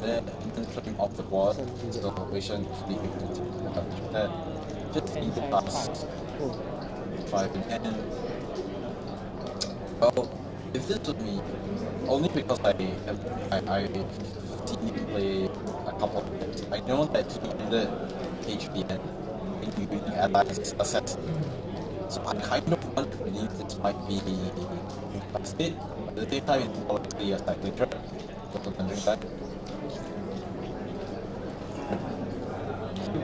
then flipping off the board, so we shouldn't be able to that. Just need to pass 5 and 10. Well, if this was me, only because I've seen him play a couple of times, I know that he ended HBN in using allies assassin. So I kind of want to believe this might be incapacitated, but at the same time it's probably a side nature. So considering that.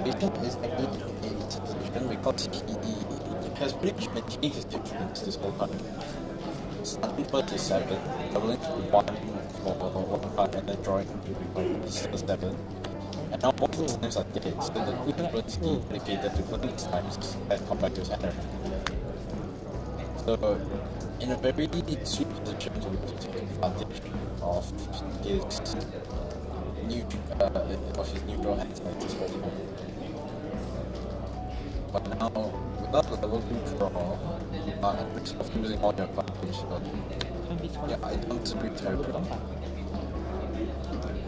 Patient is actually in its position because he has pretty much maintained his difference this whole time. Starting first is 7, doubling to 1 for 1 card and then drawing to 7. And now both his times are dead, so the good difference is dedicated to putting his times as compared to his enemy. So, in a very sweet position to take advantage of his neutral hands like this whole time. But now, without the level 2 draw, at risk of losing all your advantage, yeah, I don't disagree terribly.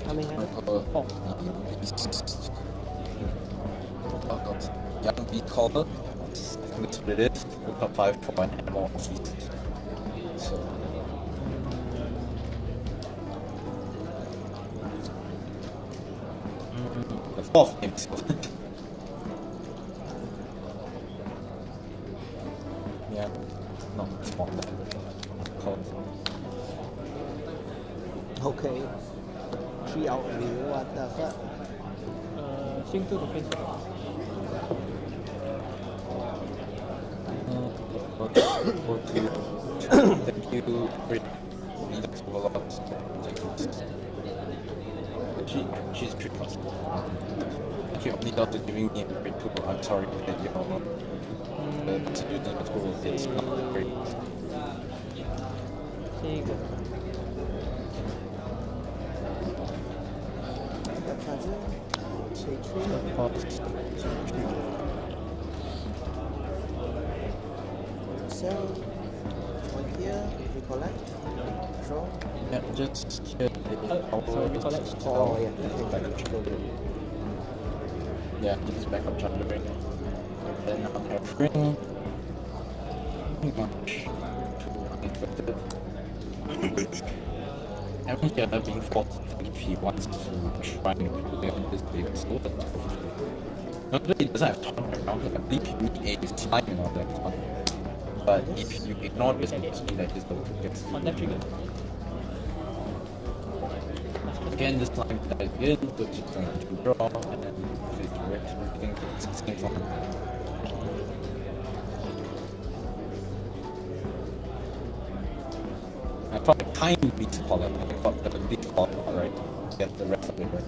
How many hands? Young beat caller. I think that's what it is. We've got 5 for 1 and more beats. So. The 4th game still. Yeah. No, it's more than that. Called. Okay. 3 out of you, what the fuck? 星2的分手。Thank you. Great. Thanks a lot. She's 3 plus. Thank you only after giving me a great tool. I'm sorry that you know to do the tool. It's not great. 这个 Sell one here, recollect, draw. Yeah, just get recollect. Oh, yeah. Yeah, just backup chapter. Then I'll have ring. Much too unexpected. I mean, yeah, being forced if he wants to try and play on this big sword. Not that he doesn't have time right now, I believe he needs a time and all that one. But if you ignore this, it means that he's going to get on that trigger. again this time that again, which is going to draw and then his direction everything it's the same one. I thought the kind beats color, I thought the beat color, right? Get the rest of it right.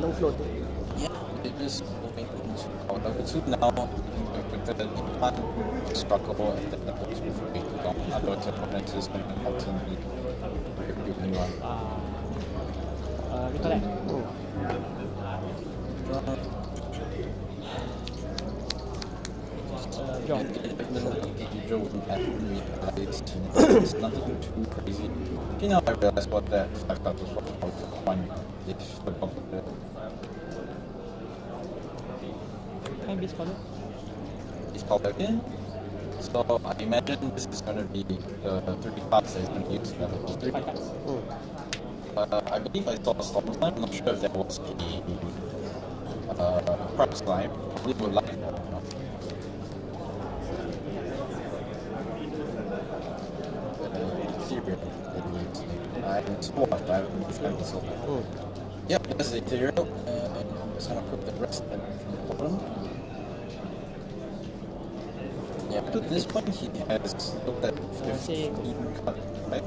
No floating. Yeah, it is moving into power level 2 now. The can't struggle and then the box will be too long. Otherwise, opponent is going to ultimately give me one. Recollect. Draw. It's nothing too crazy. You know, I realized what that 5 cards was worth for 1 if the bump of it. Time base color. It's called again. So I imagine this is going to be the 3 cards that is going to use level 3. 5 cards. I believe I saw a storm slime. I'm not sure if there was a prep slime. Probably would like that. Ethereal. I haven't so much, I haven't used them so much. Yep, that's the ethereal. And just gonna put the rest in the bottom. Yep, At this point, he has looked at 15 cards, right?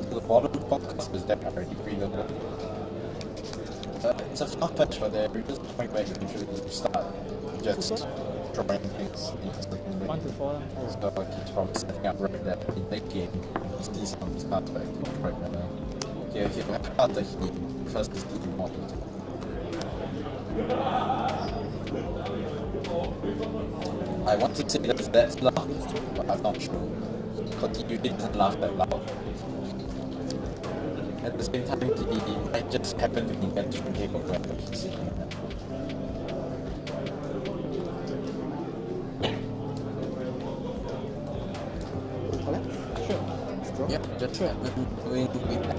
So the bottom podcast is deck already readable. It's a far patch, but there is a point where you usually start just drawing things instantly. 1 to 4 lah. So he's probably setting up right there in late game. He sees some cards back right now. Here he'll have cards that he prefers to see more detail. I want to say that that's loud, but I'm not sure. Because you didn't laugh that loud. At the same time, he might just happen to be mentioning table wherever he's sitting at. Yeah, just doing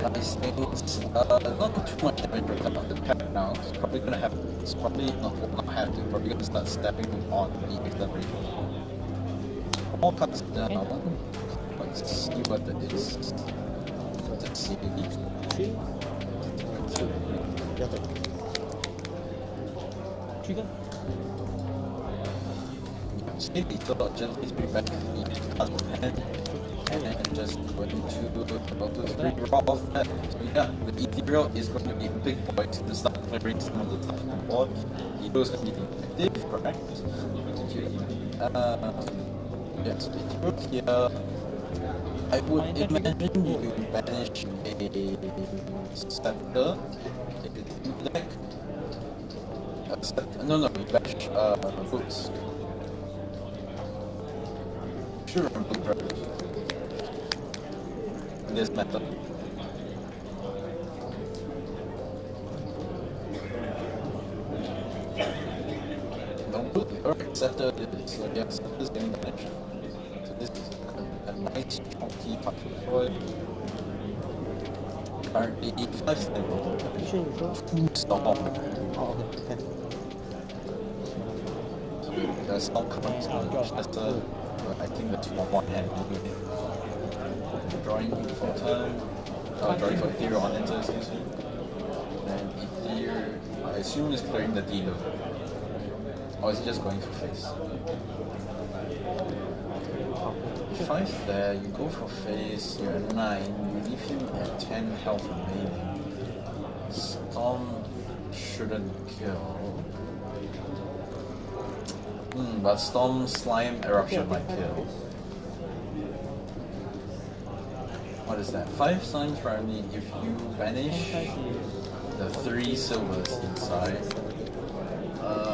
nice things. Not too much damage on the pack now. It's probably gonna have. It's probably not have to. Probably gonna start stepping on the acceleration. More cuts down. Let's see what that is. Let's see. Trigger. Maybe thought gently be back in hand. And just going to about to 3 raw off that. So yeah, the ethereal is going to be a big boy to start clearing some of the stuff on the board. Ethereal is going to be active, correct? Okay. Yes, ethereal here. I would imagine you banish a scepter if it's in the deck. No, you banish boots. Sure, I'm correct. This method. Alright, scepter is so yeah, scepter is getting damage. So this is a nice chunky part for the boy. Currently 5 stable. 2 storm. Oh, okay. So the storm comes on Chester, but I think the 2 on 1 hand anyway. Drawing for time, drawing for Ethereal on enter, excuse me. And Ethereal, I assume is clearing the dealer. Or is he just going for face? 5 there, you go for face, you're at 9, you leave him at 10 health remaining. Storm shouldn't kill. But Storm, Slime, Eruption might kill. What is that? 5 slimes primary if you banish the 3 silvers inside.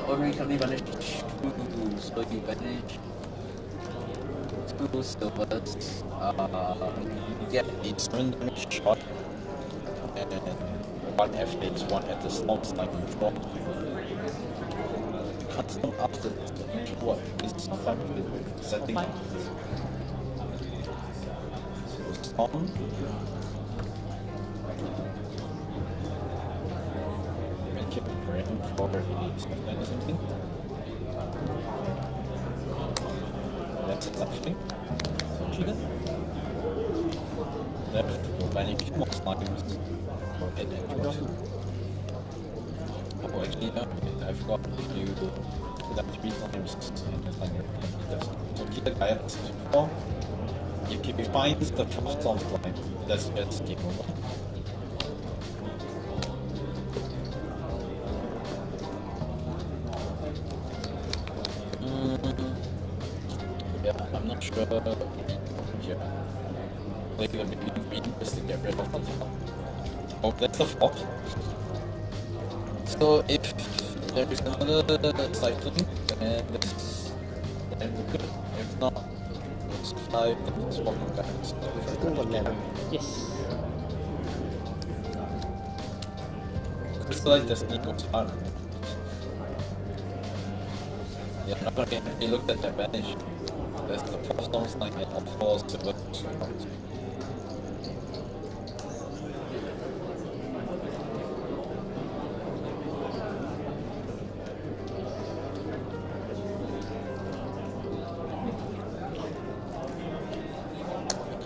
Or you can only banish 2, so you banish 2 silvers. You get a 7 damage shot and 1 F hits, 1 at the small slime you drop. You cut them after what is 5 setting. On. Make it brand for something. That's nothing. Trigger. Left, we'll banish more slimes. Or hit damage. Oh, actually, no, I forgot if you do that 3 times and the slime does. So keep the guy at 4. If he finds the first storm slime, that's just game over. Yeah, I'm not sure. Yeah. Maybe a bit green just to get rid of the top. Oh, that's the fault. So if there is another cycling, then we're good. If not, 5, it's 1 more guys. Still 11. Yes. Crystallize Destiny goes hard. Yeah, I'm not gonna get any looked at that vanish. There's the 4 storms like it, or 4 silver.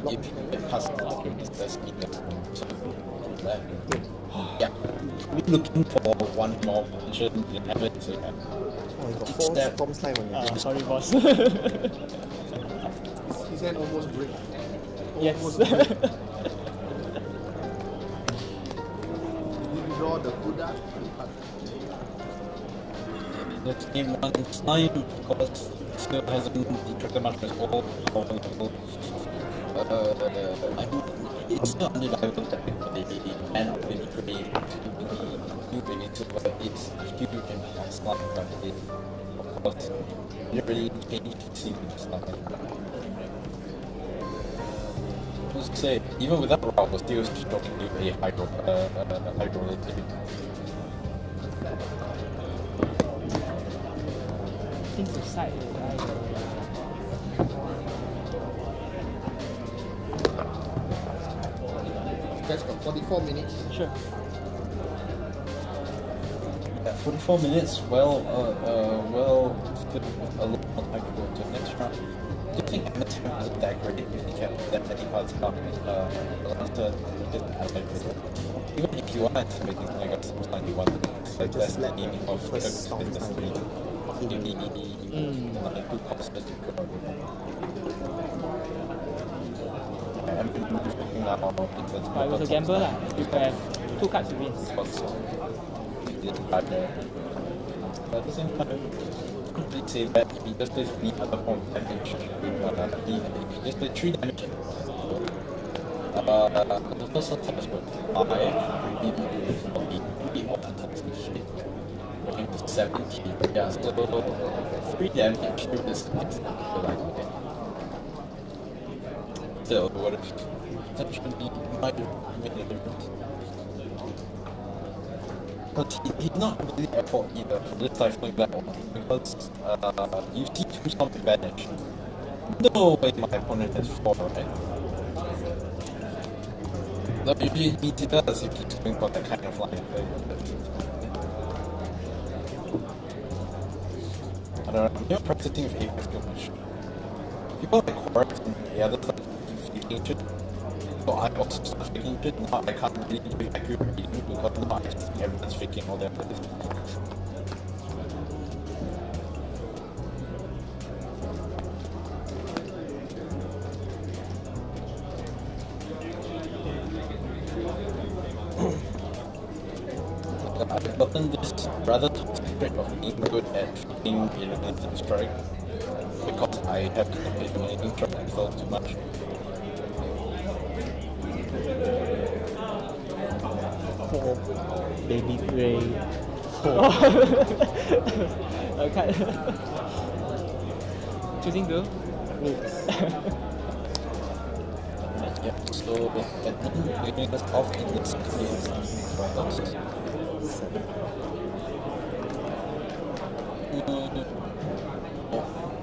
If you get past the series, that's me next one. So, yeah. We're looking for 1 more mention in habit, so yeah. Oh, you got Each 4 step. storm slime on your deck. Sorry, boss. hand almost break. Yes. Almost break. Did you draw the Buddha? Let's game one time because still hasn't detracted much as all level. It's still undeniable that the man of the grade to be silver is huge in slime, but it of course it really changed the scene of slime. Just to say, even without Raw, we're still struggling to a hydro Things aside, You guys got 44 minutes. sure. Yeah, 44 minutes, well filled with a lot more time to go to the next round. I don't think Emma's round isn't that great if you kept that many cards up. Even if you are anticipating something like a most likely one, it's like less than the of first song business time. three. Like 2 costs to go. I'm looking now into the But it was a gamble lah. You have 2 cards to win. But at the same time, let's say that if you just play any other form of damage, if you just play 3 damage, the first attack is worth 5, 3 of the attacks and shit. Working to 70. Yeah, so 3 damage through this next like okay. Still, what if potentially might have made a difference? But he's not really at fault either for this Typhoon Black one because you see 2 Storm advantage. No way my opponent has 4, right? That usually means he does if he's going for that kind of line. I don't know, I'm not practicing with Apex too much. People like Quartz and the other stuff keep faking shit. So I also start faking shit, now I can't really do accurate reading because now I just think everyone's faking all their abilities. I've gotten this rather tough trait of being good at faking eliminating strike because I have to complete eliminating strike myself too much. For baby gray. Okay. Choosing to? Yeah, so at the beginning us off in this case products.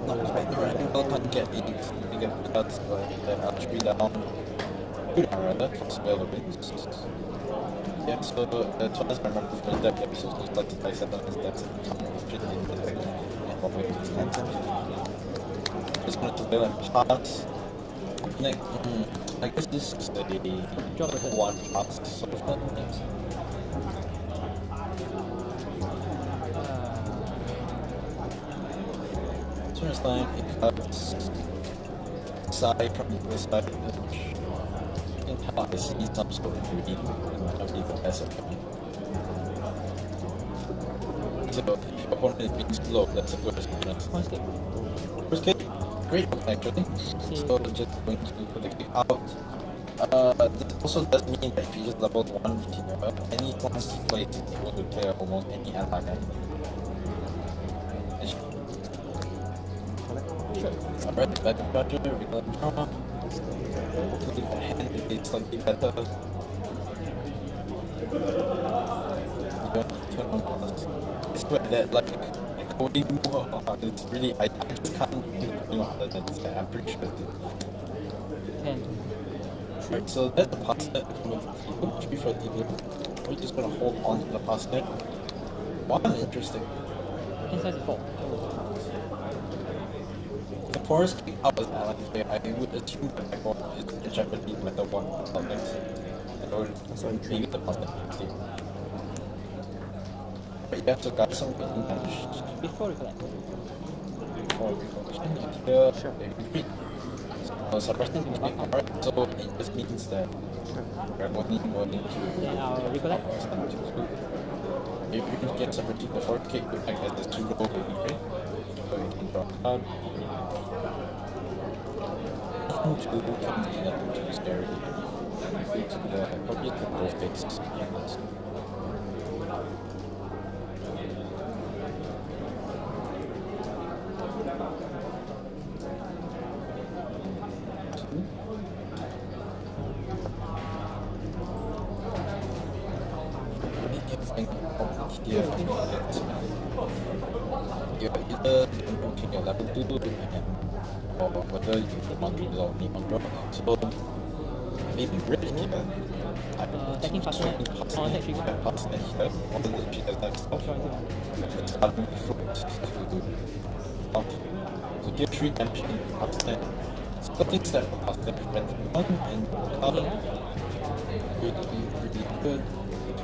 Not quite the right angle, can't get it. You get cuts, but then I'll 3 down. 2 down rather, possible wins. Yeah, so twice I remember from that episode was like I said that that's a ton of shit in the involving this content. Just wanted to build and pass. Next, I guess this is a one pass sort of thing. So next time it cuts side from the side, which in how I see some sort of beauty and might not be the best of me. So if your opponent is being slow, that's a good response. First kick, great actually. So just going to put the kick out. This also does mean that if you just level 1 Geneva, any class he plays is able to clear almost any ally. Alright, back to Roger, regular trauma. Hopefully the hand will be slightly better. Turn on bonus. I swear that like coding more, it's really, I just can't do harder than this guy, I'm pretty sure it's 10. Alright, so that's the pass net with 3 for DB. We're just gonna hold on to the pass net. Wow, interesting. Hand size is 4. The forest kick out as ally here, I would assume that my form is a Japanese meta 1 next. And or maybe the pass net next year. But yeah, so guys, some getting damaged Before we collect. before we go here. Sure. They retreat. suppressing the game, alright? So it just means that we're only going to Then I'll recollect. if you can get suppressing the 4K, you can get the pseudo baby, right? So you can draw a card. Nothing too fancy, nothing too scary. Due to the probably the both face. Here, you're either invoking your level 2 or whether you want to resolve the control. So, maybe really here, Attacking faster. On attack trigger. Past that here, all the she has that stuff. It's starting to float to off. So here 3 damage past that. Starting step past that, prevent 1 and cover. Really good.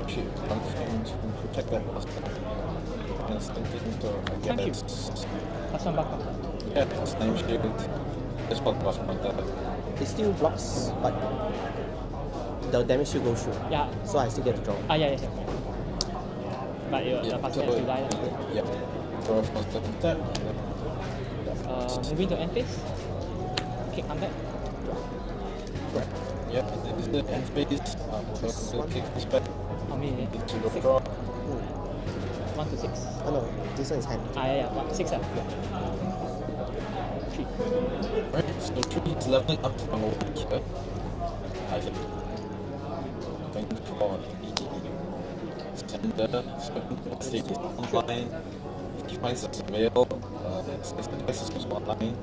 Shit, something to protect that past that. And something to get it. Plus 1 buck. Yeah, it's name shield. That's what was my dad. It still blocks, but the damage still goes through. Yeah. So I still get to draw. Yeah. But the faster so, you die. Yeah. Draw for second step. Moving to end phase. Kick comeback. Right. Yeah, this is the end phase. So kick this back. How many? To the draw. 1 to 6. Oh no, this one is hand. Yeah. 6 3. Right, so 3 is leveling up to number 1 here. I think. Going for the sender, so state is online. If he finds a surveil, this is also online.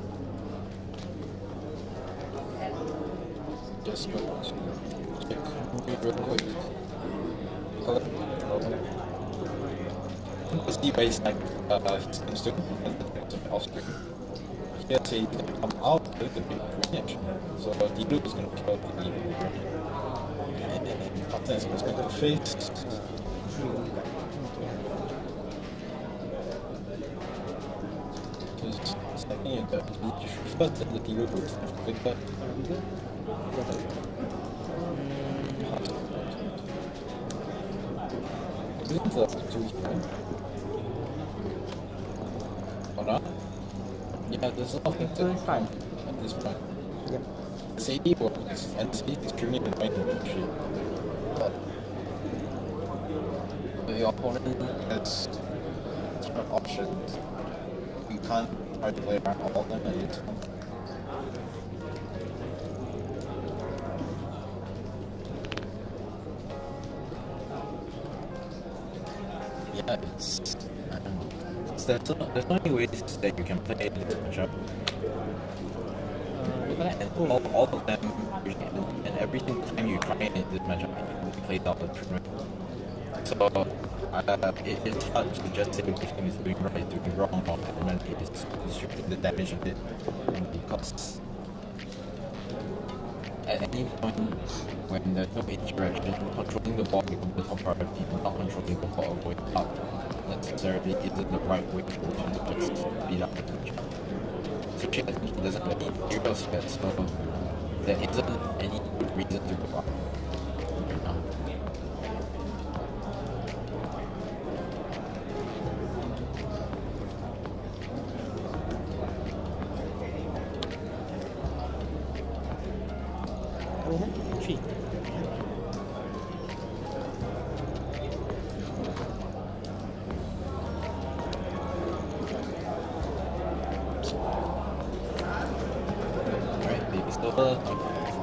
Just go to check real quick. Let's see where he's like his things to off screen. Here say he can come out with the big green action. So the blue is gonna kill the green. And then Pata is going to face. Just stacking it up. First the blue will pick that. This is the 2 here. Or not? Yeah, there's nothing to find at this point. Yep. CD works, and CD is extremely annoying to shit. But the opponent has different options. You can't try to play around all of them at least. Yeah, there's so many ways that you can play this matchup. And all of them, and every single time you try it, this matchup, it plays out the tournament. So, it's hard to just say which thing is doing right, doing wrong, or element is distributing the damage of it, because at any point when there's no interaction, controlling the ball becomes the top priority, not controlling the ball going up necessarily isn't the right way for one to just beat up the matchup. So I think he doesn't really realize that, so there isn't any good reason to go up right now. How many hand? 3. Alright, baby silver,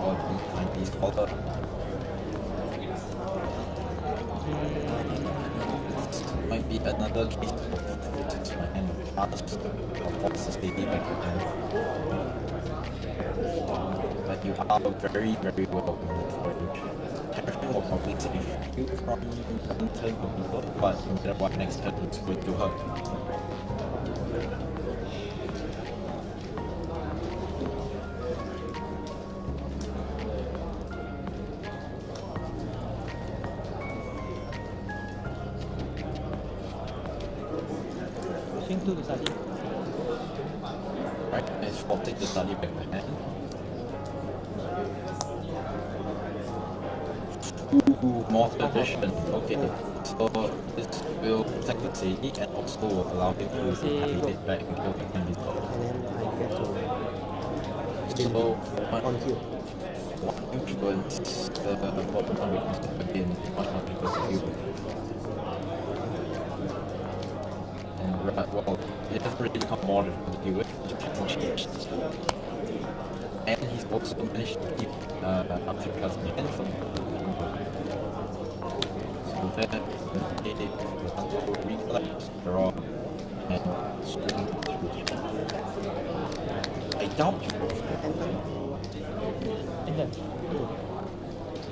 or find these color. Might be another case of my hand past or force the baby back again. But you are very, very well moved for it. Everything will probably save you from one turn of people, but no matter what, next turn it's going to hurt. Swing 2 to study. Right, let's take the study back to hand. Ooh, more edition. Okay, so this will protect the city and also will allow him to navigate back and kill the enemies. And then I get to So one kill. influence the bottom one weakness again, one equals to you. And well, it doesn't really become more difficult to deal with, it just hasn't changed. And he's also managed to keep uptick cousin again from so then it will recollect, draw, and string through him. I doubt you will And then,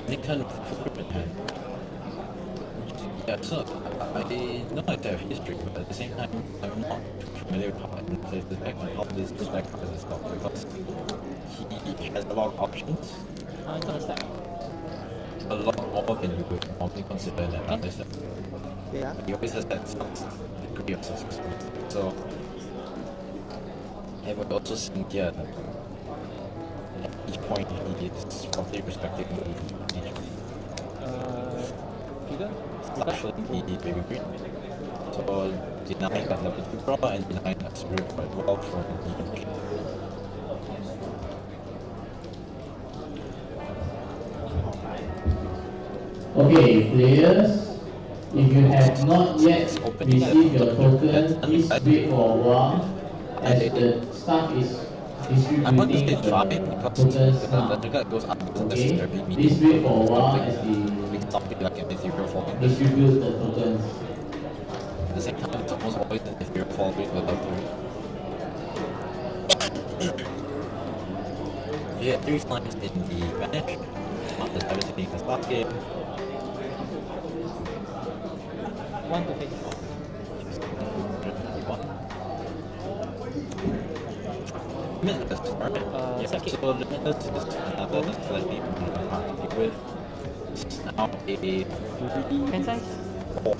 Nikon equipment hand. Yeah, so I know I have history, but at the same time, I'm not too familiar with how I plays this deck and how this deck has this stuff because he has a lot of options, I'm gonna start. a lot more than you would normally consider in an artist deck. Yeah. He always has that some degree of success. So, I would also think, yeah, that at each point he is probably respecting the nature. Trigger? Actually, the baby green. So, denying that level 2 draw and denying that spirit quite well from the Okay, players, if you have not yet received your token, please wait for a while as the staff is I want to distributing say 5 the because tokens the now. trigger goes up doesn't Okay, necessarily mean please wait for a while as we can something like an ethereal fall. At distribute the tokens. the same time, it's almost always an ethereal fall with the level 3. Yeah, 3 slimes in the vanish. There's everything in the start game. 1 to face. Limitless, alright. Yeah, second. so Limitless is another slightly more hard to deal with. It's now a 3 Hand size? 4.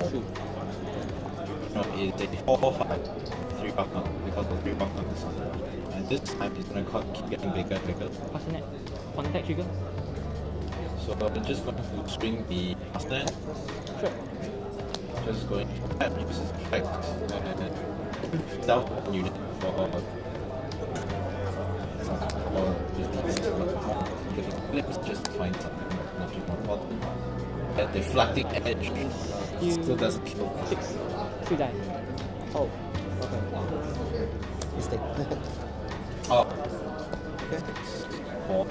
No, it's a 4-5. 3 buckle because the 3 buckle is on. And this time it's gonna keep getting bigger and bigger. Pastanet. Contact trigger? So I'm just going to swing the Pastanet. Sure. Just going to tap use his effect and self unit for getting just to find something not too important. That deflecting edge still doesn't kill. 6. 3 die. Oh, okay. Mistake. Oh. Okay. 4.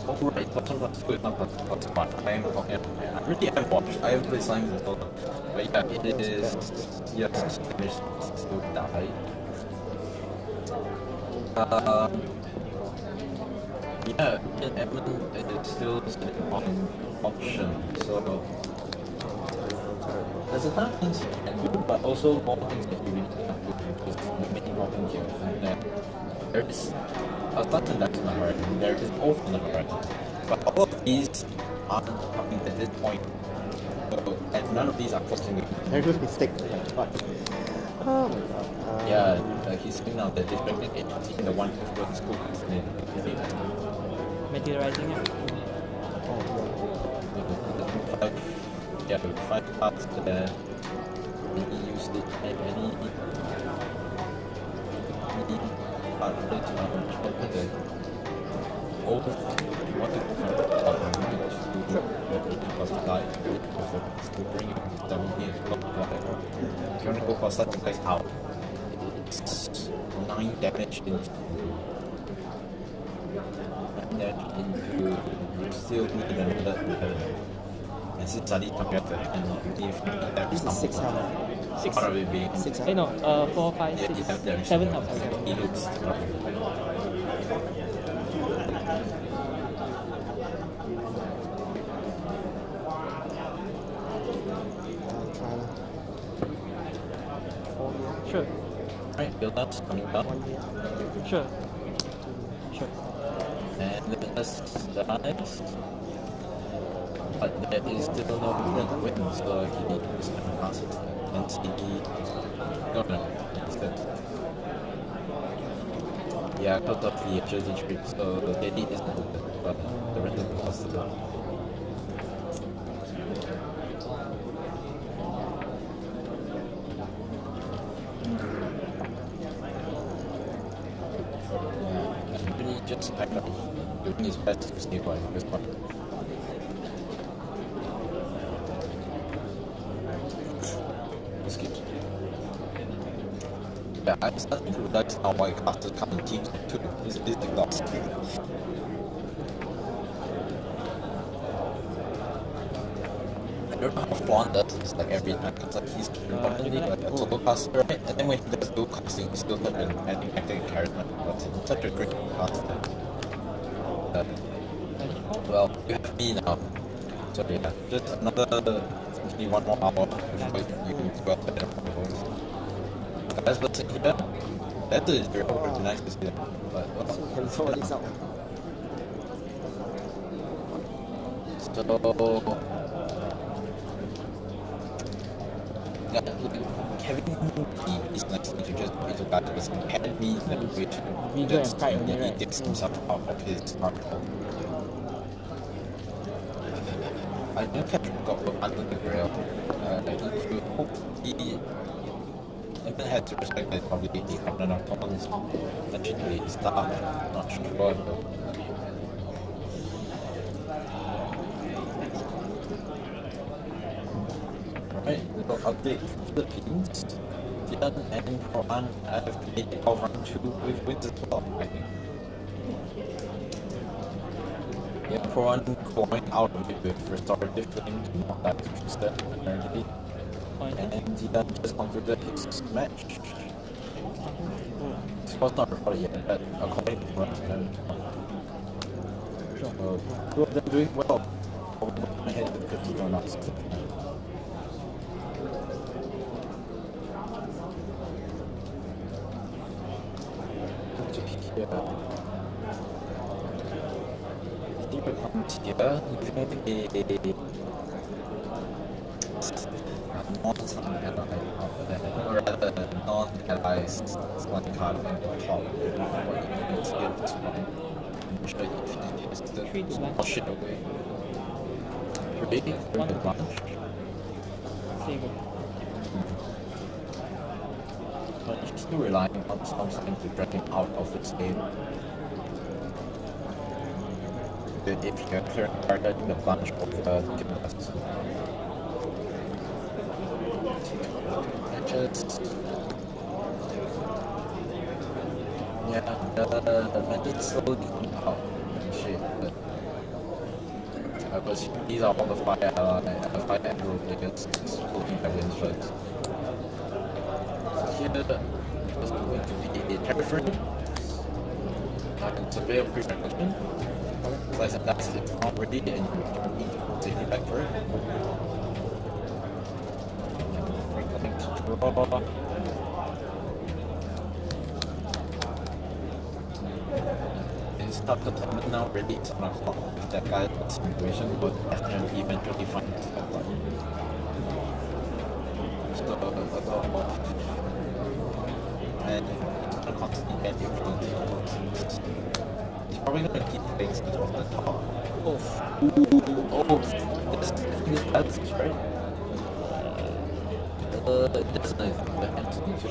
Alright, that's good. That's fine. I really haven't watched. I haven't played Slimes as well. But yeah, it is. Yes, finished. Still die. Yeah, Edmund is still sitting on option. So there's a ton of things you can do, but also more things that you really can't do, which is the main problem here. And then there is a lot of that's on the horizon. There is both on the horizon. But all of these aren't coming at this point. So, and none of these are crossing the Very good mistake. But, oh my god. yeah, he's saying now that deflecting agency in the one who's going to school constant. Materializing it. Yeah, 5 cards there. Any use it and any card related to the old you want to die to bring it to 70 and block water. If you want to go for such a place out, it's 9 damage into you still need another and since I need to get the hand if that is This is 6 health. part of it being 6 Eh health. no, 4, 5, yeah, 6, you have damage 7 health. he looks Try lah. 4 here. Sure. right, build ups coming up 1 here. Sure. Sure. and Limitless dies. But there is still no win, so he just kind of passes and CD. No, it's good. Yeah, because of the Jersey trip, so the daily isn't open, but the rest of the possible. Yeah, and really just kind of doing his best to stay by this point. Excuse me. Yeah, I'm starting to realize now why classes come in teams of two. It's exhausting. I don't know how fun that is like every time because like he's normally like a solo caster, right? And then when he does dual casting, he's still such an enigmatic character. But he's such a great caster. Well, you have me now. So yeah, just maybe one more hour before you go out better performance. Guys, let's see here. That is very nice to see that. But Can sort this out. so yeah, having is nice to just be to that because he had me in a way to Vigor and pride only, he right? gets himself out of his article. I don't think I got under the rail. I need to hopefully even had to respect that probably the covenant of tolerance actually start. Not sure though. Right, little update for Philippines. Tian and Quran have made it all round 2 with wins as well, I think. Yeah, Quran going out of it with restorative flame to not that interested apparently. And Tian just concluded his match. Score's not recorded yet, but according to Quran, so two of them doing well. My head with 50 or not. Yeah. I think it comes here, leaving a non-ally out there, or rather non-allies one card on the top. What you can see at this point. I'm sure you can see the small shit away. Really? Very good bunch. But he's still relying on something to drag him out of this game. If you're clearing card in the bunch of gymnasts. Matches. Yeah, the matches slowly coming out. Shit, but because these are all the fire aggro players looking at wins first. So here is going to be a territory. Surveil pre-recognition. Slice and dice if not ready and you need to take it back for it. Recoming to draw. It's tough to tell now really it's on a clock with that guy situation, but definitely eventually find it. So and it's gonna constantly get you from the he's probably gonna keep things off the top. Oh, this that's right. It doesn't the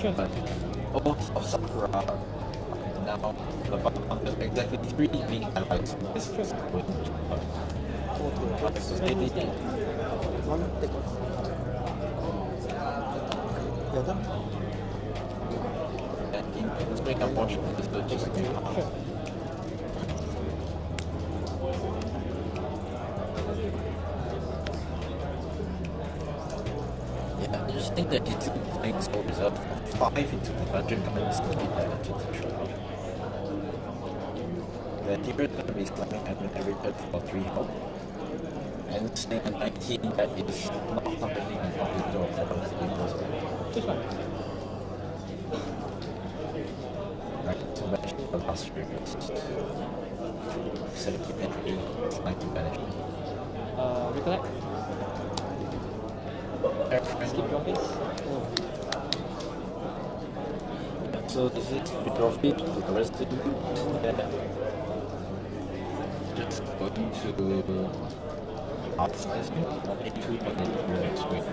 hand but Sakura. Now the bottom is exactly 3 being allies. This is going One take one. The other? and it's very unfortunate this is just yeah, I just think that it's playing so reserved 5 into the dungeon cards to be that to the trial. The Tiber is going to be slamming every bit for 3 health. And staying at 19 that is not something you can probably do for the right, to manage the last few minutes. Set up the entry, trying to management. Recollect? Skip your face? So this is the trophy to the rest of you. Yeah. Just going to outsizing or into the swing.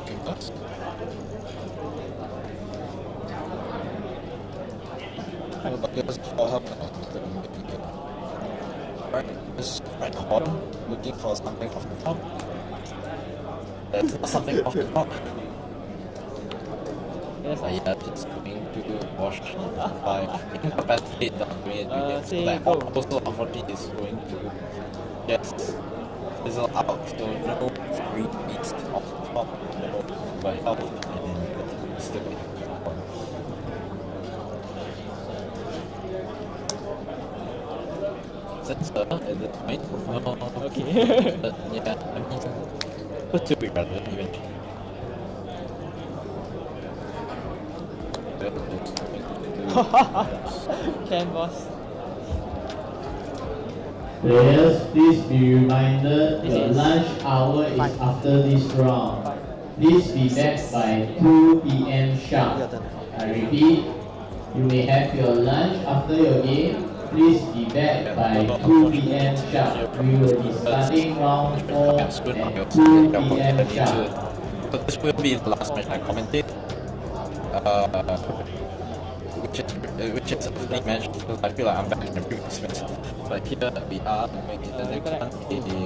Okay, that's but there's for help now. Right, just right corner, looking for something off the top. That's not something off the top. Yes. Yeah, just going to wash 5 incapacitate the doing say that go. also unfortunately is going to just fizzle out, so no free beast off the top, no by health, and then the still in the corner. Sensor at this point, no, Okay. but yeah, I mean, could still be relevant eventually. Can boss. Players, please be reminded your lunch hour is after this round. Please be back by 2 p.m. sharp. I repeat, you may have your lunch after your game. Please be back by 2 p.m. sharp. We will be starting round 4 at 2 p.m. sharp. So this will be the last match I commentate. Which is a funny match because I feel like I'm back in the previous match. But here we are making the next one a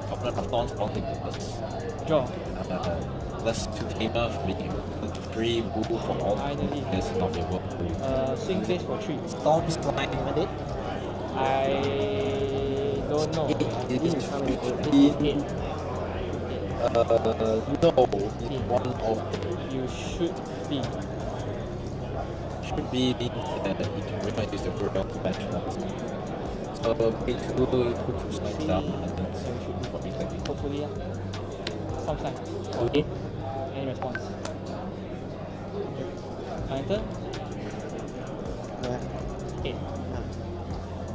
Covenant of Thorns Bounty Purpose. Draw. Plus 2 tamer for the 3 boo for all Finally. players not be able to. Swing face for 3. Storm Slime. I don't know. It is 15. 8. No, it's one of them. You should be. Should be the we might use the Brutal Patch. So pay 2 slides down and then what exactly? Hopefully, yeah. Some sign. Okay. Any response? My turn? 8.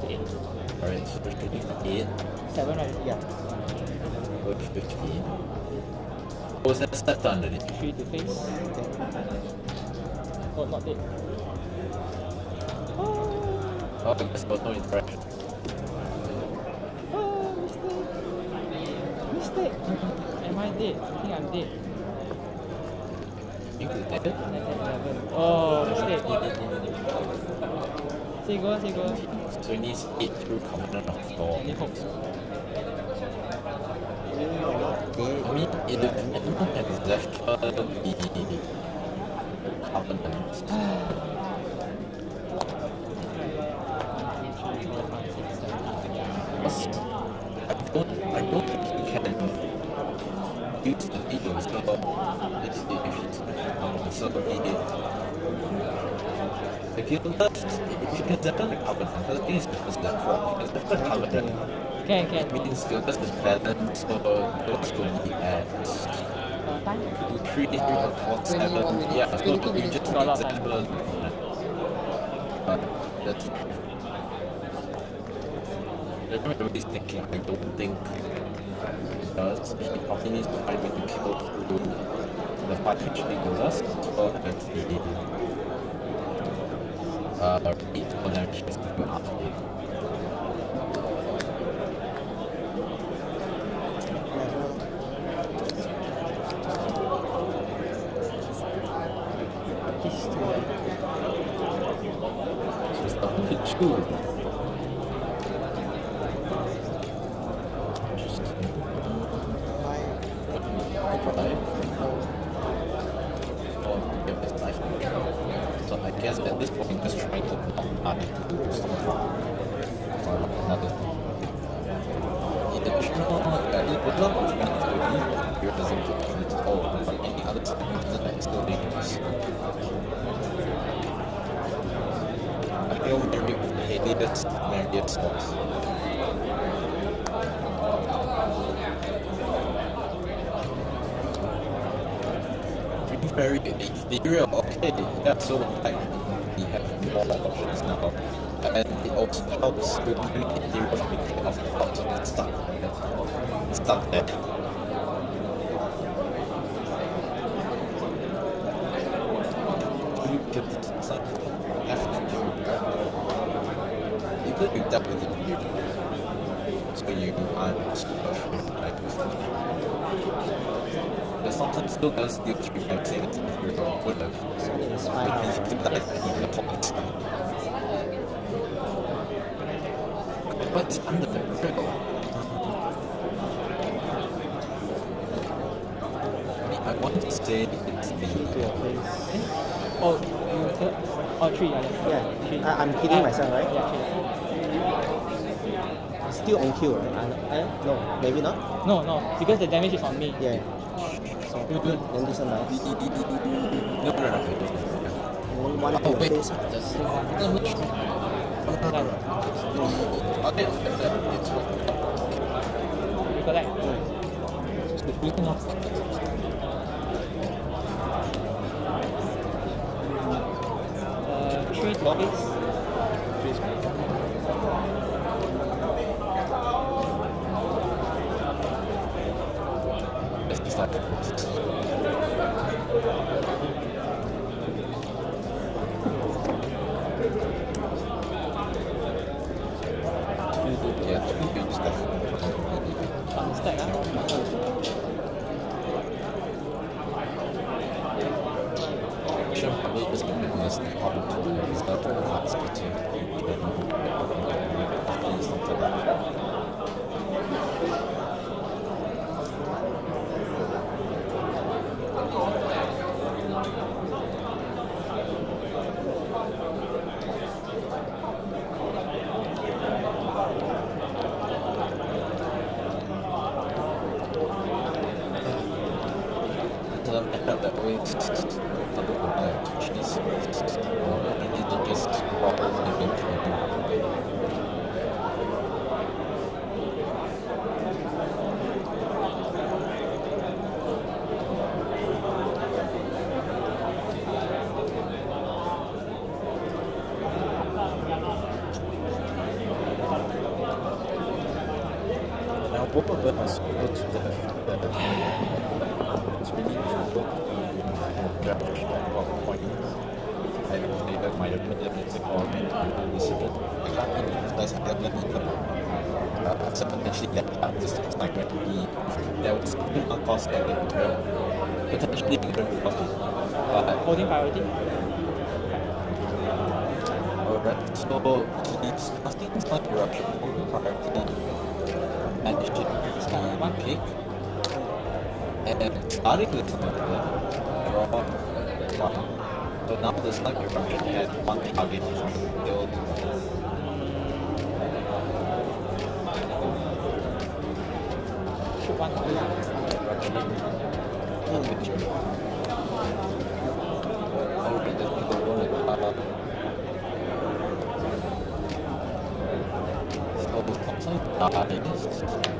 8. Alright, so we're shooting 8 7, right? Yeah. with 15. Oh, is that step down already? 3 to face. Oh, not dead. Oh, because there was no interaction. Oh, mistake. Am I dead? I think I'm dead. I think it's dead. 11. Oh, mistake. Say go. So it needs 8 through Covenant of Thorns. Any hopes? I mean, if anyone has Zephyr the Covenant, I don't think you can use the video, so if you can Zephyr the Covenant, because the thing is because Zephyr, because Zephyr the Covenant Can. means Gildas is balanced, so Gildas will be at 2, 3, 4, 7, yeah, so you just Got a lot need of time. Zephyr. That's I remember he's thinking, I don't think he does. He probably needs to find me to kill through the 5 HP Gildas, so that's the 8 on that chase to go after it. Two. So I guess at this point, just trying to not add to do something or another thing. The additional, it would love to make it here doesn't put in its own, but any other stuff that is still dangerous. I feel married with the Hades, married at spots. Dream Fairy, Ethereal, okay, yeah, so like, we have more options now. And it also helps with bring Ethereal from the off the top, so it's stuck. It's stuck there. because it's like you have to do that. Even if that with you, so you aren't super sure like this. But sometimes still does give you like saying it's your whatever. Sonic is fine. But you feel like even the points. What's under the grill? I want to say it's To the your face. Oh, you, oh, 3, yeah. Yeah, Three. I'm kidding myself, right? Yeah, 3. Still on kill, right? No, maybe not. No, because the damage is on me. Yeah. So then this one nice. no. One to Oh your wait, face. that's Recollect. Three to face. On the stack, Now, both of them are super to death. It's really difficult to judge at what point I don't say that my opinion is important and listening. I can't even emphasize I haven't even potentially that this is like going to be there was not cost that potentially good cost. But holding priority. alright, so he's casting Snipe Eruption on priority. Managed to one pick and starting with draw one. So now the Sniper Eruption had one target build. Shoot one. Okay, there's the one so something interesting.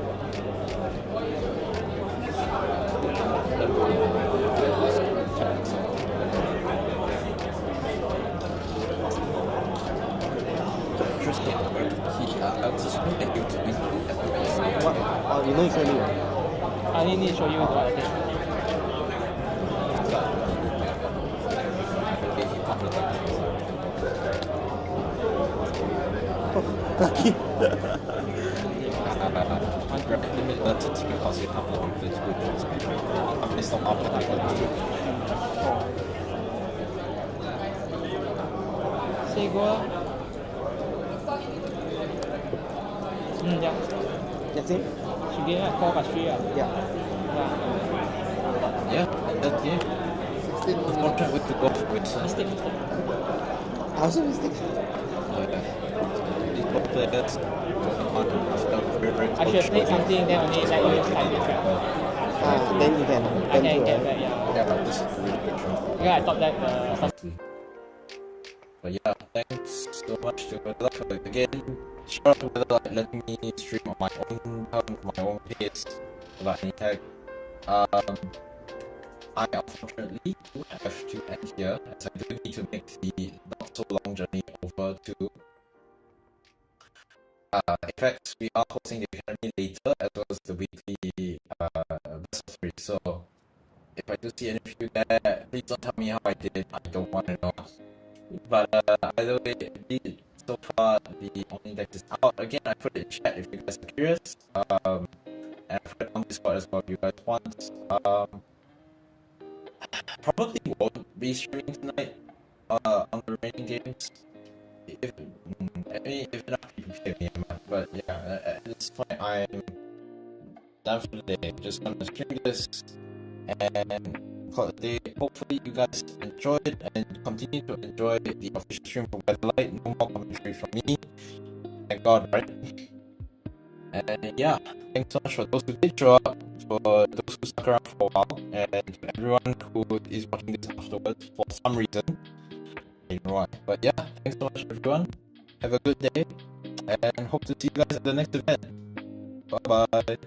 I was just looking at you to be What? Oh, you know it's only one. I only need to show you what I did. Lucky. Say go. Yeah. That's it? She gave me 4+3. Yeah. Yeah. Yeah, and that game. 16 Unfortunately, we could go for it. Mistake. I also mistake. These both players. I should have played something then only let you start the trap. Then you can. I can get back, yeah. Yeah, but this is a really good show. Yeah, I thought that But yeah, thanks so much to Weather. Again, shout out to Weather letting me stream on my own time, my own pace, without any tag. I unfortunately do have to end here, as I do need to make the not so long journey over to Apex. We are hosting the academy later, as well as the weekly best of 3. So if I do see any of you there, please don't tell me how I did. I don't want to know. But either way, so far the only deck is out. Again, I put it in chat if you guys are curious. And I put it on Discord as well if you guys want. Probably won't be streaming tonight on the remaining games. If if enough people pay me, but yeah, at this point I'm done for the day. Just gonna stream this and call it a day. Hopefully you guys enjoyed and continue to enjoy the official stream for Weatherlight. No more commentary from me. Thank God, right? And yeah, thanks so much for those who did show up, for those who stuck around for a while, and to everyone who is watching this afterwards for some reason. I don't know why. But yeah, thanks so much everyone. Have a good day, and hope to see you guys at the next event. Bye bye.